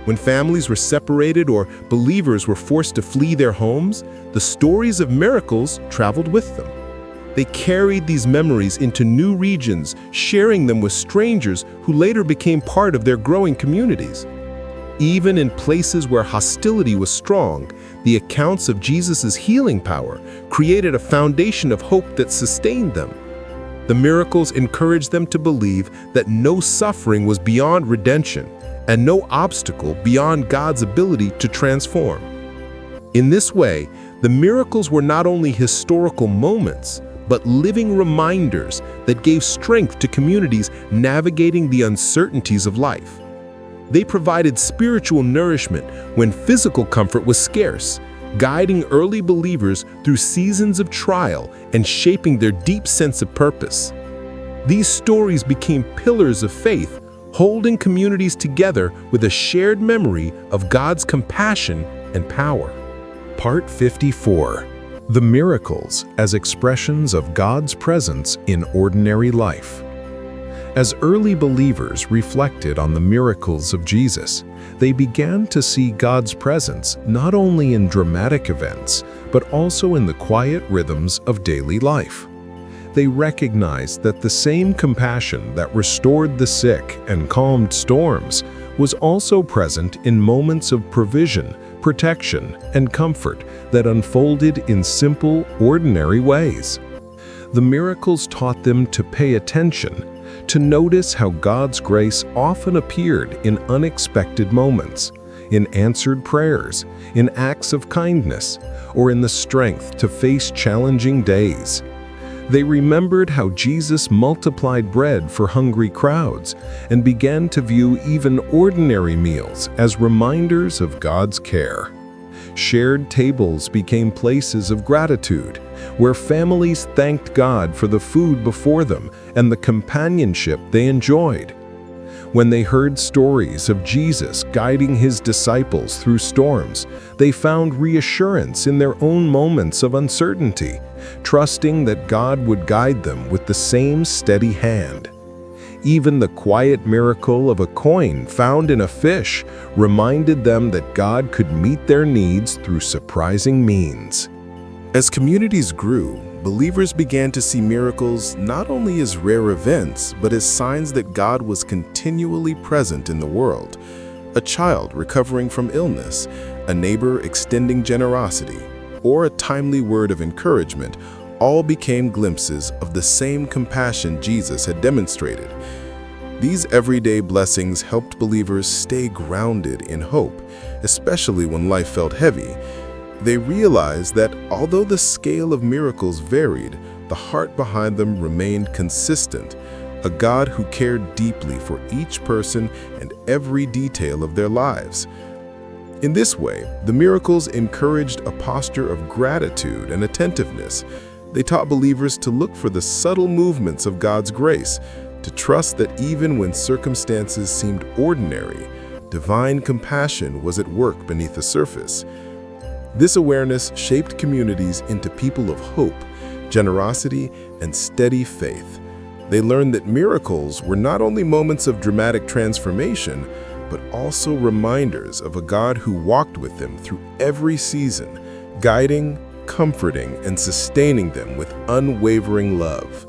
When families were separated or believers were forced to flee their homes, the stories of miracles traveled with them. They carried these memories into new regions, sharing them with strangers who later became part of their growing communities. Even in places where hostility was strong, the accounts of Jesus' healing power created a foundation of hope that sustained them. The miracles encouraged them to believe that no suffering was beyond redemption and no obstacle beyond God's ability to transform. In this way, the miracles were not only historical moments, but living reminders that gave strength to communities navigating the uncertainties of life. They provided spiritual nourishment when physical comfort was scarce, guiding early believers through seasons of trial and shaping their deep sense of purpose. These stories became pillars of faith, holding communities together with a shared memory of God's compassion and power. Part 54. The miracles as expressions of God's presence in ordinary life. As early believers reflected on the miracles of Jesus, they began to see God's presence not only in dramatic events, but also in the quiet rhythms of daily life. They recognized that the same compassion that restored the sick and calmed storms was also present in moments of provision, protection, and comfort that unfolded in simple, ordinary ways. The miracles taught them to pay attention, to notice how God's grace often appeared in unexpected moments, in answered prayers, in acts of kindness, or in the strength to face challenging days. They remembered how Jesus multiplied bread for hungry crowds and began to view even ordinary meals as reminders of God's care. Shared tables became places of gratitude, where families thanked God for the food before them and the companionship they enjoyed. When they heard stories of Jesus guiding his disciples through storms, they found reassurance in their own moments of uncertainty, trusting that God would guide them with the same steady hand. Even the quiet miracle of a coin found in a fish reminded them that God could meet their needs through surprising means. As communities grew, believers began to see miracles not only as rare events, but as signs that God was continually present in the world. A child recovering from illness, a neighbor extending generosity, or a timely word of encouragement all became glimpses of the same compassion Jesus had demonstrated. These everyday blessings helped believers stay grounded in hope, especially when life felt heavy. They realized that although the scale of miracles varied, the heart behind them remained consistent, a God who cared deeply for each person and every detail of their lives. In this way, the miracles encouraged a posture of gratitude and attentiveness. They taught believers to look for the subtle movements of God's grace, to trust that even when circumstances seemed ordinary, divine compassion was at work beneath the surface. This awareness shaped communities into people of hope, generosity, and steady faith. They learned that miracles were not only moments of dramatic transformation, but also reminders of a God who walked with them through every season, guiding, comforting, and sustaining them with unwavering love.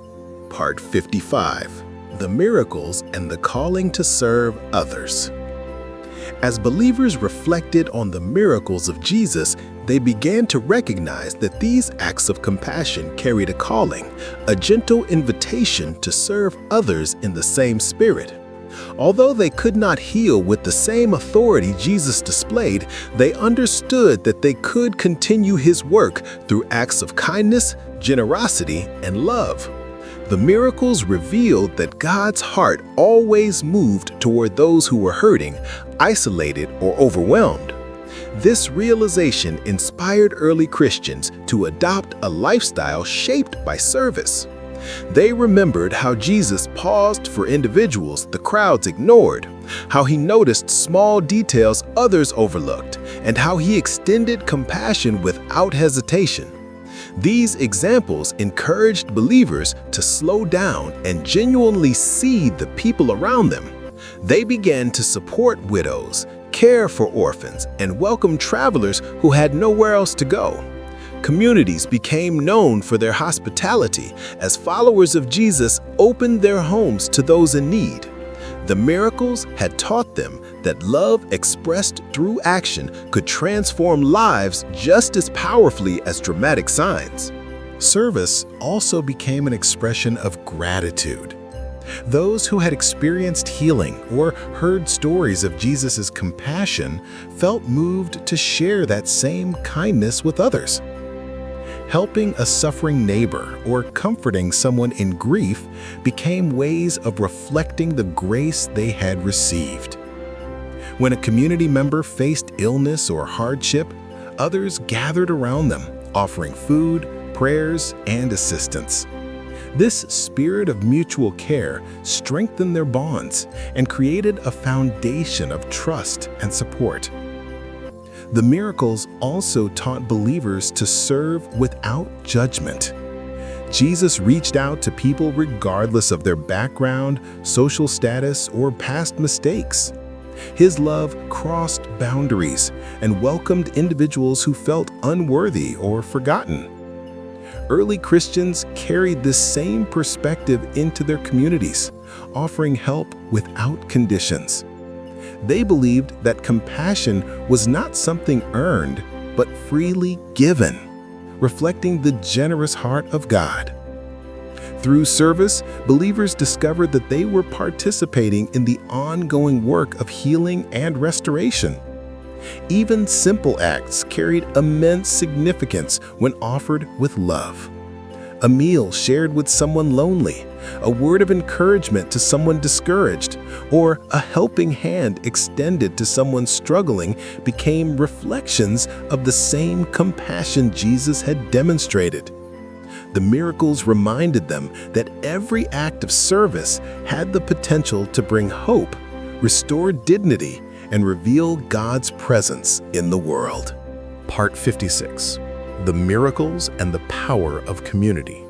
Part 55. The Miracles and the Calling to Serve Others. As believers reflected on the miracles of Jesus, they began to recognize that these acts of compassion carried a calling, a gentle invitation to serve others in the same spirit. Although they could not heal with the same authority Jesus displayed, they understood that they could continue his work through acts of kindness, generosity, and love. The miracles revealed that God's heart always moved toward those who were hurting, isolated, or overwhelmed. This realization inspired early Christians to adopt a lifestyle shaped by service. They remembered how Jesus paused for individuals the crowds ignored, how he noticed small details others overlooked, and how he extended compassion without hesitation. These examples encouraged believers to slow down and genuinely see the people around them. They began to support widows, care for orphans, and welcome travelers who had nowhere else to go. Communities became known for their hospitality as followers of Jesus opened their homes to those in need. The miracles had taught them that love expressed through action could transform lives just as powerfully as dramatic signs. Service also became an expression of gratitude. Those who had experienced healing or heard stories of Jesus' compassion felt moved to share that same kindness with others. Helping a suffering neighbor or comforting someone in grief became ways of reflecting the grace they had received. When a community member faced illness or hardship, others gathered around them, offering food, prayers, and assistance. This spirit of mutual care strengthened their bonds and created a foundation of trust and support. The miracles also taught believers to serve without judgment. Jesus reached out to people regardless of their background, social status, or past mistakes. His love crossed boundaries and welcomed individuals who felt unworthy or forgotten. Early Christians carried this same perspective into their communities, offering help without conditions. They believed that compassion was not something earned, but freely given, reflecting the generous heart of God. Through service, believers discovered that they were participating in the ongoing work of healing and restoration. Even simple acts carried immense significance when offered with love. A meal shared with someone lonely, a word of encouragement to someone discouraged, or a helping hand extended to someone struggling became reflections of the same compassion Jesus had demonstrated. The miracles reminded them that every act of service had the potential to bring hope, restore dignity, and reveal God's presence in the world. Part 56. The Miracles and the Power of Community.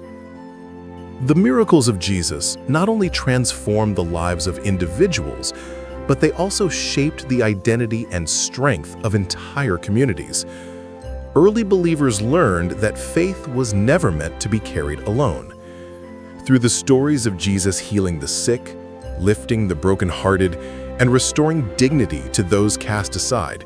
The miracles of Jesus not only transformed the lives of individuals, but they also shaped the identity and strength of entire communities. Early believers learned that faith was never meant to be carried alone. Through the stories of Jesus healing the sick, lifting the brokenhearted, and restoring dignity to those cast aside,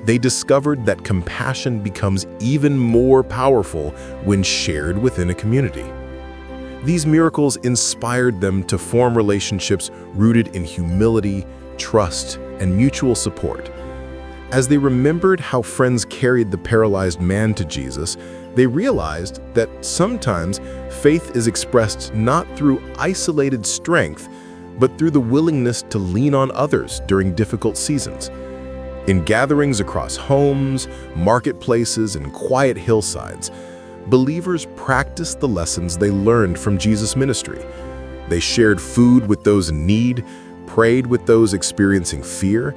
they discovered that compassion becomes even more powerful when shared within a community. These miracles inspired them to form relationships rooted in humility, trust, and mutual support. As they remembered how friends carried the paralyzed man to Jesus, they realized that sometimes faith is expressed not through isolated strength, but through the willingness to lean on others during difficult seasons. In gatherings across homes, marketplaces, and quiet hillsides, believers practiced the lessons they learned from Jesus' ministry. They shared food with those in need, prayed with those experiencing fear,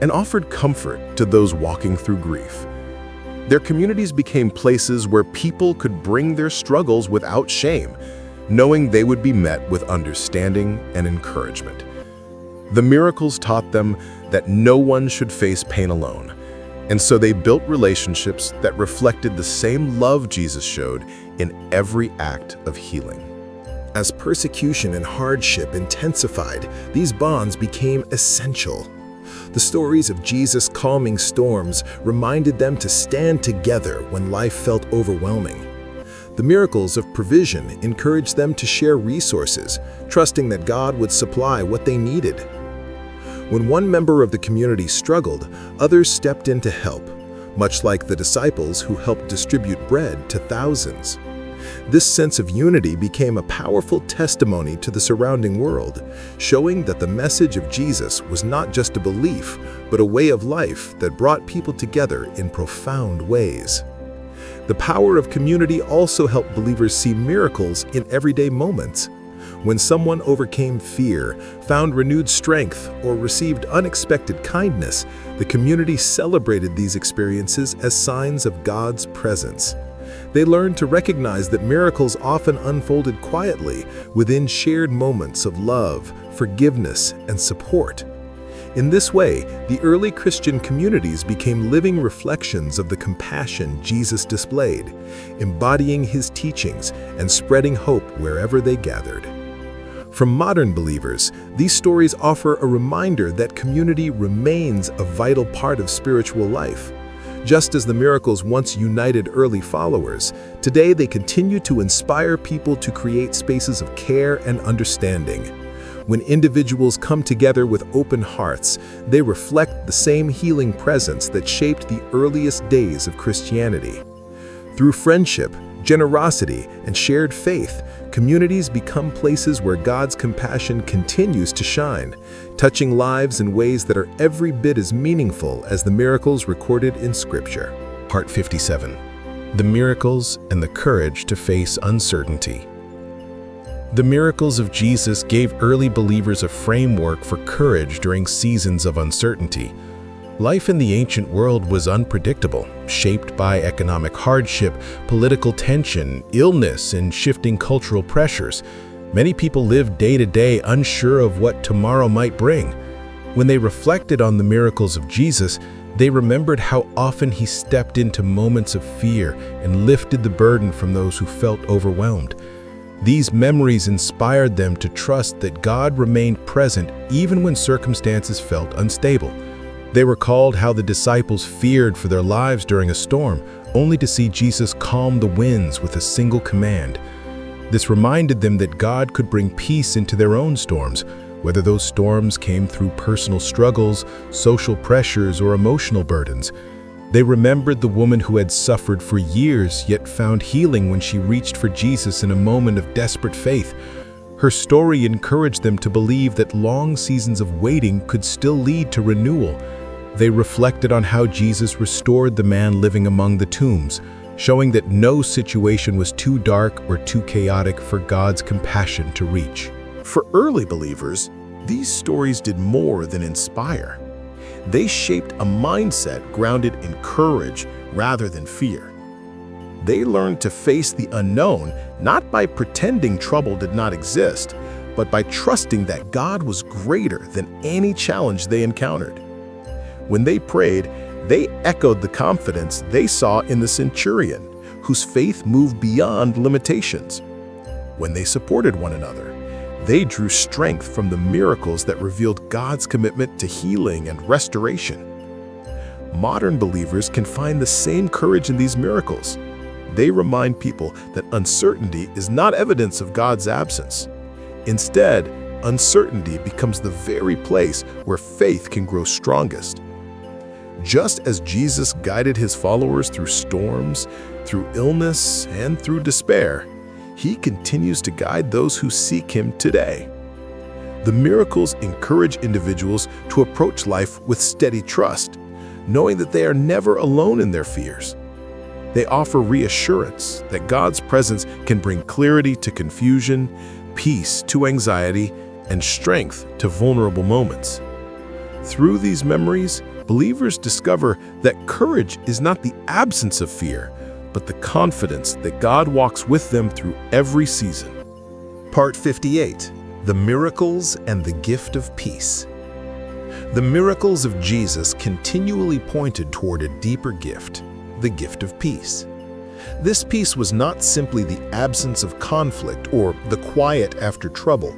and offered comfort to those walking through grief. Their communities became places where people could bring their struggles without shame, knowing they would be met with understanding and encouragement. The miracles taught them that no one should face pain alone, and so they built relationships that reflected the same love Jesus showed in every act of healing. As persecution and hardship intensified, these bonds became essential. The stories of Jesus calming storms reminded them to stand together when life felt overwhelming. The miracles of provision encouraged them to share resources, trusting that God would supply what they needed. When one member of the community struggled, others stepped in to help, much like the disciples who helped distribute bread to thousands. This sense of unity became a powerful testimony to the surrounding world, showing that the message of Jesus was not just a belief, but a way of life that brought people together in profound ways. The power of community also helped believers see miracles in everyday moments. When someone overcame fear, found renewed strength, or received unexpected kindness, the community celebrated these experiences as signs of God's presence. They learned to recognize that miracles often unfolded quietly within shared moments of love, forgiveness, and support. In this way, the early Christian communities became living reflections of the compassion Jesus displayed, embodying his teachings and spreading hope wherever they gathered. From modern believers, these stories offer a reminder that community remains a vital part of spiritual life. Just as the miracles once united early followers, today they continue to inspire people to create spaces of care and understanding. When individuals come together with open hearts, they reflect the same healing presence that shaped the earliest days of Christianity. Through friendship, generosity, and shared faith, communities become places where God's compassion continues to shine, touching lives in ways that are every bit as meaningful as the miracles recorded in Scripture. Part 57. The miracles and the courage to face uncertainty. The miracles of Jesus gave early believers a framework for courage during seasons of uncertainty. Life in the ancient world was unpredictable, shaped by economic hardship, political tension, illness, and shifting cultural pressures. Many people lived day to day unsure of what tomorrow might bring. When they reflected on the miracles of Jesus, they remembered how often he stepped into moments of fear and lifted the burden from those who felt overwhelmed. These memories inspired them to trust that God remained present even when circumstances felt unstable. They recalled how the disciples feared for their lives during a storm, only to see Jesus calm the winds with a single command. This reminded them that God could bring peace into their own storms, whether those storms came through personal struggles, social pressures, or emotional burdens. They remembered the woman who had suffered for years yet found healing when she reached for Jesus in a moment of desperate faith. Her story encouraged them to believe that long seasons of waiting could still lead to renewal. They reflected on how Jesus restored the man living among the tombs, showing that no situation was too dark or too chaotic for God's compassion to reach. For early believers, these stories did more than inspire. They shaped a mindset grounded in courage rather than fear. They learned to face the unknown, not by pretending trouble did not exist, but by trusting that God was greater than any challenge they encountered. When they prayed, they echoed the confidence they saw in the centurion, whose faith moved beyond limitations. When they supported one another, they drew strength from the miracles that revealed God's commitment to healing and restoration. Modern believers can find the same courage in these miracles. They remind people that uncertainty is not evidence of God's absence. Instead, uncertainty becomes the very place where faith can grow strongest. Just as Jesus guided his followers through storms, through illness, and through despair, he continues to guide those who seek him today. The miracles encourage individuals to approach life with steady trust, knowing that they are never alone in their fears. They offer reassurance that God's presence can bring clarity to confusion, peace to anxiety, and strength to vulnerable moments. Through these memories, believers discover that courage is not the absence of fear, but the confidence that God walks with them through every season. Part 58. The Miracles and the Gift of Peace. The miracles of Jesus continually pointed toward a deeper gift, the gift of peace. This peace was not simply the absence of conflict or the quiet after trouble.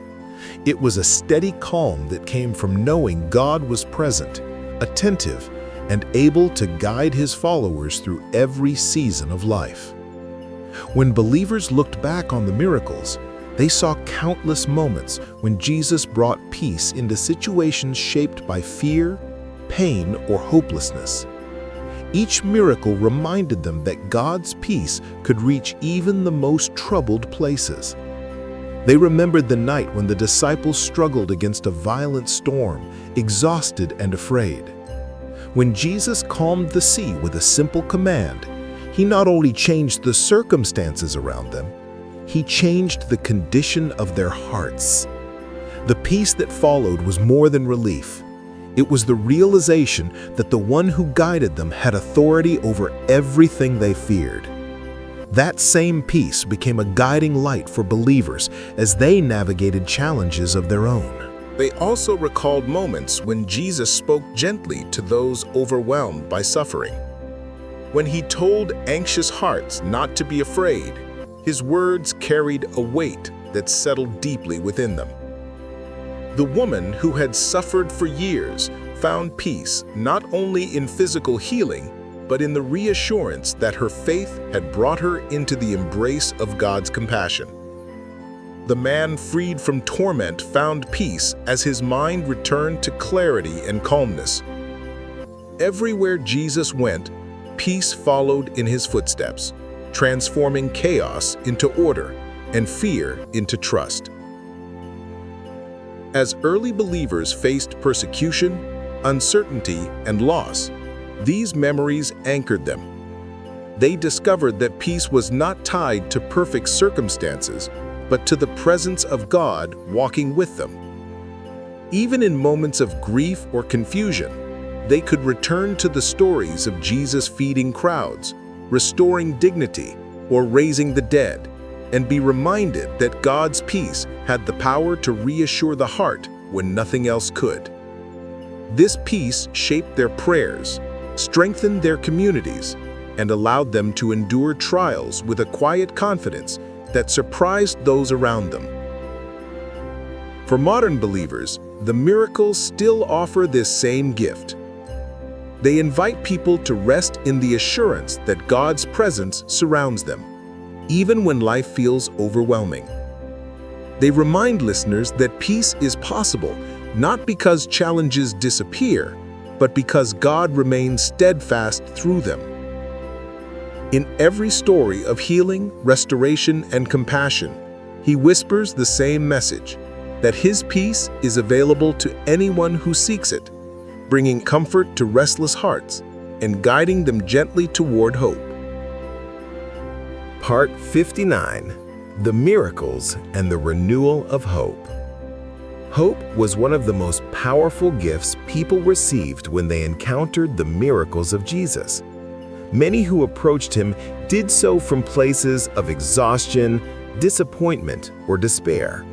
It was a steady calm that came from knowing God was present, attentive, and able to guide his followers through every season of life. When believers looked back on the miracles, they saw countless moments when Jesus brought peace into situations shaped by fear, pain, or hopelessness. Each miracle reminded them that God's peace could reach even the most troubled places. They remembered the night when the disciples struggled against a violent storm, exhausted and afraid. When Jesus calmed the sea with a simple command, he not only changed the circumstances around them, he changed the condition of their hearts. The peace that followed was more than relief. It was the realization that the one who guided them had authority over everything they feared. That same peace became a guiding light for believers as they navigated challenges of their own. They also recalled moments when Jesus spoke gently to those overwhelmed by suffering. When he told anxious hearts not to be afraid, his words carried a weight that settled deeply within them. The woman who had suffered for years found peace not only in physical healing, but in the reassurance that her faith had brought her into the embrace of God's compassion. The man freed from torment found peace as his mind returned to clarity and calmness. Everywhere Jesus went, peace followed in his footsteps, transforming chaos into order and fear into trust. As early believers faced persecution, uncertainty, and loss, these memories anchored them. They discovered that peace was not tied to perfect circumstances, but to the presence of God walking with them. Even in moments of grief or confusion, they could return to the stories of Jesus feeding crowds, restoring dignity, or raising the dead, and be reminded that God's peace had the power to reassure the heart when nothing else could. This peace shaped their prayers, strengthened their communities, and allowed them to endure trials with a quiet confidence that surprised those around them. For modern believers, the miracles still offer this same gift. They invite people to rest in the assurance that God's presence surrounds them, even when life feels overwhelming. They remind listeners that peace is possible, not because challenges disappear, but because God remains steadfast through them. In every story of healing, restoration, and compassion, he whispers the same message, that his peace is available to anyone who seeks it, bringing comfort to restless hearts and guiding them gently toward hope. Part 59. The Miracles and the Renewal of Hope. Hope was one of the most powerful gifts people received when they encountered the miracles of Jesus. Many who approached him did so from places of exhaustion, disappointment, or despair.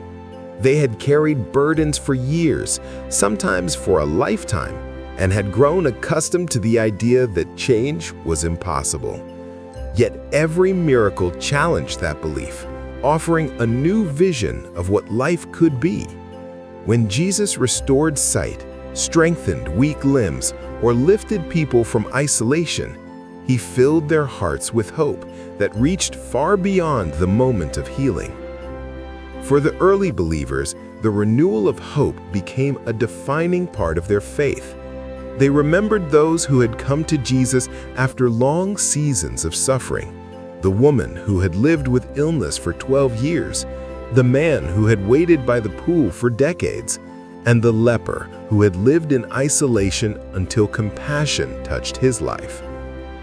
They had carried burdens for years, sometimes for a lifetime, and had grown accustomed to the idea that change was impossible. Yet every miracle challenged that belief, offering a new vision of what life could be. When Jesus restored sight, strengthened weak limbs, or lifted people from isolation, he filled their hearts with hope that reached far beyond the moment of healing. For the early believers, the renewal of hope became a defining part of their faith. They remembered those who had come to Jesus after long seasons of suffering, the woman who had lived with illness for 12 years, the man who had waited by the pool for decades, and the leper who had lived in isolation until compassion touched his life.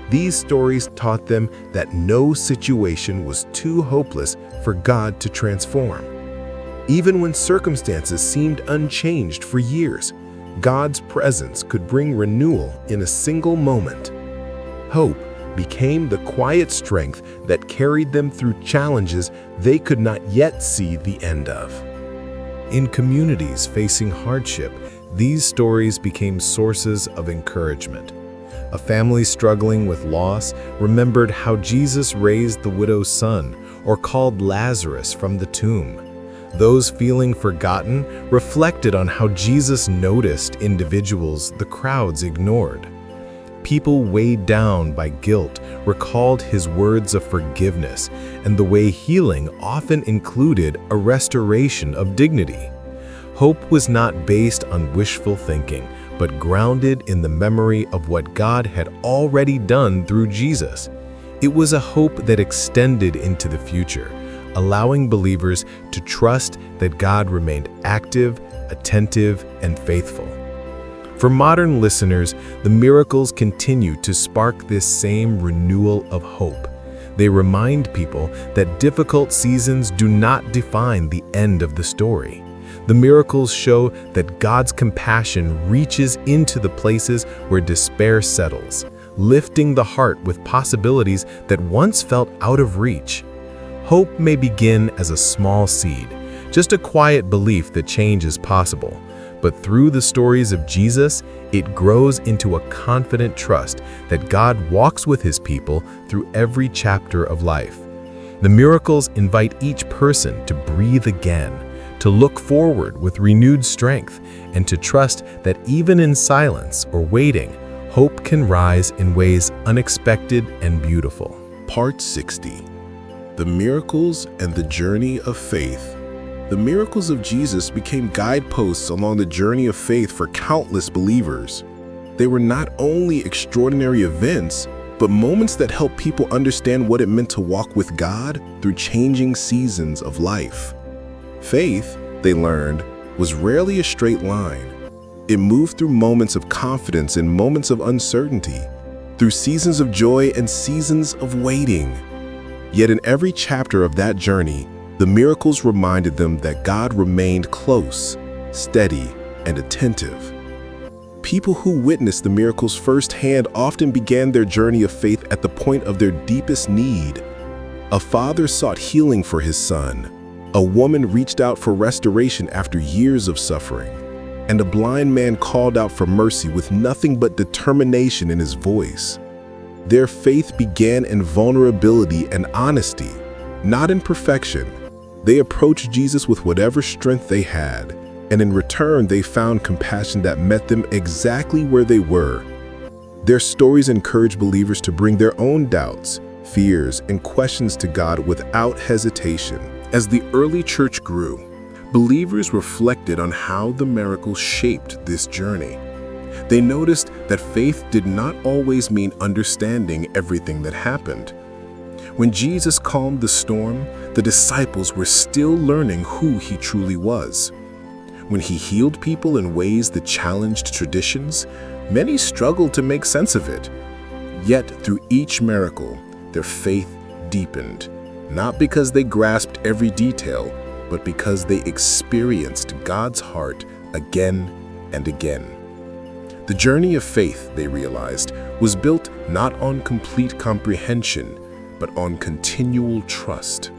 These stories taught them that no situation was too hopeless for God to transform. Even when circumstances seemed unchanged for years, God's presence could bring renewal in a single moment. Hope became the quiet strength that carried them through challenges they could not yet see the end of. In communities facing hardship, these stories became sources of encouragement. A family struggling with loss remembered how Jesus raised the widow's son or called Lazarus from the tomb. Those feeling forgotten reflected on how Jesus noticed individuals the crowds ignored. People weighed down by guilt recalled his words of forgiveness and the way healing often included a restoration of dignity. Hope was not based on wishful thinking, but grounded in the memory of what God had already done through Jesus. It was a hope that extended into the future, allowing believers to trust that God remained active, attentive, and faithful. For modern listeners, the miracles continue to spark this same renewal of hope. They remind people that difficult seasons do not define the end of the story. The miracles show that God's compassion reaches into the places where despair settles, lifting the heart with possibilities that once felt out of reach. Hope may begin as a small seed, just a quiet belief that change is possible. But through the stories of Jesus, it grows into a confident trust that God walks with his people through every chapter of life. The miracles invite each person to breathe again, to look forward with renewed strength, and to trust that even in silence or waiting, hope can rise in ways unexpected and beautiful. Part 60. The Miracles and the Journey of Faith. The miracles of Jesus became guideposts along the journey of faith for countless believers. They were not only extraordinary events, but moments that helped people understand what it meant to walk with God through changing seasons of life. Faith, they learned, was rarely a straight line. It moved through moments of confidence and moments of uncertainty, through seasons of joy and seasons of waiting. Yet in every chapter of that journey, the miracles reminded them that God remained close, steady, and attentive. People who witnessed the miracles firsthand often began their journey of faith at the point of their deepest need. A father sought healing for his son. A woman reached out for restoration after years of suffering. And a blind man called out for mercy with nothing but determination in his voice. Their faith began in vulnerability and honesty, not in perfection. They approached Jesus with whatever strength they had, and in return they found compassion that met them exactly where they were. Their stories encourage believers to bring their own doubts, fears, and questions to God without hesitation. As the early church grew, believers reflected on how the miracles shaped this journey. They noticed that faith did not always mean understanding everything that happened. When Jesus calmed the storm, the disciples were still learning who he truly was. When he healed people in ways that challenged traditions, many struggled to make sense of it. Yet through each miracle, their faith deepened, not because they grasped every detail, but because they experienced God's heart again and again. The journey of faith, they realized, was built not on complete comprehension, but on continual trust.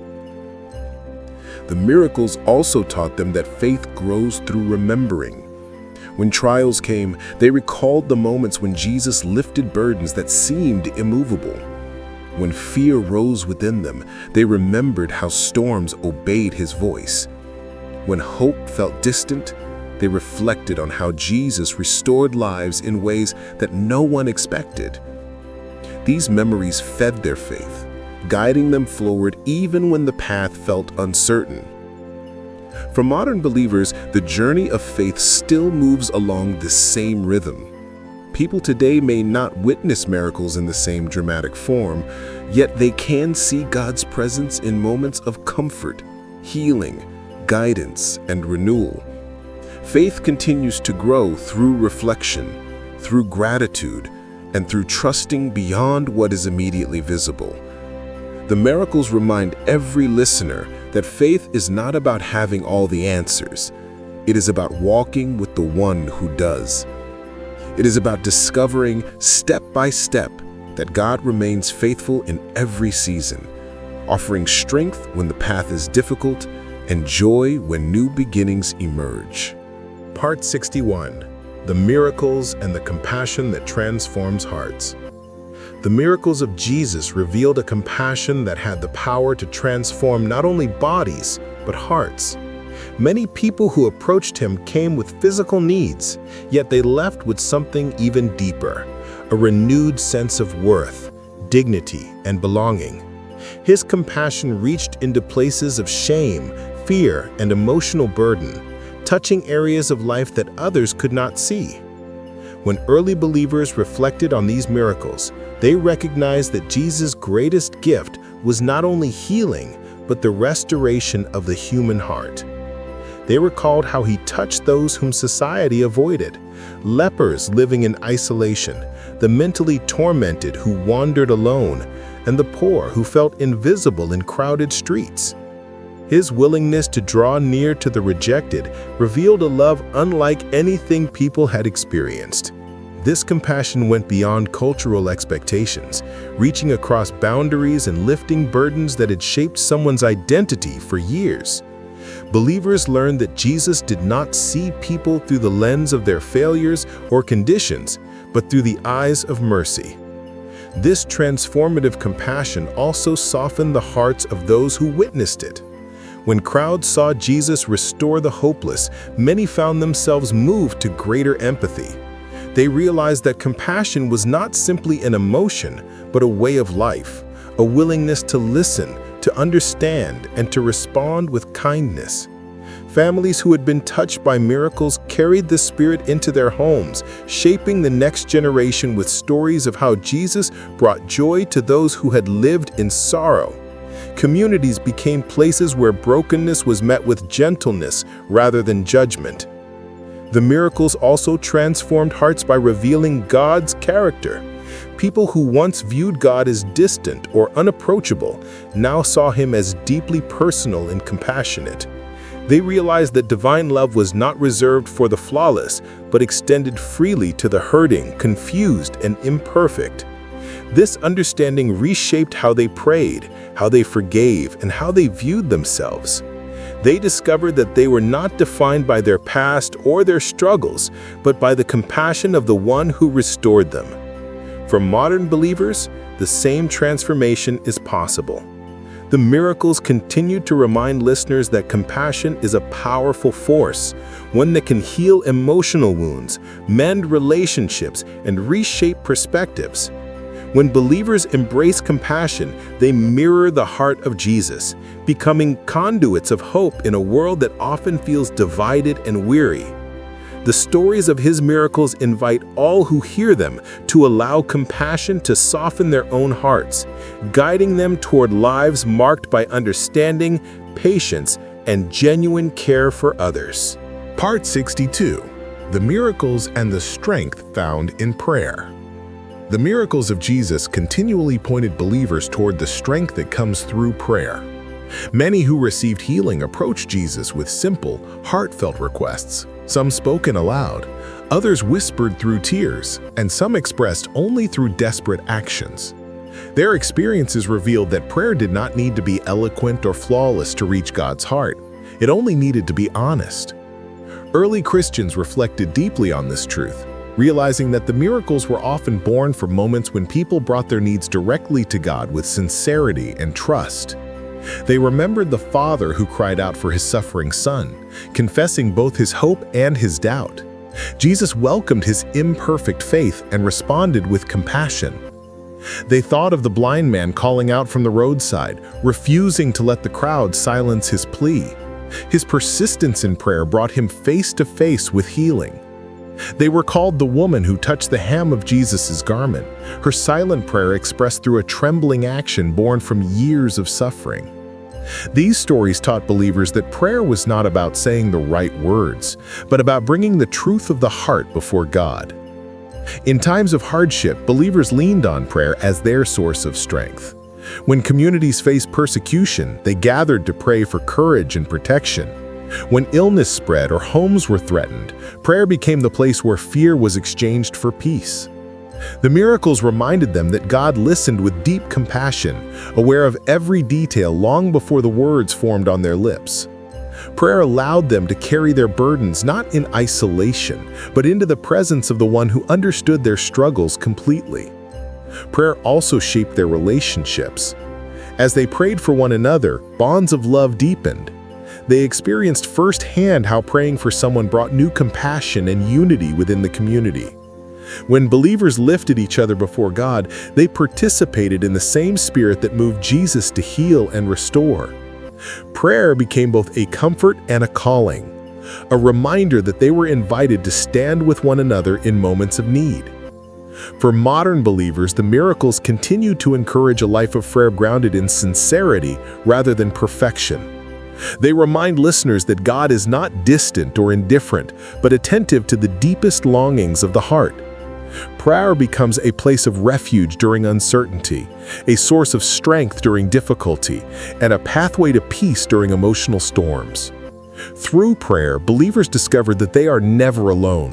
The miracles also taught them that faith grows through remembering. When trials came, they recalled the moments when Jesus lifted burdens that seemed immovable. When fear rose within them, they remembered how storms obeyed his voice. When hope felt distant, they reflected on how Jesus restored lives in ways that no one expected. These memories fed their faith, guiding them forward even when the path felt uncertain. For modern believers, the journey of faith still moves along this same rhythm. People today may not witness miracles in the same dramatic form, yet they can see God's presence in moments of comfort, healing, guidance, and renewal. Faith continues to grow through reflection, through gratitude, and through trusting beyond what is immediately visible. The miracles remind every listener that faith is not about having all the answers. It is about walking with the one who does. It is about discovering step by step that God remains faithful in every season, offering strength when the path is difficult and joy when new beginnings emerge. Part 61. The miracles and the compassion that transforms hearts. The miracles of Jesus revealed a compassion that had the power to transform not only bodies, but hearts. Many people who approached him came with physical needs, yet they left with something even deeper, a renewed sense of worth, dignity, and belonging. His compassion reached into places of shame, fear, and emotional burden, touching areas of life that others could not see. When early believers reflected on these miracles, they recognized that Jesus' greatest gift was not only healing, but the restoration of the human heart. They recalled how he touched those whom society avoided, lepers living in isolation, the mentally tormented who wandered alone, and the poor who felt invisible in crowded streets. His willingness to draw near to the rejected revealed a love unlike anything people had experienced. This compassion went beyond cultural expectations, reaching across boundaries and lifting burdens that had shaped someone's identity for years. Believers learned that Jesus did not see people through the lens of their failures or conditions, but through the eyes of mercy. This transformative compassion also softened the hearts of those who witnessed it. When crowds saw Jesus restore the hopeless, many found themselves moved to greater empathy. They realized that compassion was not simply an emotion, but a way of life, a willingness to listen, to understand, and to respond with kindness. Families who had been touched by miracles carried the Spirit into their homes, shaping the next generation with stories of how Jesus brought joy to those who had lived in sorrow. Communities became places where brokenness was met with gentleness rather than judgment. The miracles also transformed hearts by revealing God's character. People who once viewed God as distant or unapproachable now saw him as deeply personal and compassionate. They realized that divine love was not reserved for the flawless, but extended freely to the hurting, confused, and imperfect. This understanding reshaped how they prayed, how they forgave, and how they viewed themselves. They discovered that they were not defined by their past or their struggles, but by the compassion of the one who restored them. For modern believers, the same transformation is possible. The miracles continue to remind listeners that compassion is a powerful force, one that can heal emotional wounds, mend relationships, and reshape perspectives. When believers embrace compassion, they mirror the heart of Jesus, becoming conduits of hope in a world that often feels divided and weary. The stories of his miracles invite all who hear them to allow compassion to soften their own hearts, guiding them toward lives marked by understanding, patience, and genuine care for others. Part 62. The miracles and the strength found in prayer. The miracles of Jesus continually pointed believers toward the strength that comes through prayer. Many who received healing approached Jesus with simple, heartfelt requests. Some spoken aloud, others whispered through tears, and some expressed only through desperate actions. Their experiences revealed that prayer did not need to be eloquent or flawless to reach God's heart. It only needed to be honest. Early Christians reflected deeply on this truth, realizing that the miracles were often born from moments when people brought their needs directly to God with sincerity and trust. They remembered the Father who cried out for his suffering Son, confessing both his hope and his doubt. Jesus welcomed his imperfect faith and responded with compassion. They thought of the blind man calling out from the roadside, refusing to let the crowd silence his plea. His persistence in prayer brought him face to face with healing. They recalled the woman who touched the hem of Jesus' garment, her silent prayer expressed through a trembling action born from years of suffering. These stories taught believers that prayer was not about saying the right words, but about bringing the truth of the heart before God. In times of hardship, believers leaned on prayer as their source of strength. When communities faced persecution, they gathered to pray for courage and protection. When illness spread or homes were threatened, prayer became the place where fear was exchanged for peace. The miracles reminded them that God listened with deep compassion, aware of every detail long before the words formed on their lips. Prayer allowed them to carry their burdens not in isolation, but into the presence of the one who understood their struggles completely. Prayer also shaped their relationships. As they prayed for one another, bonds of love deepened. They experienced firsthand how praying for someone brought new compassion and unity within the community. When believers lifted each other before God, they participated in the same spirit that moved Jesus to heal and restore. Prayer became both a comfort and a calling, a reminder that they were invited to stand with one another in moments of need. For modern believers, the miracles continue to encourage a life of prayer grounded in sincerity rather than perfection. They remind listeners that God is not distant or indifferent, but attentive to the deepest longings of the heart. Prayer becomes a place of refuge during uncertainty, a source of strength during difficulty, and a pathway to peace during emotional storms. Through prayer, believers discovered that they are never alone.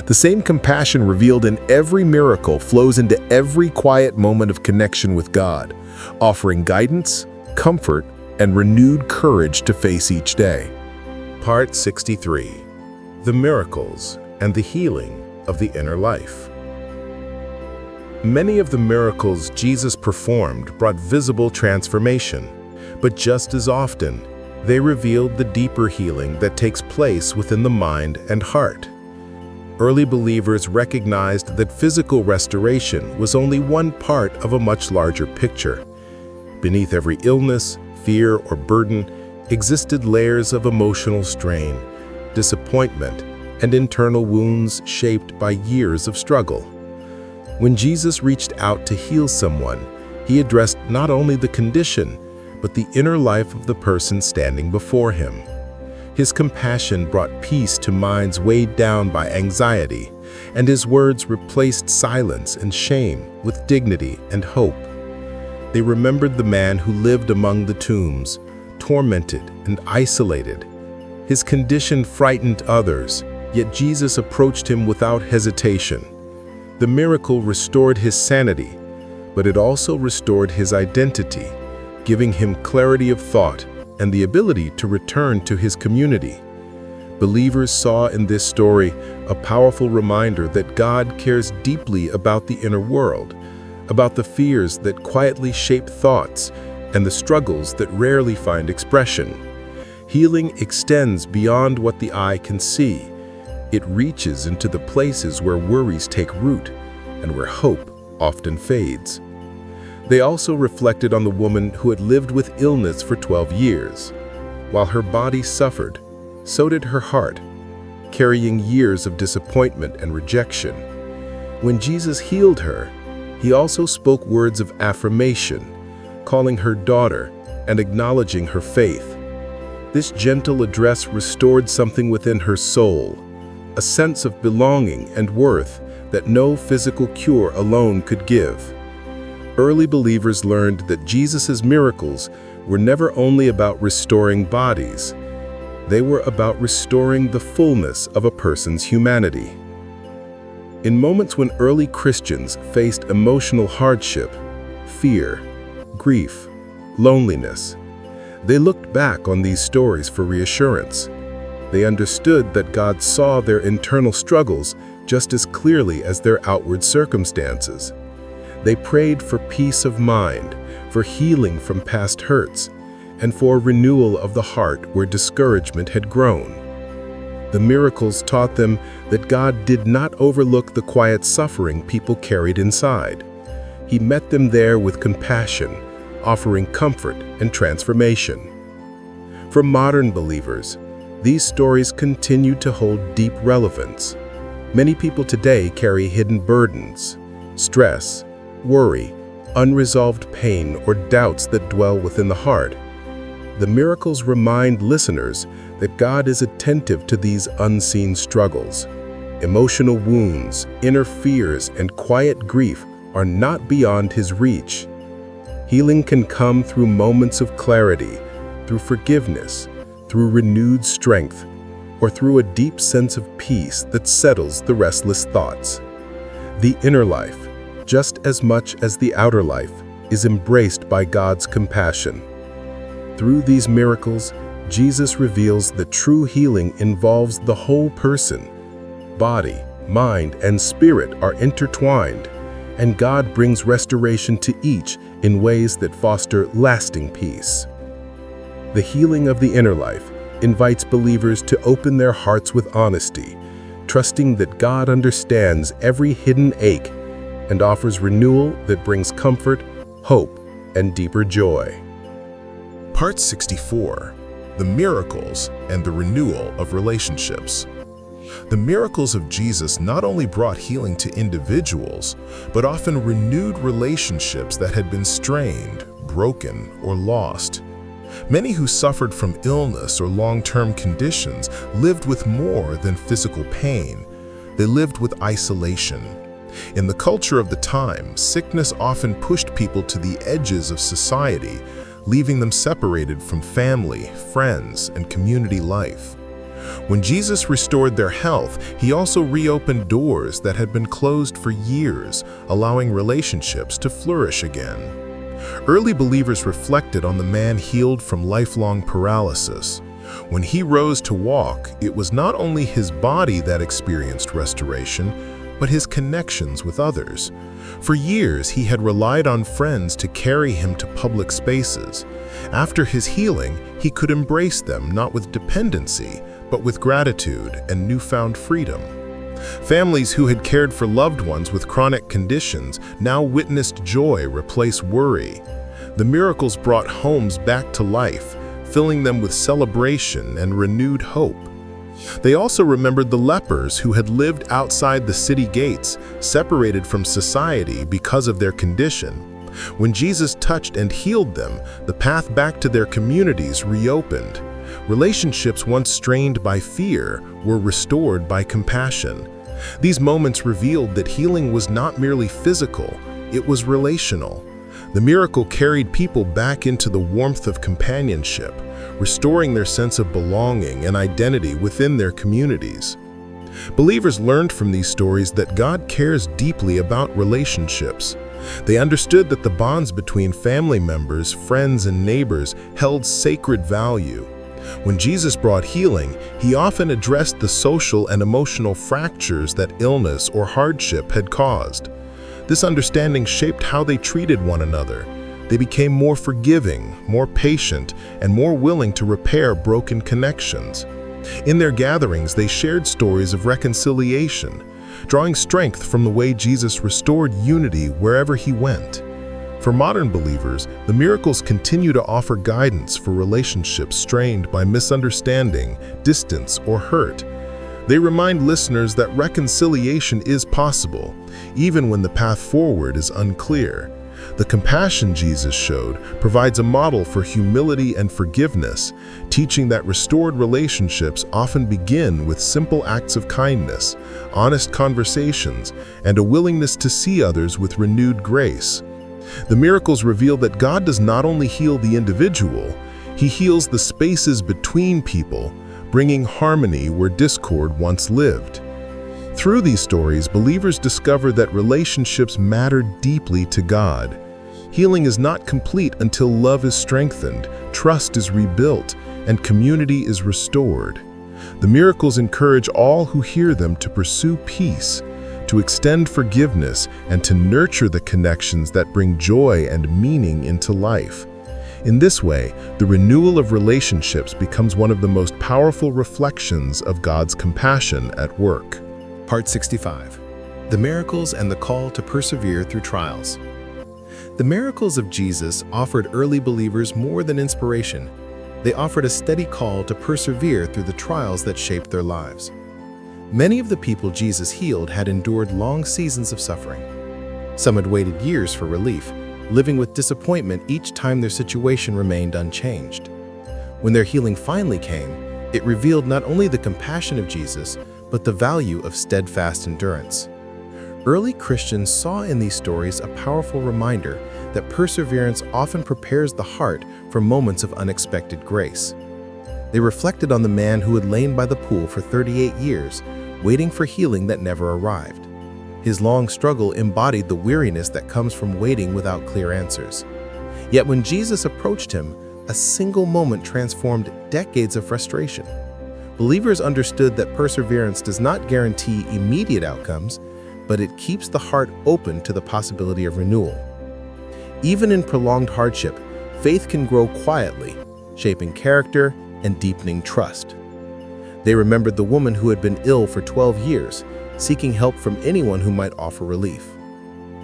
The same compassion revealed in every miracle flows into every quiet moment of connection with God, offering guidance, comfort, and renewed courage to face each day. Part 63. The Miracles and the Healing of the Inner Life. Many of the miracles Jesus performed brought visible transformation, but just as often, they revealed the deeper healing that takes place within the mind and heart. Early believers recognized that physical restoration was only one part of a much larger picture. Beneath every illness, fear, or burden existed layers of emotional strain, disappointment, and internal wounds shaped by years of struggle. When Jesus reached out to heal someone, he addressed not only the condition, but the inner life of the person standing before him. His compassion brought peace to minds weighed down by anxiety, and his words replaced silence and shame with dignity and hope. They remembered the man who lived among the tombs, tormented and isolated. His condition frightened others, yet Jesus approached him without hesitation. The miracle restored his sanity, but it also restored his identity, giving him clarity of thought and the ability to return to his community. Believers saw in this story a powerful reminder that God cares deeply about the inner world, about the fears that quietly shape thoughts and the struggles that rarely find expression. Healing extends beyond what the eye can see. It reaches into the places where worries take root and where hope often fades. They also reflected on the woman who had lived with illness for 12 years. While her body suffered, so did her heart, carrying years of disappointment and rejection. When Jesus healed her, he also spoke words of affirmation, calling her daughter and acknowledging her faith. This gentle address restored something within her soul, a sense of belonging and worth that no physical cure alone could give. Early believers learned that Jesus' miracles were never only about restoring bodies. They were about restoring the fullness of a person's humanity. In moments when early Christians faced emotional hardship, fear, grief, loneliness, they looked back on these stories for reassurance. They understood that God saw their internal struggles just as clearly as their outward circumstances. They prayed for peace of mind, for healing from past hurts, and for renewal of the heart where discouragement had grown. The miracles taught them that God did not overlook the quiet suffering people carried inside. He met them there with compassion, offering comfort and transformation. For modern believers, these stories continue to hold deep relevance. Many people today carry hidden burdens, stress, worry, unresolved pain, or doubts that dwell within the heart. The miracles remind listeners that God is attentive to these unseen struggles. Emotional wounds, inner fears, and quiet grief are not beyond His reach. Healing can come through moments of clarity, through forgiveness, through renewed strength, or through a deep sense of peace that settles the restless thoughts. The inner life, just as much as the outer life, is embraced by God's compassion. Through these miracles, Jesus reveals that true healing involves the whole person. Body, mind, and spirit are intertwined, and God brings restoration to each in ways that foster lasting peace. The healing of the inner life invites believers to open their hearts with honesty, trusting that God understands every hidden ache and offers renewal that brings comfort, hope, and deeper joy. Part 64: The Miracles and the Renewal of Relationships. The miracles of Jesus not only brought healing to individuals, but often renewed relationships that had been strained, broken, or lost. Many who suffered from illness or long-term conditions lived with more than physical pain. They lived with isolation. In the culture of the time, sickness often pushed people to the edges of society, leaving them separated from family, friends, and community life. When Jesus restored their health, He also reopened doors that had been closed for years, allowing relationships to flourish again. Early believers reflected on the man healed from lifelong paralysis. When he rose to walk, it was not only his body that experienced restoration, but his connections with others. For years, he had relied on friends to carry him to public spaces. After his healing, he could embrace them not with dependency, but with gratitude and newfound freedom. Families who had cared for loved ones with chronic conditions now witnessed joy replace worry. The miracles brought homes back to life, filling them with celebration and renewed hope. They also remembered the lepers who had lived outside the city gates, separated from society because of their condition. When Jesus touched and healed them, the path back to their communities reopened. Relationships once strained by fear were restored by compassion. These moments revealed that healing was not merely physical, it was relational. The miracle carried people back into the warmth of companionship, restoring their sense of belonging and identity within their communities. Believers learned from these stories that God cares deeply about relationships. They understood that the bonds between family members, friends, and neighbors held sacred value. When Jesus brought healing, He often addressed the social and emotional fractures that illness or hardship had caused. This understanding shaped how they treated one another. They became more forgiving, more patient, and more willing to repair broken connections. In their gatherings, they shared stories of reconciliation, drawing strength from the way Jesus restored unity wherever He went. For modern believers, the miracles continue to offer guidance for relationships strained by misunderstanding, distance, or hurt. They remind listeners that reconciliation is possible, even when the path forward is unclear. The compassion Jesus showed provides a model for humility and forgiveness, teaching that restored relationships often begin with simple acts of kindness, honest conversations, and a willingness to see others with renewed grace. The miracles reveal that God does not only heal the individual, He heals the spaces between people, bringing harmony where discord once lived. Through these stories, believers discover that relationships matter deeply to God. Healing is not complete until love is strengthened, trust is rebuilt, and community is restored. The miracles encourage all who hear them to pursue peace, to extend forgiveness, and to nurture the connections that bring joy and meaning into life. In this way, the renewal of relationships becomes one of the most powerful reflections of God's compassion at work. Part 65. The miracles and the call to persevere through trials. The miracles of Jesus offered early believers more than inspiration. They offered a steady call to persevere through the trials that shaped their lives. Many of the people Jesus healed had endured long seasons of suffering. Some had waited years for relief, living with disappointment each time their situation remained unchanged. When their healing finally came, it revealed not only the compassion of Jesus, but the value of steadfast endurance. Early Christians saw in these stories a powerful reminder that perseverance often prepares the heart for moments of unexpected grace. They reflected on the man who had lain by the pool for 38 years, waiting for healing that never arrived. His long struggle embodied the weariness that comes from waiting without clear answers. Yet when Jesus approached him, a single moment transformed decades of frustration. Believers understood that perseverance does not guarantee immediate outcomes, but it keeps the heart open to the possibility of renewal. Even in prolonged hardship, faith can grow quietly, shaping character and deepening trust. They remembered the woman who had been ill for 12 years, seeking help from anyone who might offer relief.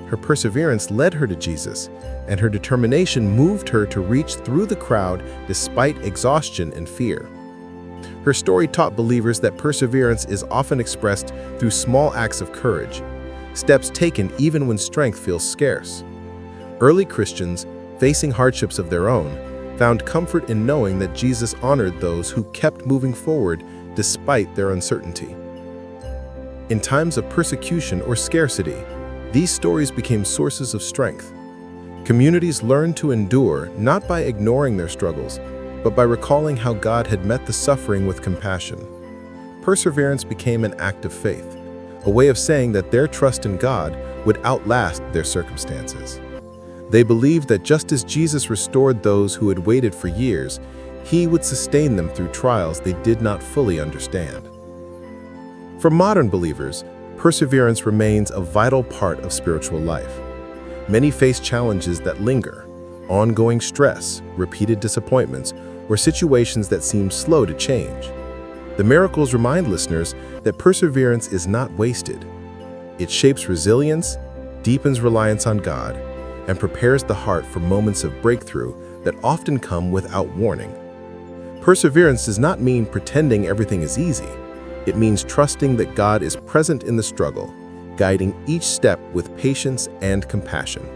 Her perseverance led her to Jesus, and her determination moved her to reach through the crowd despite exhaustion and fear. Her story taught believers that perseverance is often expressed through small acts of courage, steps taken even when strength feels scarce. Early Christians, facing hardships of their own, found comfort in knowing that Jesus honored those who kept moving forward despite their uncertainty. In times of persecution or scarcity, these stories became sources of strength. Communities learned to endure not by ignoring their struggles, but by recalling how God had met the suffering with compassion. Perseverance became an act of faith, a way of saying that their trust in God would outlast their circumstances. They believed that just as Jesus restored those who had waited for years, He would sustain them through trials they did not fully understand. For modern believers, perseverance remains a vital part of spiritual life. Many face challenges that linger, ongoing stress, repeated disappointments, or situations that seem slow to change. The miracles remind listeners that perseverance is not wasted. It shapes resilience, deepens reliance on God, and prepares the heart for moments of breakthrough that often come without warning. Perseverance does not mean pretending everything is easy. It means trusting that God is present in the struggle, guiding each step with patience and compassion.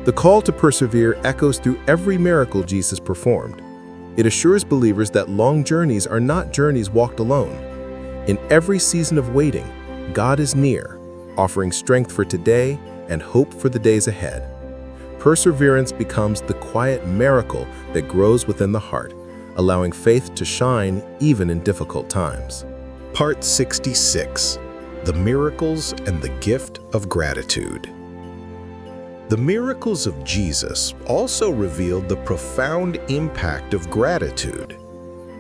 The call to persevere echoes through every miracle Jesus performed. It assures believers that long journeys are not journeys walked alone. In every season of waiting, God is near, offering strength for today and hope for the days ahead. Perseverance becomes the quiet miracle that grows within the heart, allowing faith to shine even in difficult times. Part 66. The Miracles and the Gift of Gratitude. The miracles of Jesus also revealed the profound impact of gratitude.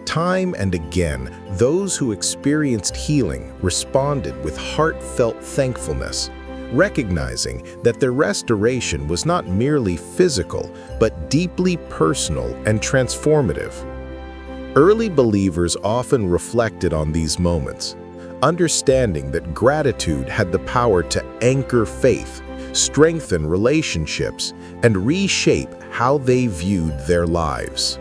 Time and again, those who experienced healing responded with heartfelt thankfulness, recognizing that their restoration was not merely physical, but deeply personal and transformative. Early believers often reflected on these moments, understanding that gratitude had the power to anchor faith, strengthen relationships, and reshape how they viewed their lives.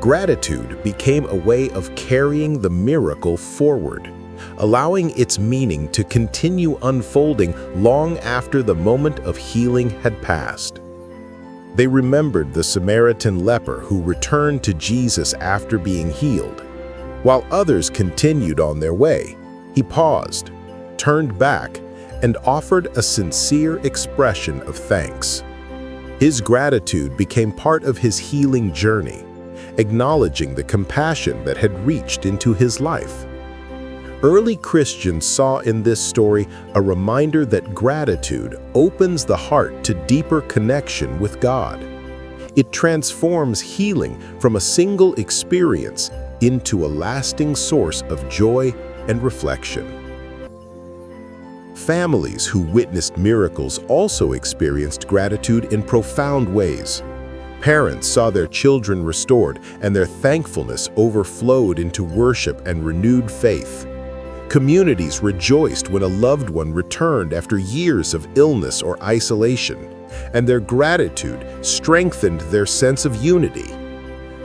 Gratitude became a way of carrying the miracle forward, allowing its meaning to continue unfolding long after the moment of healing had passed. They remembered the Samaritan leper who returned to Jesus after being healed. While others continued on their way, he paused, turned back, and offered a sincere expression of thanks. His gratitude became part of his healing journey, acknowledging the compassion that had reached into his life. Early Christians saw in this story a reminder that gratitude opens the heart to deeper connection with God. It transforms healing from a single experience into a lasting source of joy and reflection. Families who witnessed miracles also experienced gratitude in profound ways. Parents saw their children restored, and their thankfulness overflowed into worship and renewed faith. Communities rejoiced when a loved one returned after years of illness or isolation, and their gratitude strengthened their sense of unity.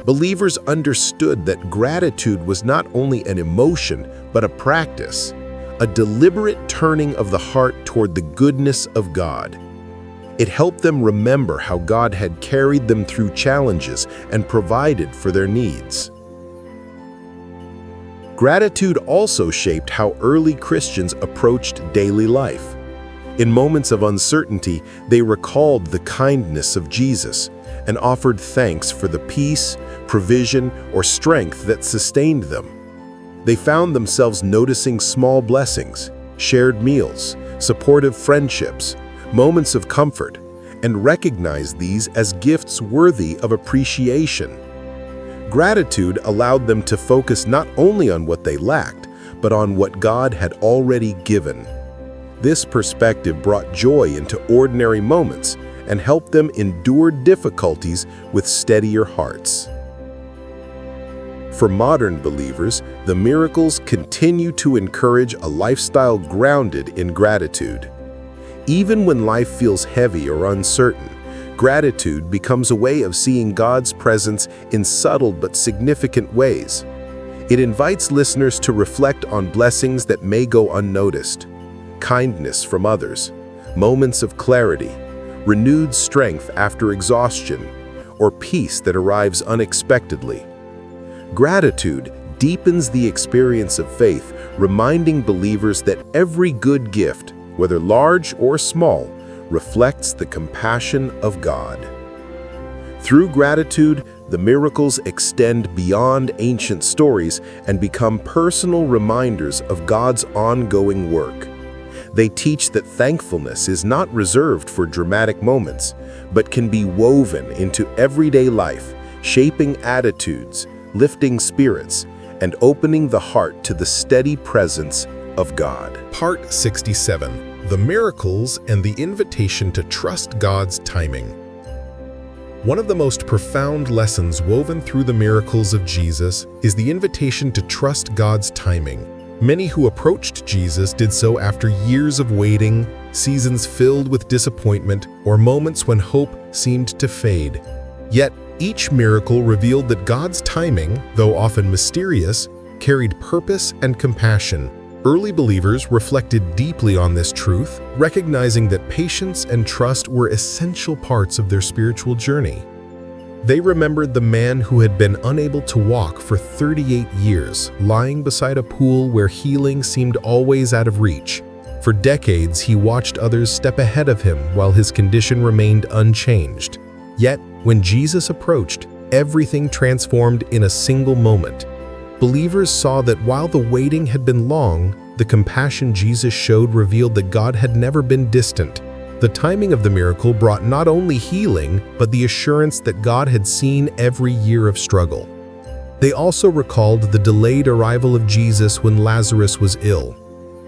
Believers understood that gratitude was not only an emotion, but a practice, a deliberate turning of the heart toward the goodness of God. It helped them remember how God had carried them through challenges and provided for their needs. Gratitude also shaped how early Christians approached daily life. In moments of uncertainty, they recalled the kindness of Jesus and offered thanks for the peace, provision, or strength that sustained them. They found themselves noticing small blessings, shared meals, supportive friendships, moments of comfort, and recognized these as gifts worthy of appreciation. Gratitude allowed them to focus not only on what they lacked, but on what God had already given. This perspective brought joy into ordinary moments and helped them endure difficulties with steadier hearts. For modern believers, the miracles continue to encourage a lifestyle grounded in gratitude. Even when life feels heavy or uncertain, gratitude becomes a way of seeing God's presence in subtle but significant ways. It invites listeners to reflect on blessings that may go unnoticed, kindness from others, moments of clarity, renewed strength after exhaustion, or peace that arrives unexpectedly. Gratitude deepens the experience of faith, reminding believers that every good gift, whether large or small, reflects the compassion of God. Through gratitude, the miracles extend beyond ancient stories and become personal reminders of God's ongoing work. They teach that thankfulness is not reserved for dramatic moments, but can be woven into everyday life, shaping attitudes, lifting spirits, and opening the heart to the steady presence of God. Part 67: The Miracles and the Invitation to Trust God's Timing. One of the most profound lessons woven through the miracles of Jesus is the invitation to trust God's timing. Many who approached Jesus did so after years of waiting, seasons filled with disappointment, or moments when hope seemed to fade. Yet, each miracle revealed that God's timing, though often mysterious, carried purpose and compassion. Early believers reflected deeply on this truth, recognizing that patience and trust were essential parts of their spiritual journey. They remembered the man who had been unable to walk for 38 years, lying beside a pool where healing seemed always out of reach. For decades, he watched others step ahead of him while his condition remained unchanged. Yet, when Jesus approached, everything transformed in a single moment. Believers saw that while the waiting had been long, the compassion Jesus showed revealed that God had never been distant. The timing of the miracle brought not only healing, but the assurance that God had seen every year of struggle. They also recalled the delayed arrival of Jesus when Lazarus was ill.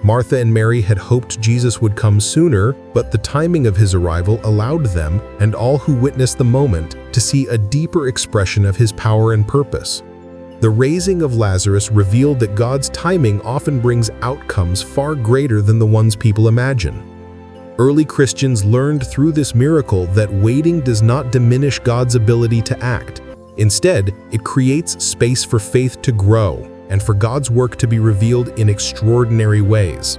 Martha and Mary had hoped Jesus would come sooner, but the timing of his arrival allowed them, and all who witnessed the moment, to see a deeper expression of his power and purpose. The raising of Lazarus revealed that God's timing often brings outcomes far greater than the ones people imagine. Early Christians learned through this miracle that waiting does not diminish God's ability to act. Instead, it creates space for faith to grow and for God's work to be revealed in extraordinary ways.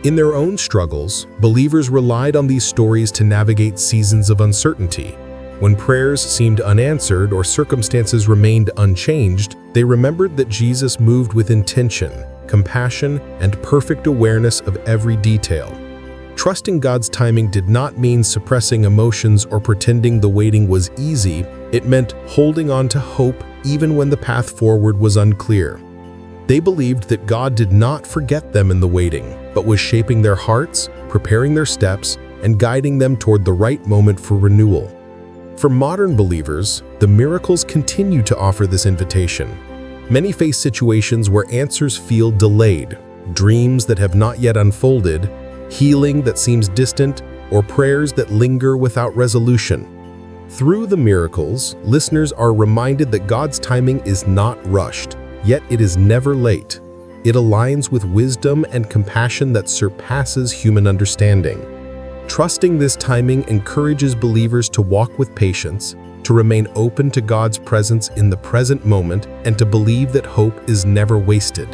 In their own struggles, believers relied on these stories to navigate seasons of uncertainty. When prayers seemed unanswered or circumstances remained unchanged, they remembered that Jesus moved with intention, compassion, and perfect awareness of every detail. Trusting God's timing did not mean suppressing emotions or pretending the waiting was easy. It meant holding on to hope even when the path forward was unclear. They believed that God did not forget them in the waiting, but was shaping their hearts, preparing their steps, and guiding them toward the right moment for renewal. For modern believers, the miracles continue to offer this invitation. Many face situations where answers feel delayed, dreams that have not yet unfolded, healing that seems distant, or prayers that linger without resolution. Through the miracles, listeners are reminded that God's timing is not rushed, yet it is never late. It aligns with wisdom and compassion that surpasses human understanding. Trusting this timing encourages believers to walk with patience, to remain open to God's presence in the present moment, and to believe that hope is never wasted.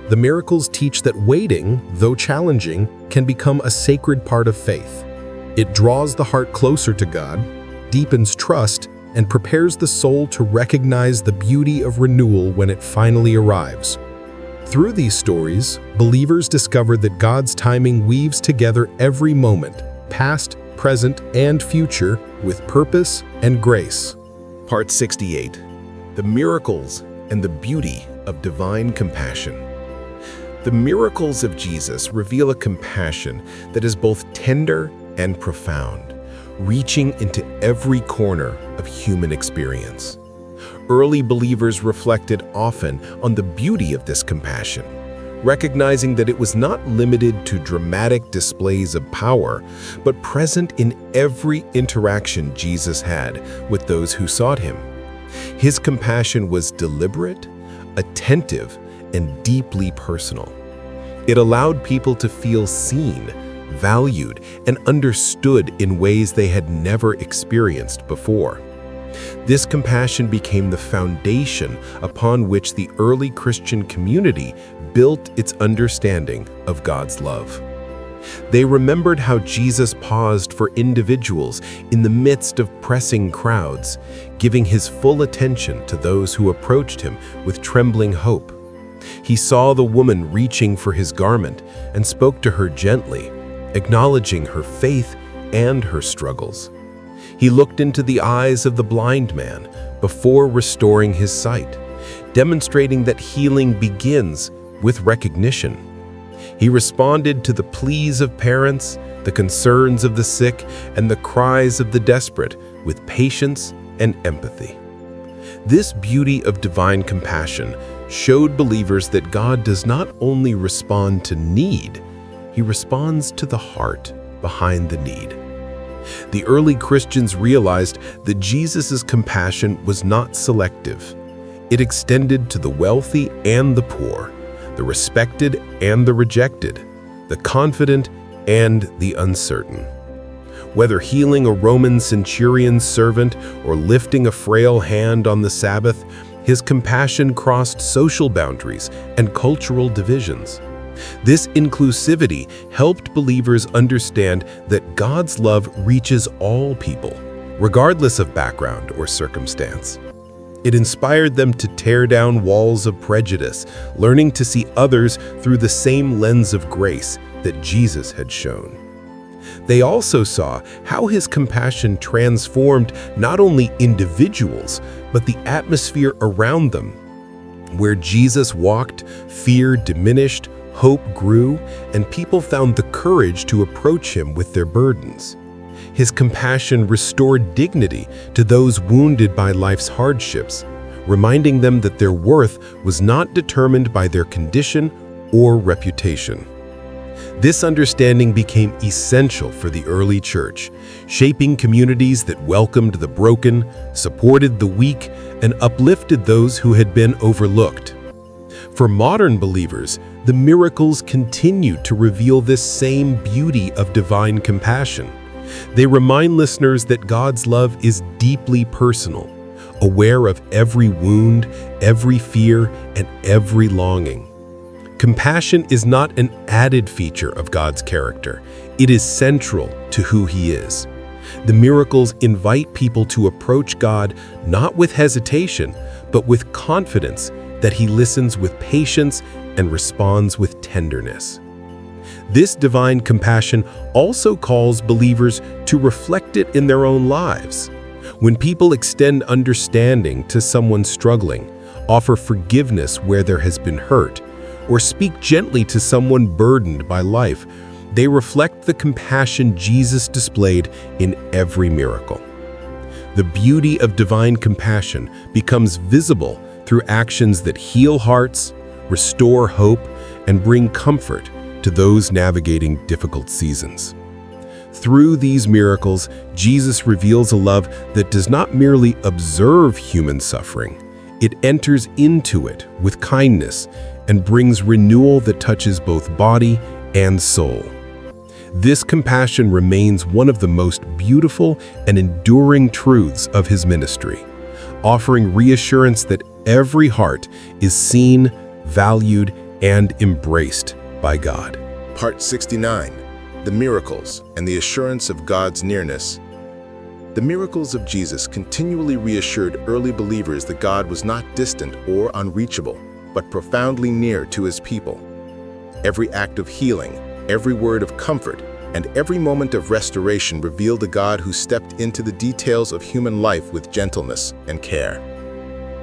The miracles teach that waiting, though challenging, can become a sacred part of faith. It draws the heart closer to God, deepens trust, and prepares the soul to recognize the beauty of renewal when it finally arrives. Through these stories, believers discover that God's timing weaves together every moment, past, present, and future, with purpose and grace. Part 68. The Miracles and the Beauty of Divine Compassion. The miracles of Jesus reveal a compassion that is both tender and profound, reaching into every corner of human experience. Early believers reflected often on the beauty of this compassion, recognizing that it was not limited to dramatic displays of power, but present in every interaction Jesus had with those who sought him. His compassion was deliberate, attentive, and deeply personal. It allowed people to feel seen, valued, and understood in ways they had never experienced before. This compassion became the foundation upon which the early Christian community built its understanding of God's love. They remembered how Jesus paused for individuals in the midst of pressing crowds, giving his full attention to those who approached him with trembling hope. He saw the woman reaching for his garment and spoke to her gently, acknowledging her faith and her struggles. He looked into the eyes of the blind man before restoring his sight, demonstrating that healing begins with recognition. He responded to the pleas of parents, the concerns of the sick, and the cries of the desperate with patience and empathy. This beauty of divine compassion showed believers that God does not only respond to need, he responds to the heart behind the need. The early Christians realized that Jesus' compassion was not selective. It extended to the wealthy and the poor, the respected and the rejected, the confident and the uncertain. Whether healing a Roman centurion's servant or lifting a frail hand on the Sabbath, his compassion crossed social boundaries and cultural divisions. This inclusivity helped believers understand that God's love reaches all people, regardless of background or circumstance. It inspired them to tear down walls of prejudice, learning to see others through the same lens of grace that Jesus had shown. They also saw how his compassion transformed not only individuals, but the atmosphere around them. Where Jesus walked, fear diminished, hope grew, and people found the courage to approach him with their burdens. His compassion restored dignity to those wounded by life's hardships, reminding them that their worth was not determined by their condition or reputation. This understanding became essential for the early church, shaping communities that welcomed the broken, supported the weak, and uplifted those who had been overlooked. For modern believers, the miracles continue to reveal this same beauty of divine compassion. They remind listeners that God's love is deeply personal, aware of every wound, every fear, and every longing. Compassion is not an added feature of God's character. It is central to who he is. The miracles invite people to approach God not with hesitation, but with confidence that he listens with patience and responds with tenderness. This divine compassion also calls believers to reflect it in their own lives. When people extend understanding to someone struggling, offer forgiveness where there has been hurt, or speak gently to someone burdened by life, they reflect the compassion Jesus displayed in every miracle. The beauty of divine compassion becomes visible through actions that heal hearts, restore hope, and bring comfort to those navigating difficult seasons. Through these miracles, Jesus reveals a love that does not merely observe human suffering, it enters into it with kindness and brings renewal that touches both body and soul. This compassion remains one of the most beautiful and enduring truths of his ministry, offering reassurance that every heart is seen, valued, and embraced by God. Part 69. The Miracles and the Assurance of God's Nearness. The miracles of Jesus continually reassured early believers that God was not distant or unreachable, but profoundly near to his people. Every act of healing, every word of comfort, and every moment of restoration revealed a God who stepped into the details of human life with gentleness and care.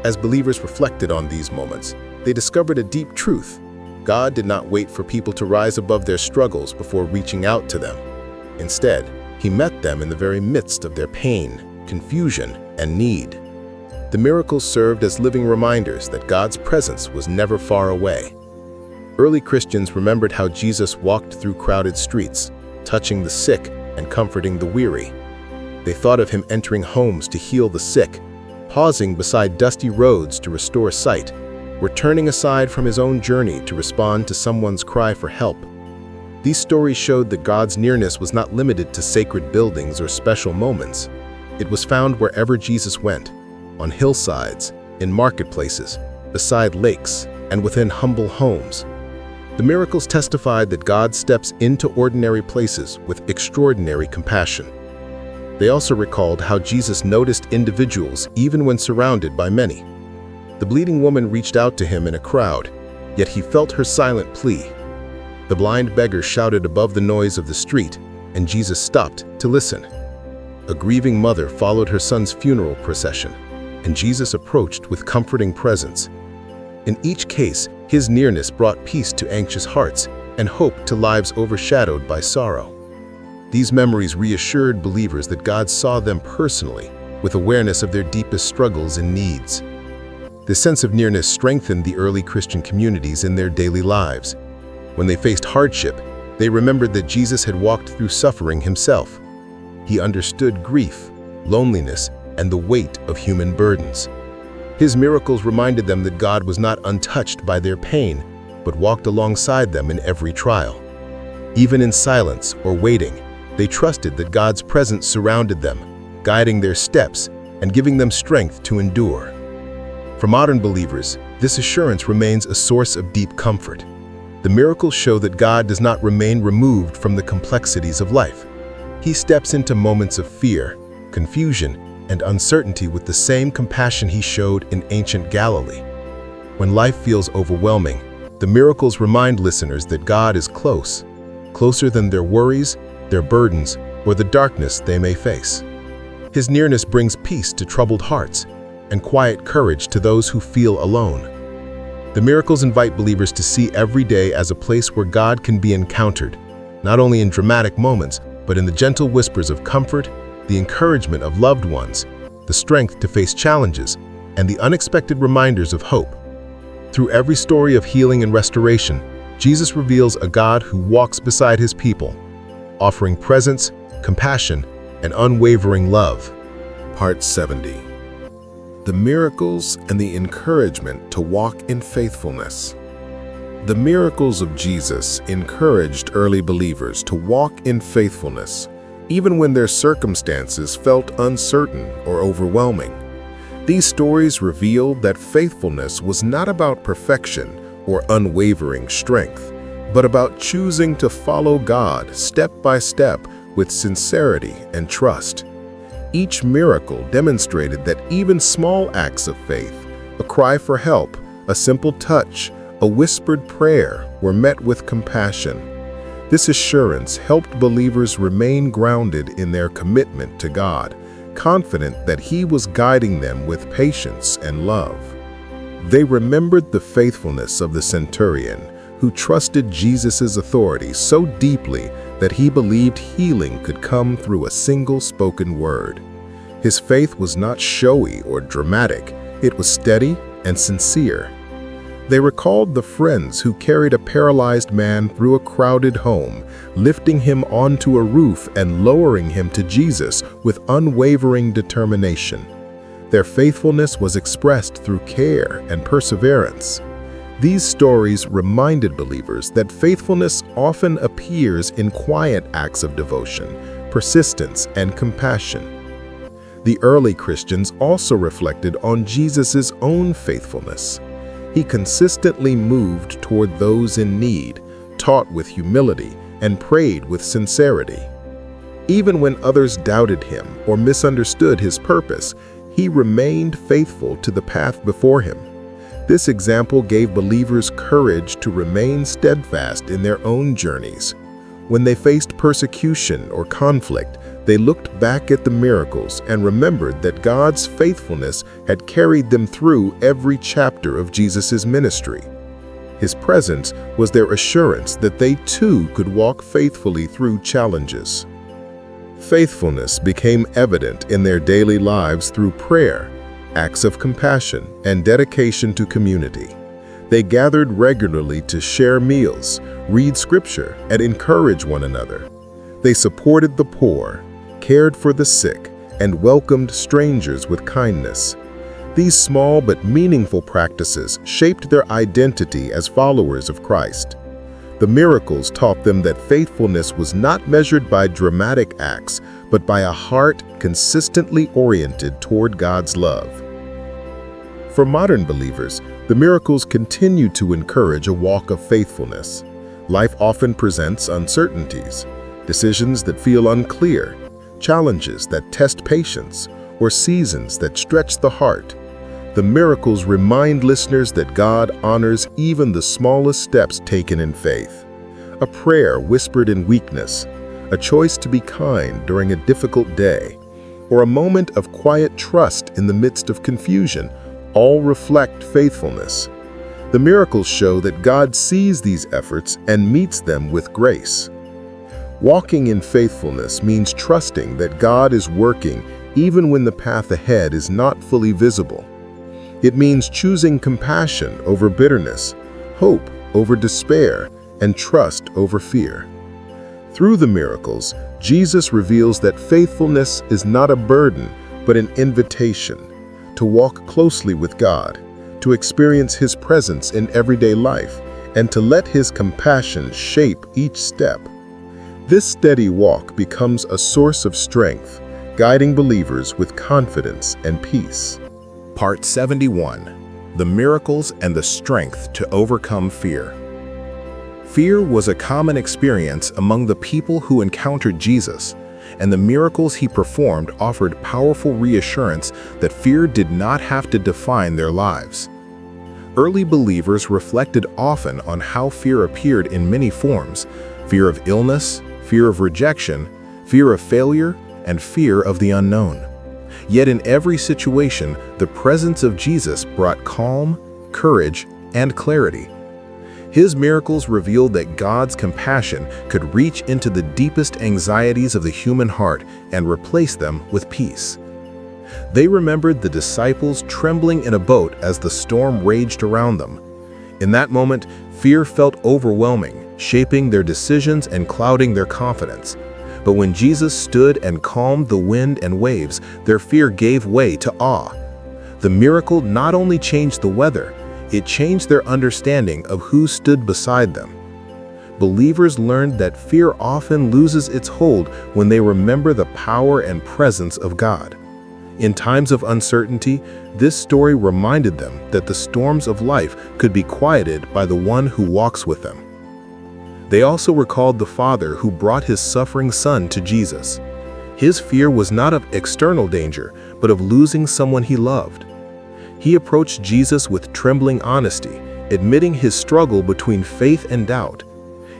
As believers reflected on these moments, they discovered a deep truth. God did not wait for people to rise above their struggles before reaching out to them. Instead, he met them in the very midst of their pain, confusion, and need. The miracles served as living reminders that God's presence was never far away. Early Christians remembered how Jesus walked through crowded streets, touching the sick and comforting the weary. They thought of him entering homes to heal the sick, pausing beside dusty roads to restore sight, or turning aside from his own journey to respond to someone's cry for help. These stories showed that God's nearness was not limited to sacred buildings or special moments. It was found wherever Jesus went, on hillsides, in marketplaces, beside lakes, and within humble homes. The miracles testified that God steps into ordinary places with extraordinary compassion. They also recalled how Jesus noticed individuals even when surrounded by many. The bleeding woman reached out to him in a crowd, yet he felt her silent plea. The blind beggar shouted above the noise of the street, and Jesus stopped to listen. A grieving mother followed her son's funeral procession, and Jesus approached with comforting presence. In each case, his nearness brought peace to anxious hearts and hope to lives overshadowed by sorrow. These memories reassured believers that God saw them personally, with awareness of their deepest struggles and needs. This sense of nearness strengthened the early Christian communities in their daily lives. When they faced hardship, they remembered that Jesus had walked through suffering himself. He understood grief, loneliness, and the weight of human burdens. His miracles reminded them that God was not untouched by their pain, but walked alongside them in every trial. Even in silence or waiting, they trusted that God's presence surrounded them, guiding their steps and giving them strength to endure. For modern believers, this assurance remains a source of deep comfort. The miracles show that God does not remain removed from the complexities of life. He steps into moments of fear, confusion, and uncertainty with the same compassion he showed in ancient Galilee. When life feels overwhelming, the miracles remind listeners that God is close, closer than their worries, their burdens, or the darkness they may face. His nearness brings peace to troubled hearts and quiet courage to those who feel alone. The miracles invite believers to see every day as a place where God can be encountered, not only in dramatic moments, but in the gentle whispers of comfort, the encouragement of loved ones, the strength to face challenges, and the unexpected reminders of hope. Through every story of healing and restoration, Jesus reveals a God who walks beside his people, offering presence, compassion, and unwavering love. Part 70. The Miracles and the Encouragement to Walk in Faithfulness. The miracles of Jesus encouraged early believers to walk in faithfulness, even when their circumstances felt uncertain or overwhelming. These stories revealed that faithfulness was not about perfection or unwavering strength, but about choosing to follow God step by step with sincerity and trust. Each miracle demonstrated that even small acts of faith, a cry for help, a simple touch, a whispered prayer, were met with compassion. This assurance helped believers remain grounded in their commitment to God, confident that He was guiding them with patience and love. They remembered the faithfulness of the centurion, who trusted Jesus' authority so deeply that he believed healing could come through a single spoken word. His faith was not showy or dramatic, it was steady and sincere. They recalled the friends who carried a paralyzed man through a crowded home, lifting him onto a roof and lowering him to Jesus with unwavering determination. Their faithfulness was expressed through care and perseverance. These stories reminded believers that faithfulness often appears in quiet acts of devotion, persistence, and compassion. The early Christians also reflected on Jesus' own faithfulness. He consistently moved toward those in need, taught with humility, and prayed with sincerity. Even when others doubted him or misunderstood his purpose, he remained faithful to the path before him. This example gave believers courage to remain steadfast in their own journeys. When they faced persecution or conflict, they looked back at the miracles and remembered that God's faithfulness had carried them through every chapter of Jesus' ministry. His presence was their assurance that they too could walk faithfully through challenges. Faithfulness became evident in their daily lives through prayer, acts of compassion, and dedication to community. They gathered regularly to share meals, read scripture, and encourage one another. They supported the poor, cared for the sick, and welcomed strangers with kindness. These small but meaningful practices shaped their identity as followers of Christ. The miracles taught them that faithfulness was not measured by dramatic acts, but by a heart consistently oriented toward God's love. For modern believers, the miracles continue to encourage a walk of faithfulness. Life often presents uncertainties, decisions that feel unclear, challenges that test patience, or seasons that stretch the heart. The miracles remind listeners that God honors even the smallest steps taken in faith. A prayer whispered in weakness, a choice to be kind during a difficult day, or a moment of quiet trust in the midst of confusion, all reflect faithfulness. The miracles show that God sees these efforts and meets them with grace. Walking in faithfulness means trusting that God is working even when the path ahead is not fully visible. It means choosing compassion over bitterness, hope over despair, and trust over fear. Through the miracles, Jesus reveals that faithfulness is not a burden, but an invitation to walk closely with God, to experience His presence in everyday life, and to let His compassion shape each step. This steady walk becomes a source of strength, guiding believers with confidence and peace. Part 71. The Miracles and the Strength to Overcome Fear. Fear was a common experience among the people who encountered Jesus, and the miracles He performed offered powerful reassurance that fear did not have to define their lives. Early believers reflected often on how fear appeared in many forms: fear of illness, fear of rejection, fear of failure, and fear of the unknown. Yet in every situation, the presence of Jesus brought calm, courage, and clarity. His miracles revealed that God's compassion could reach into the deepest anxieties of the human heart and replace them with peace. They remembered the disciples trembling in a boat as the storm raged around them. In that moment, fear felt overwhelming, shaping their decisions and clouding their confidence. But when Jesus stood and calmed the wind and waves, their fear gave way to awe. The miracle not only changed the weather, it changed their understanding of who stood beside them. Believers learned that fear often loses its hold when they remember the power and presence of God. In times of uncertainty, this story reminded them that the storms of life could be quieted by the one who walks with them. They also recalled the Father who brought His suffering Son to Jesus. His fear was not of external danger, but of losing someone He loved. He approached Jesus with trembling honesty, admitting His struggle between faith and doubt.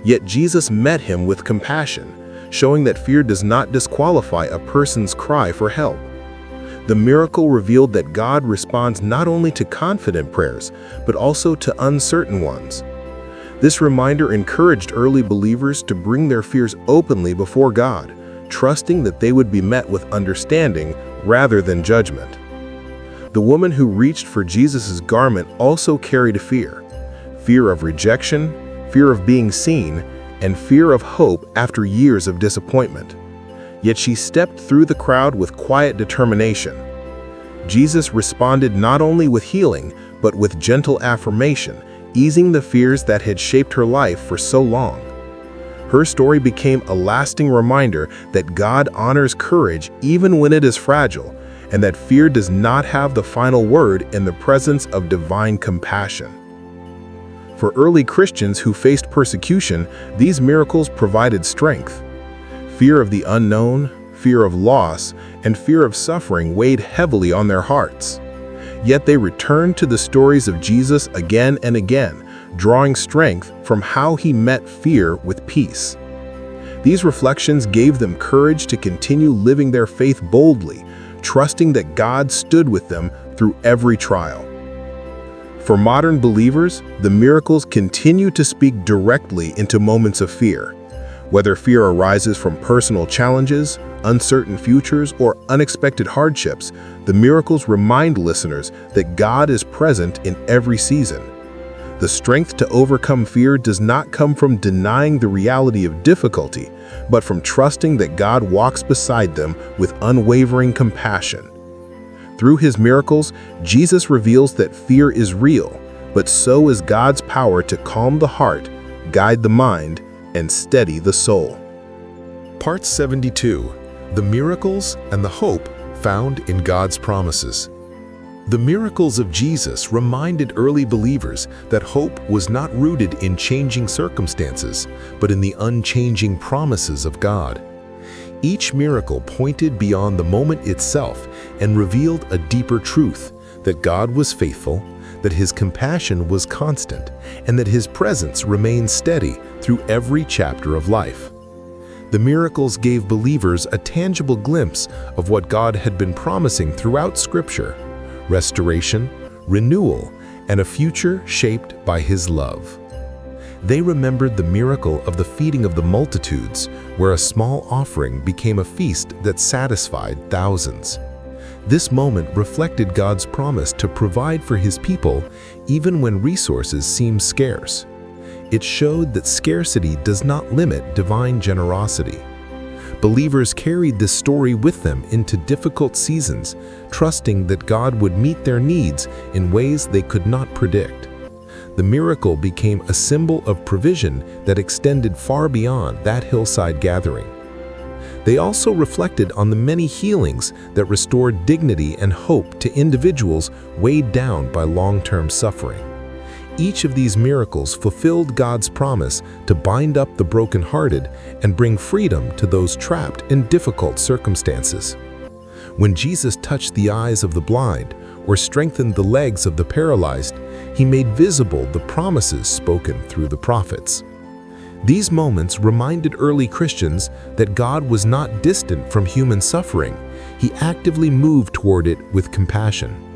Yet Jesus met him with compassion, showing that fear does not disqualify a person's cry for help. The miracle revealed that God responds not only to confident prayers, but also to uncertain ones. This reminder encouraged early believers to bring their fears openly before God, trusting that they would be met with understanding rather than judgment. The woman who reached for Jesus' garment also carried a fear of rejection, fear of being seen, and fear of hope after years of disappointment. Yet she stepped through the crowd with quiet determination. Jesus responded not only with healing, but with gentle affirmation, easing the fears that had shaped her life for so long. Her story became a lasting reminder that God honors courage even when it is fragile, and that fear does not have the final word in the presence of divine compassion. For early Christians who faced persecution, these miracles provided strength. Fear of the unknown, fear of loss, and fear of suffering weighed heavily on their hearts. Yet they returned to the stories of Jesus again and again, drawing strength from how he met fear with peace. These reflections gave them courage to continue living their faith boldly, trusting that God stood with them through every trial. For modern believers, the miracles continue to speak directly into moments of fear. Whether fear arises from personal challenges, uncertain futures, or unexpected hardships, the miracles remind listeners that God is present in every season. The strength to overcome fear does not come from denying the reality of difficulty, but from trusting that God walks beside them with unwavering compassion. Through his miracles, Jesus reveals that fear is real, but so is God's power to calm the heart, guide the mind, and steady the soul. Part 72. The Miracles and the Hope Found in God's Promises. The miracles of Jesus reminded early believers that hope was not rooted in changing circumstances, but in the unchanging promises of God. Each miracle pointed beyond the moment itself and revealed a deeper truth, that God was faithful, that his compassion was constant, and that his presence remained steady through every chapter of life. The miracles gave believers a tangible glimpse of what God had been promising throughout Scripture: restoration, renewal, and a future shaped by his love. They remembered the miracle of the feeding of the multitudes, where a small offering became a feast that satisfied thousands. This moment reflected God's promise to provide for his people even when resources seemed scarce. It showed that scarcity does not limit divine generosity. Believers carried this story with them into difficult seasons, trusting that God would meet their needs in ways they could not predict. The miracle became a symbol of provision that extended far beyond that hillside gathering. They also reflected on the many healings that restored dignity and hope to individuals weighed down by long-term suffering. Each of these miracles fulfilled God's promise to bind up the brokenhearted and bring freedom to those trapped in difficult circumstances. When Jesus touched the eyes of the blind or strengthened the legs of the paralyzed, he made visible the promises spoken through the prophets. These moments reminded early Christians that God was not distant from human suffering. He actively moved toward it with compassion.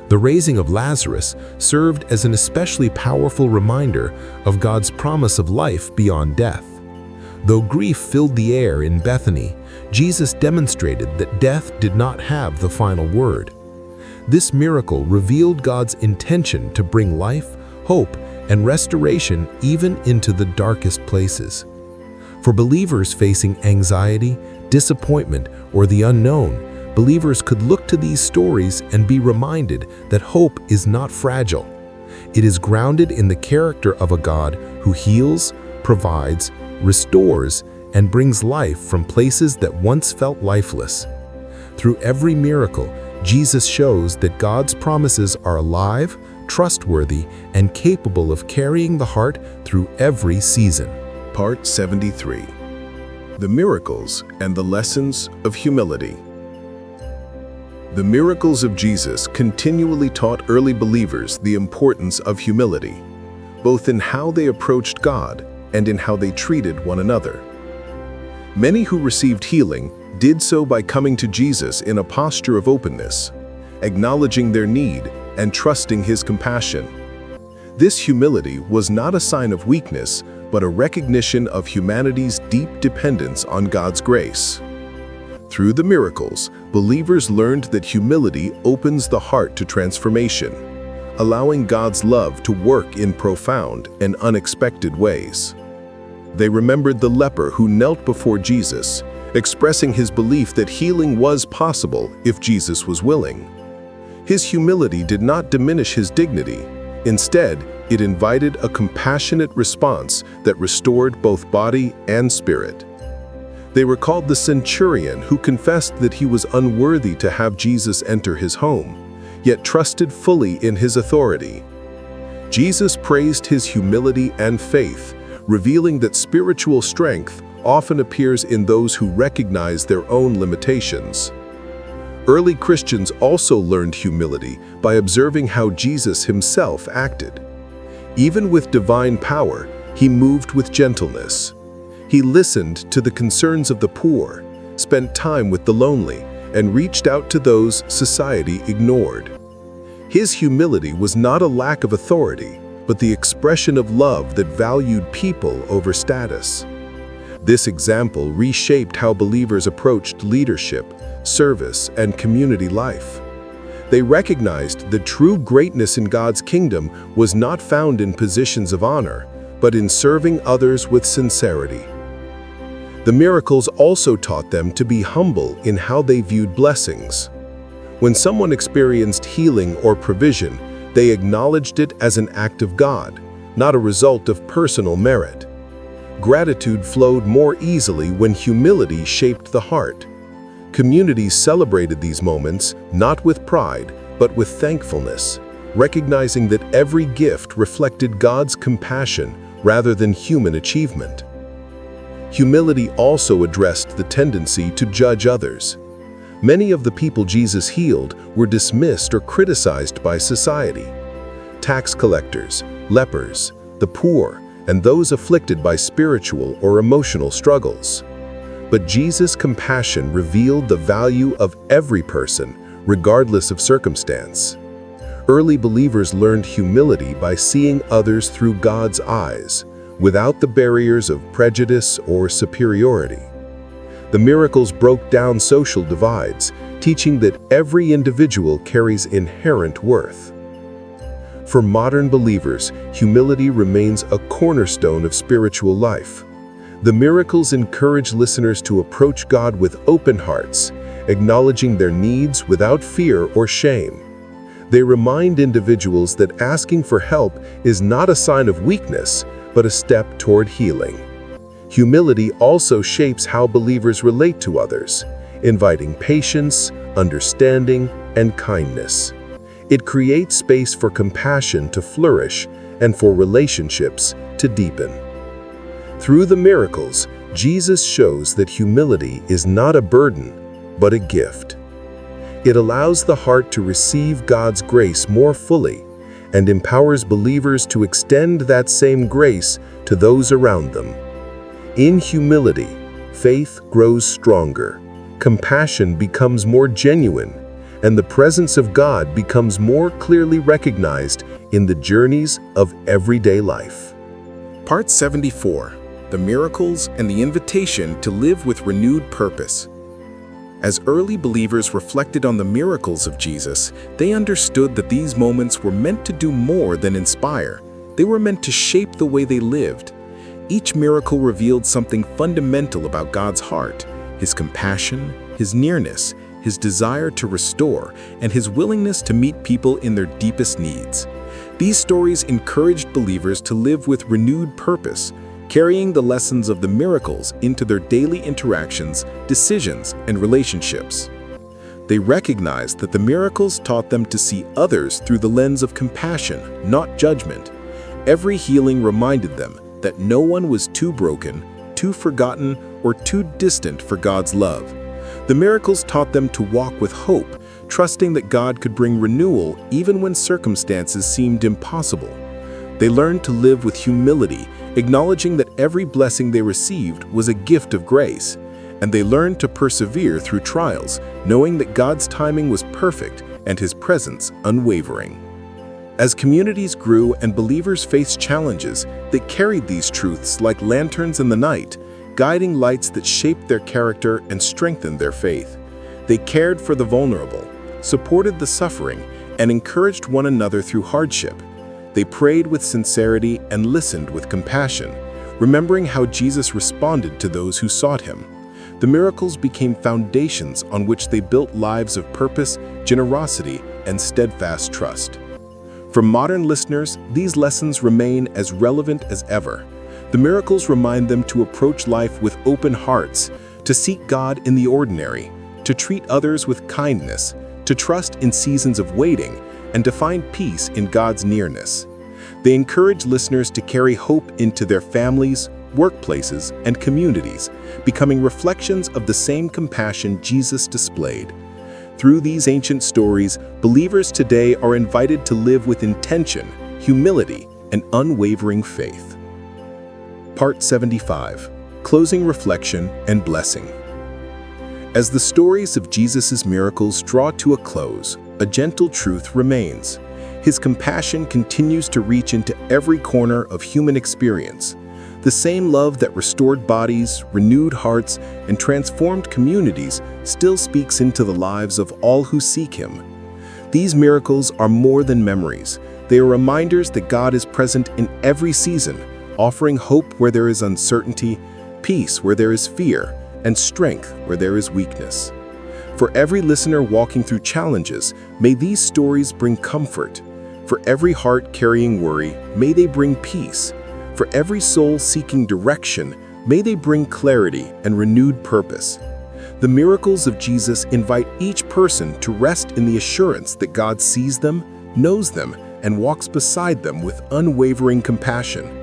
The raising of Lazarus served as an especially powerful reminder of God's promise of life beyond death. Though grief filled the air in Bethany, Jesus demonstrated that death did not have the final word. This miracle revealed God's intention to bring life, hope, and restoration even into the darkest places. For believers facing anxiety, disappointment, or the unknown, believers could look to these stories and be reminded that hope is not fragile. It is grounded in the character of a God who heals, provides, restores, and brings life from places that once felt lifeless. Through every miracle, Jesus shows that God's promises are alive, trustworthy, and capable of carrying the heart through every season. Part 73. The Miracles and the Lessons of Humility. The miracles of Jesus continually taught early believers the importance of humility, both in how they approached God and in how they treated one another. Many who received healing did so by coming to Jesus in a posture of openness, acknowledging their need and trusting his compassion. This humility was not a sign of weakness, but a recognition of humanity's deep dependence on God's grace. Through the miracles, believers learned that humility opens the heart to transformation, allowing God's love to work in profound and unexpected ways. They remembered the leper who knelt before Jesus, expressing his belief that healing was possible if Jesus was willing. His humility did not diminish his dignity. Instead, it invited a compassionate response that restored both body and spirit. They recalled the centurion who confessed that he was unworthy to have Jesus enter his home, yet trusted fully in his authority. Jesus praised his humility and faith, revealing that spiritual strength often appears in those who recognize their own limitations. Early Christians also learned humility by observing how Jesus himself acted. Even with divine power, he moved with gentleness. He listened to the concerns of the poor, spent time with the lonely, and reached out to those society ignored. His humility was not a lack of authority, but the expression of love that valued people over status. This example reshaped how believers approached leadership, service, and community life. They recognized that true greatness in God's kingdom was not found in positions of honor, but in serving others with sincerity. The miracles also taught them to be humble in how they viewed blessings. When someone experienced healing or provision, they acknowledged it as an act of God, not a result of personal merit. Gratitude flowed more easily when humility shaped the heart. Communities celebrated these moments not with pride, but with thankfulness, recognizing that every gift reflected God's compassion rather than human achievement. Humility also addressed the tendency to judge others. Many of the people Jesus healed were dismissed or criticized by society. Tax collectors, lepers, the poor, and those afflicted by spiritual or emotional struggles. But Jesus' compassion revealed the value of every person, regardless of circumstance. Early believers learned humility by seeing others through God's eyes, without the barriers of prejudice or superiority. The miracles broke down social divides, teaching that every individual carries inherent worth. For modern believers, humility remains a cornerstone of spiritual life. The miracles encourage listeners to approach God with open hearts, acknowledging their needs without fear or shame. They remind individuals that asking for help is not a sign of weakness, but a step toward healing. Humility also shapes how believers relate to others, inviting patience, understanding, and kindness. It creates space for compassion to flourish and for relationships to deepen. Through the miracles, Jesus shows that humility is not a burden, but a gift. It allows the heart to receive God's grace more fully and empowers believers to extend that same grace to those around them. In humility, faith grows stronger, compassion becomes more genuine, and the presence of God becomes more clearly recognized in the journeys of everyday life. Part 74. The Miracles and the Invitation to Live with Renewed Purpose. As early believers reflected on the miracles of Jesus, they understood that these moments were meant to do more than inspire. They were meant to shape the way they lived. Each miracle revealed something fundamental about God's heart: His compassion, His nearness, His desire to restore, and His willingness to meet people in their deepest needs. These stories encouraged believers to live with renewed purpose, carrying the lessons of the miracles into their daily interactions, decisions, and relationships. They recognized that the miracles taught them to see others through the lens of compassion, not judgment. Every healing reminded them that no one was too broken, too forgotten, or too distant for God's love. The miracles taught them to walk with hope, trusting that God could bring renewal even when circumstances seemed impossible. They learned to live with humility, acknowledging that every blessing they received was a gift of grace, and they learned to persevere through trials, knowing that God's timing was perfect and His presence unwavering. As communities grew and believers faced challenges, they carried these truths like lanterns in the night, guiding lights that shaped their character and strengthened their faith. They cared for the vulnerable, supported the suffering, and encouraged one another through hardship. They prayed with sincerity and listened with compassion, remembering how Jesus responded to those who sought Him. The miracles became foundations on which they built lives of purpose, generosity, and steadfast trust. For modern listeners, these lessons remain as relevant as ever. The miracles remind them to approach life with open hearts, to seek God in the ordinary, to treat others with kindness, to trust in seasons of waiting, and to find peace in God's nearness. They encourage listeners to carry hope into their families, workplaces, and communities, becoming reflections of the same compassion Jesus displayed. Through these ancient stories, believers today are invited to live with intention, humility, and unwavering faith. Part 75. Closing Reflection and Blessing. As the stories of Jesus' miracles draw to a close, a gentle truth remains. His compassion continues to reach into every corner of human experience. The same love that restored bodies, renewed hearts, and transformed communities still speaks into the lives of all who seek Him. These miracles are more than memories. They are reminders that God is present in every season, offering hope where there is uncertainty, peace where there is fear, and strength where there is weakness. For every listener walking through challenges, may these stories bring comfort. For every heart carrying worry, may they bring peace. For every soul seeking direction, may they bring clarity and renewed purpose. The miracles of Jesus invite each person to rest in the assurance that God sees them, knows them, and walks beside them with unwavering compassion.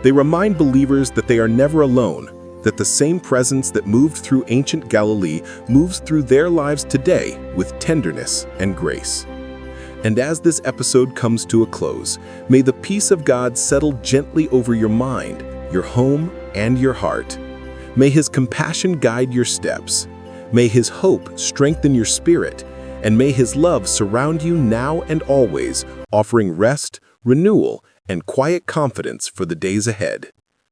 They remind believers that they are never alone, that the same presence that moved through ancient Galilee moves through their lives today with tenderness and grace. And as this episode comes to a close, may the peace of God settle gently over your mind, your home, and your heart. May His compassion guide your steps. May His hope strengthen your spirit, and may His love surround you now and always, offering rest, renewal, and quiet confidence for the days ahead.